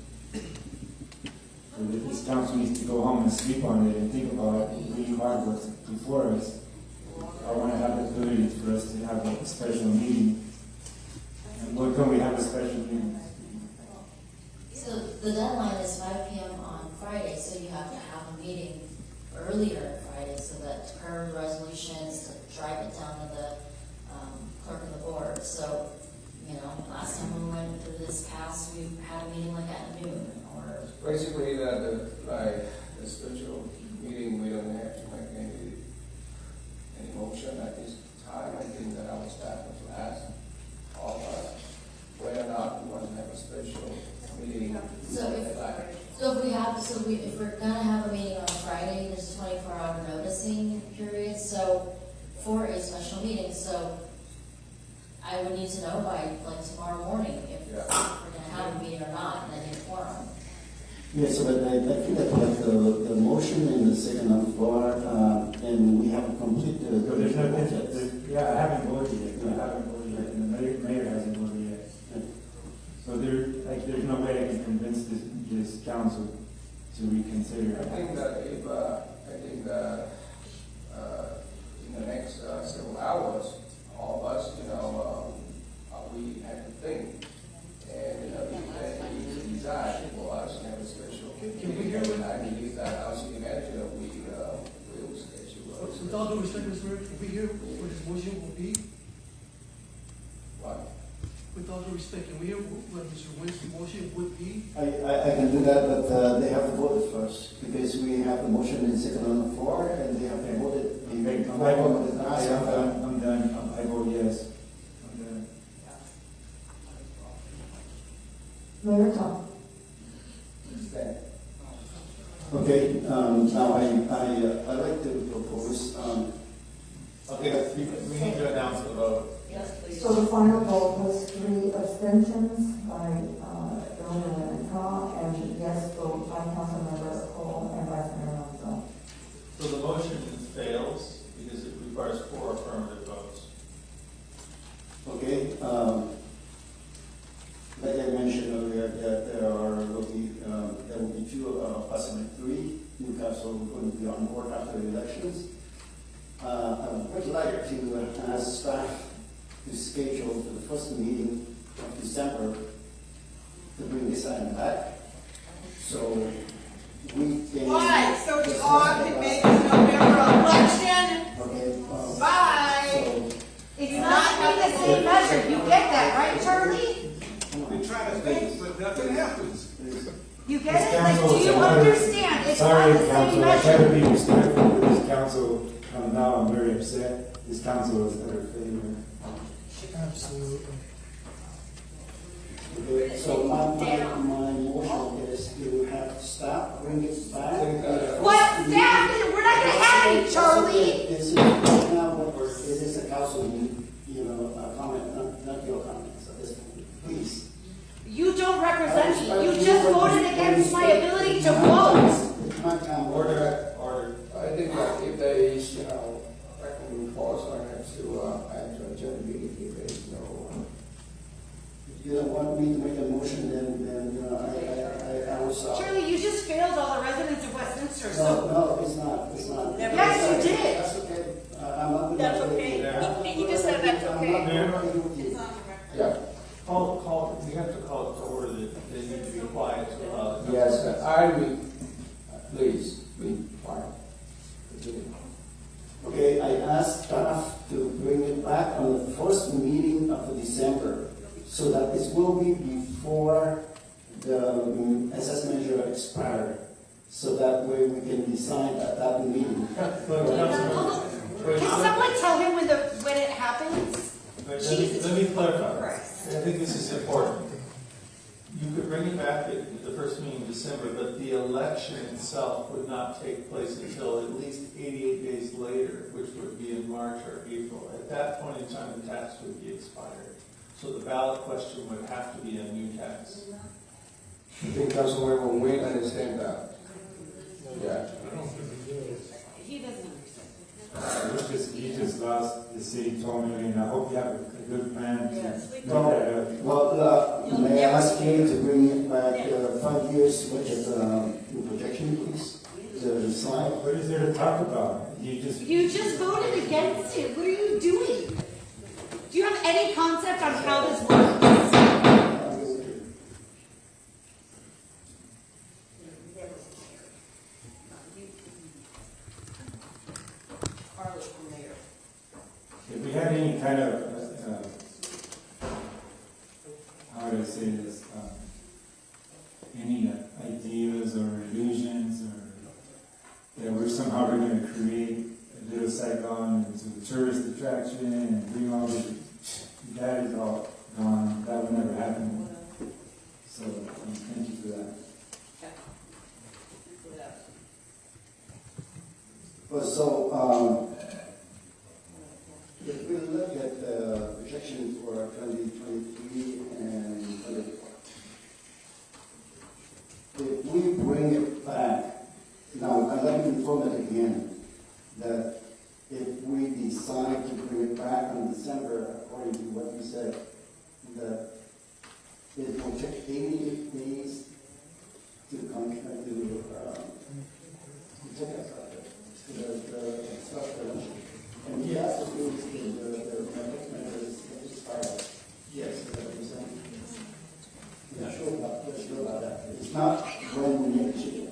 So that this council needs to go home and sleep on it and think about really hard what's before us. I want to have the ability for us to have a special meeting. And when can we have a special meeting? So the deadline is 5 p.m. on Friday, so you have to have a meeting earlier on Friday so that her resolutions to drive it down to the clerk of the board. So, last time we went through this past, we had a meeting like at noon or. Basically, the special meeting, we don't have to make any motion at this time. I think that our staff was asked all of us whether or not we want to have a special meeting. If we're gonna have a meeting on Friday, there's a 24-hour noticing period, so for a special meeting, so I would need to know by tomorrow morning if we're gonna have a meeting or not, and I need a quorum. Yes, but I think that we have the motion and the second on the floor, and we haven't completed the. So there's no, I haven't voted yet. I haven't voted yet, and the mayor hasn't voted yet. So there's no way I can convince this council to reconsider. I think that in the next several hours, all of us, we have to think, and we decide for us to have a special. Can we hear it? I believe that our city manager will schedule. With all due respect, Mr. Mayor, can we hear what his motion will be? What? With all due respect, can we hear what Mr. Wynn's motion would be? I can do that, but they have to vote it first, because we have the motion and second on the floor, and they have to vote it. I'm done. I vote yes. I'm done. Mayor Tom. Okay, now I like to propose, Okay, we need to announce the vote. So the final vote was 3 abstentions by Governor Winter and yes vote by Councilmember Ho and Vice Mayor Alonso. So the motion fails because it requires 4 affirmative votes. Okay, like I mentioned earlier, that there will be 2, possibly 3 new council going to be on board after the elections. I would like to ask staff to schedule for the first meeting of December to bring this item back. So we can. Why? So we all can make the November election? Okay. Bye. So, It's not be the same measure, you get that, right, Charlie? We try to think, but nothing happens. You get This it? Like, council do you is another- understand? It's not Sorry, the same council, I try to measure. be respectful to this council. Now I'm very upset. This council is utter failure. Absolutely. okay, so my motion is to have staff bring it back. What staff? We're not gonna have any, Charlie. This is now, this is a council, comment, not your comments at this point, please. You don't represent me. You just voted against my ability to vote. My time. Order. I think that if there is, recommending false on it to, add to agenda meeting, if there is no, If you don't want me to make a motion, then I will stop. Charlie, you just failed all the residents of Westminster, so. No, it's not. Yes, you did. That's okay. I'm not. That's okay. He just said that's okay. It's on the record. Call, we have to call it to order that they need to be quiet to allow the. Yes, I will, please, be quiet. Okay, I asked staff to bring it back on the first meeting of December, so that this will be before the SS measure expired, so that way we can decide at that meeting. Can someone tell him when it happens? Let me clarify. Christ. I think this is important. You could bring it back at the first meeting in December, but the election itself would not take place until at least 88 days later, which would be in March or April. At that point in time, the tax would be expired. So the ballot question would have to be a new tax. I think Councilmember Wayne understand that. Yeah. He doesn't understand. You just lost the city $12 million. I hope you have a good plan to make that up. Well, may I ask you to bring it back 5 years, which is projection, please? The slide. What is there to talk about? You just voted against it. What are you doing? Do you have any concept on how this works? If we had any kind of, how do I say this, any ideas or illusions or that we're somehow going to create a little Saigon as a tourist attraction and bring all the, that is all gone. That would never happen. So thank you for that. Well, so, if we look at the projections for 2023 and 2024, if we bring it back, now I'd like to inform it again, that if we decide to bring it back in December, according to what you said, that it will take 88 days to come to take us out of the stuff. And he asked if the tax measure is expired. Yes, is that what you're saying? Yeah, sure about that. It's not when we make a decision.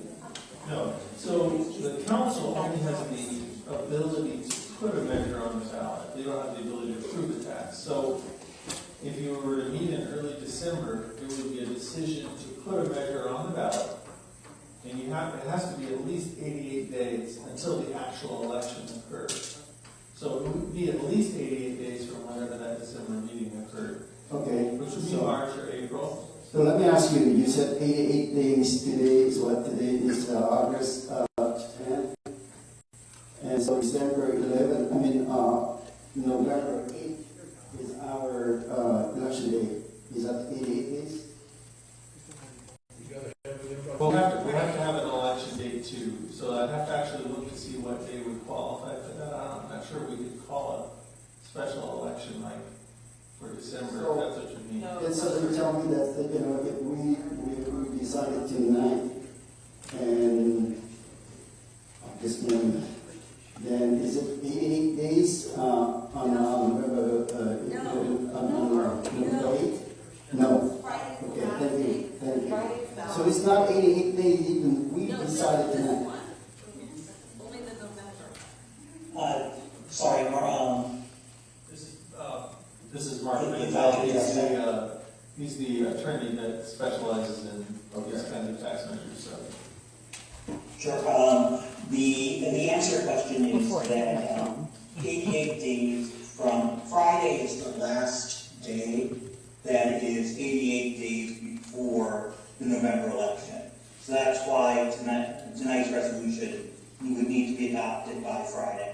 No. So the council only has the ability to put a measure on the ballot. They don't have the ability to approve the tax. So if you were to meet in early December, there would be a decision to put a measure on the ballot. And it has to be at least 88 days until the actual election occurs. So it would be at least 88 days from whenever that December meeting occurred. Okay. Which would be March or April. So let me ask you, you said 88 days, today is what? Today is August 10th. And so December 11, November 8th is our election day. Is that 88 days? We'll have to have an election date too, so I'd have to actually look to see what day would qualify for that. I'm not sure we could call a special election like for December, if that's what you mean. And so you tell me that, if we decided tonight and this morning, then is it 88 days on November 8th? No. Okay, thank you. So it's not 88 days even we decided tonight. Only the November. Sorry, This is Mark. He's the attorney that specializes in these kinds of tax measures. So. Sure. The answer to your question is that 88 days from Friday is the last day that it is 88 days before the November election. So that's why tonight's resolution would need to be adopted by Friday.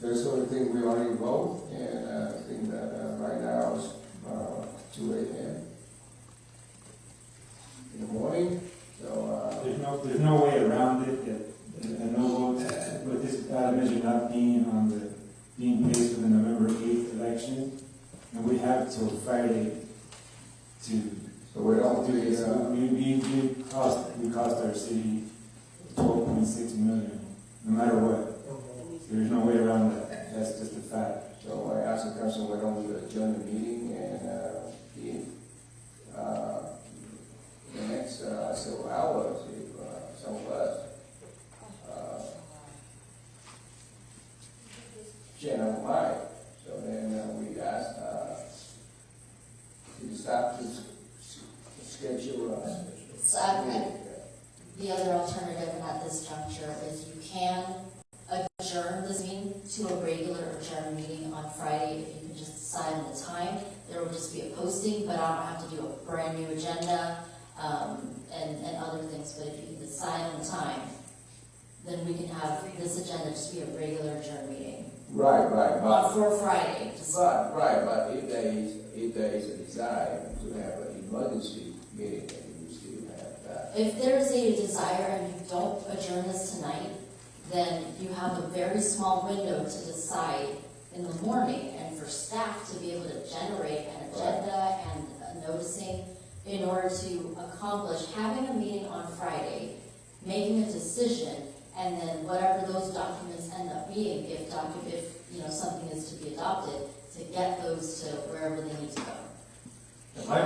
There's sort of thing we already vote, and I think that right now it's 2 a.m. in the morning. So There's no way around it. And no vote with this ballot measure not being placed for the November 8th election, and we have till Friday to. So we don't do this. We cost our city $12.6 million, no matter what. There's no way around that. That's just a fact. So I asked the council, why don't we adjourn the meeting and the next several hours, if some of us change our mind. So then we asked to stop this schedule. So the other alternative at this juncture is you can adjourn this meeting to a regular adjourned meeting on Friday if you can just decide on the time. There will just be a posting, but I don't have to do a brand new agenda and other things. But if you can decide on the time, then we can have this agenda just be a regular adjourned meeting. Right. For Friday. But if there is a desire to have an emergency meeting, then you still have that. If there is a desire and you don't adjourn this tonight, then you have a very small window to decide in the morning and for staff to be able to generate an agenda and a noticing in order to accomplish having a meeting on Friday, making a decision, and then whatever those documents end up being, if something is to be adopted, to get those to wherever they need to go. My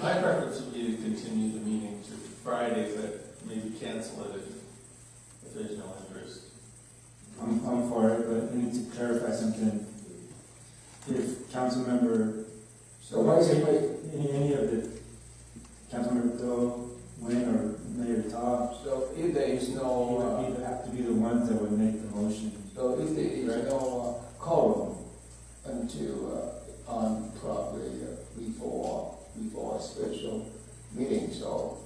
preference would be to continue the meeting to Friday, but maybe cancel it if there's no interest. I'm for it, but I need to clarify something. If council member, any of the council member Bill, Wayne, or Mayor Todd, So if there is no, either have to be the ones that would make the motion. so if there is no quorum until probably before a special meeting, so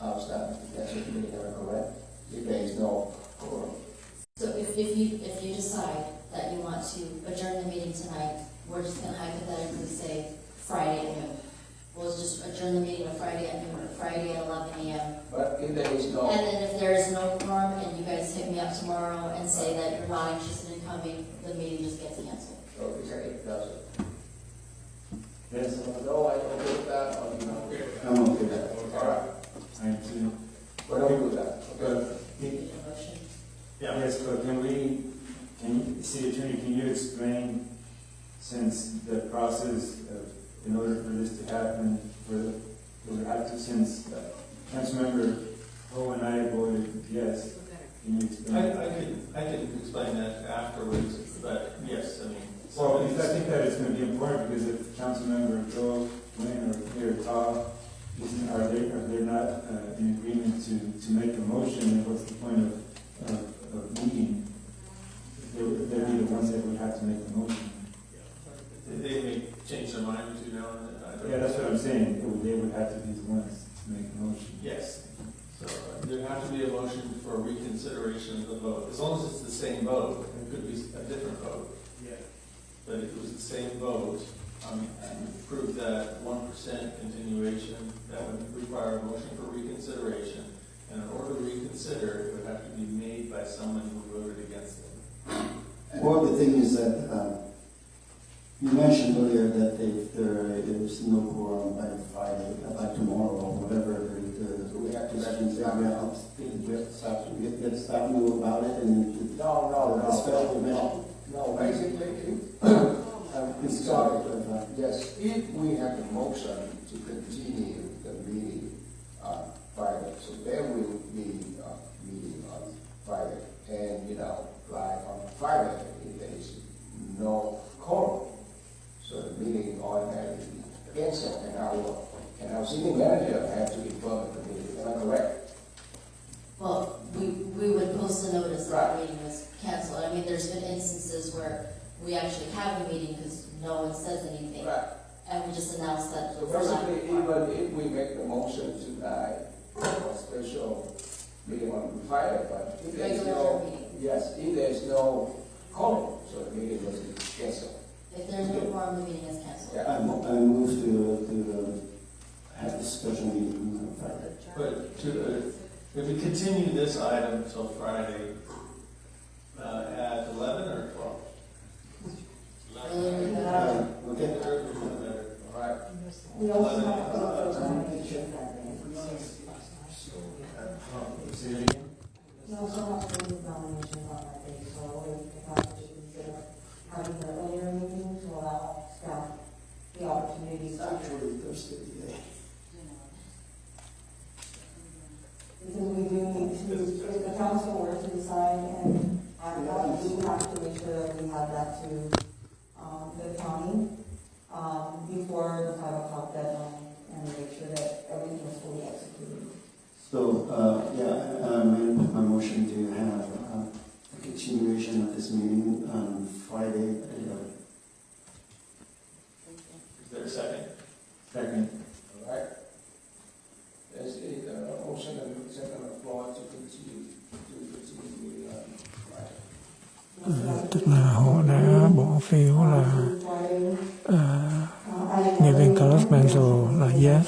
I'll start the special meeting, am I correct? If there is no quorum. So if you decide that you want to adjourn the meeting tonight, we're just going to hypothetically say Friday at noon. We'll just adjourn the meeting on Friday at noon or Friday at 11 a.m. But if there is no. And then if there is no quorum and you guys hit me up tomorrow and say that you're not interested in coming, the meeting just gets canceled. Okay, that's it. Yes. No, I don't do that, I'll be not. I'm okay with that. All right. I am too. But don't do that, okay? Motion. Yeah. Yes, but city attorney, can you explain, since the process in order for this to happen, since Councilmember Ho and I voted yes, can you explain? I can explain that afterwards, but yes, I mean. Well, I think that it's going to be important because if Councilmember Joe, Wayne, or Mayor Todd are they not in agreement to make a motion, then what's the point of meeting? They'd be the ones that would have to make the motion. They may change their mind between now and then. Yeah, that's what I'm saying. They would have to be the ones to make the motion. Yes. So there have to be a motion for reconsideration of the vote, as long as it's the same vote, it could be a different vote. Yeah. But if it was the same vote, and prove that 1% continuation, that would require a motion for reconsideration. And in order to reconsider, it would have to be made by someone who voted against it. Well, the thing is that you mentioned earlier that if there is no quorum by Friday, by tomorrow or whatever, we have to let staff know about it and No, basically, sorry, yes, if we have a motion to continue the meeting on Friday, so there will be a meeting on Friday. And, like on Friday, if there is no quorum, so the meeting automatically canceled, and our city manager have to inform the meeting, am I correct? Well, we would post a notice that the meeting was canceled. I mean, there's been instances where we actually have a meeting because no one says anything. Right. And we just announce that. So basically, even if we make the motion tonight for a special meeting on Friday, but if there's if there's no quorum, so the meeting will be canceled. If there's no quorum, the meeting is canceled. Yeah. I move to have this special meeting on Friday. But if we continue this item until Friday at 11 or 12? Okay. All right. We also have to vote for nomination. Say it again? We also have to move nominations on that day, so if I could consider having the earlier meeting to allow staff the opportunity to. Actually, Thursday today. Because we do need to, if the council were to decide and act that, we have to make sure that we have that to, the county, before the 5 o'clock deadline, and make sure that everything is fully executed. So, my motion to have a continuation of this meeting on Friday at 11. Is there a second? Second. All right. There's a motion and second on the floor to continue meeting on Friday. Tức là họ đã bỏ phiếu là nghị viên Carlos Manzo là yes,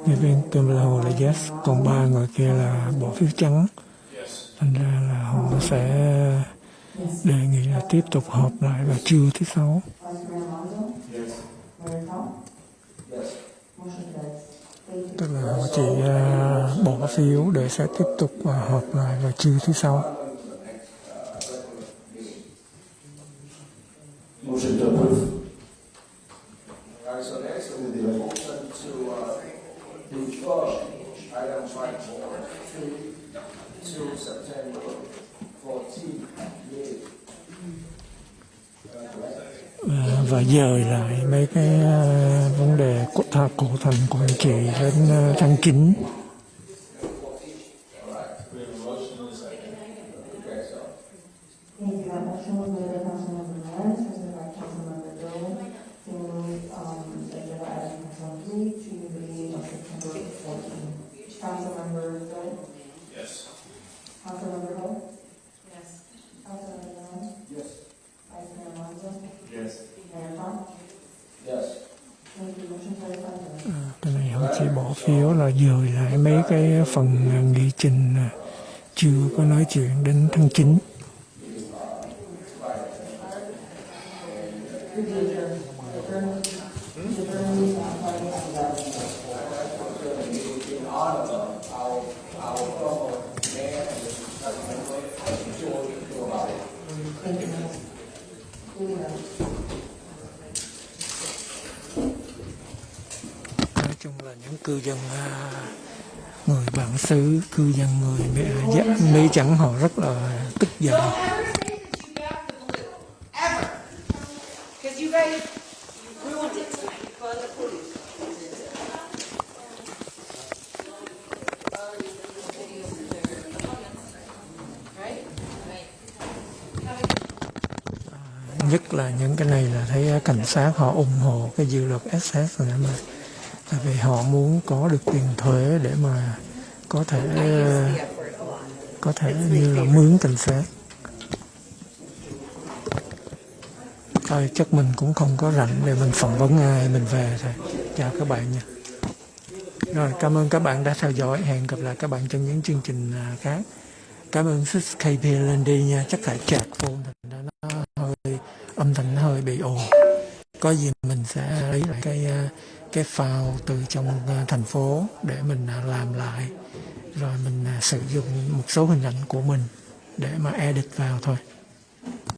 nghị viên Kimberly là yes, còn 3 người kia là bỏ phiếu trắng. Thành ra là họ sẽ đề nghị là tiếp tục họp lại vào trưa thứ 6. Tức là họ chỉ bỏ phiếu để sẽ tiếp tục họp lại vào trưa thứ 6. Motion to approve. All right, so next will be the motion to defer item 54 to September 14th meeting. Và dời lại mấy cái vấn đề cổ thành quản trị đến tháng 9. Thank you. That motion was made by Councilmember Morales, seconded by Councilmember Doe, to move, agenda item 3 to the meeting of September 14th. Councilmember Doe? Yes. Councilmember Ho? Yes. Councilmember Morales? Yes. Vice Mayor Alonso? Yes. Mayor Trump? Yes. Thank you. Motion carries 5-0. Cái này họ chỉ bỏ phiếu là dời lại mấy cái phần nghị trình chưa có nói chuyện đến tháng 9. Nói chung là những cư dân người bản xứ, cư dân người Mỹ Trắng họ rất là tức giận. Because you guys ruined it tonight for the police. Nhất là những cái này là thấy cảnh sát họ ủng hộ cái dự luật SS này mà. Tại vì họ muốn có được tiền thuế để mà có thể I use the F word a lot. có thể It's my như là favorite. mướn cảnh sát. Thôi chắc mình cũng không có rảnh để mình phỏng vấn ai, mình về thôi. Chào các bạn nha. Rồi, cảm ơn các bạn đã theo dõi. Hẹn gặp lại các bạn trong những chương trình khác. Cảm ơn Sis KP lên đi nha. Chắc phải chạc phone thành ra nó hơi âm thanh nó hơi bị ồn. Có gì mình sẽ lấy lại cái file từ trong thành phố để mình làm lại. Rồi mình sử dụng một số hình ảnh của mình để mà edit vào thôi.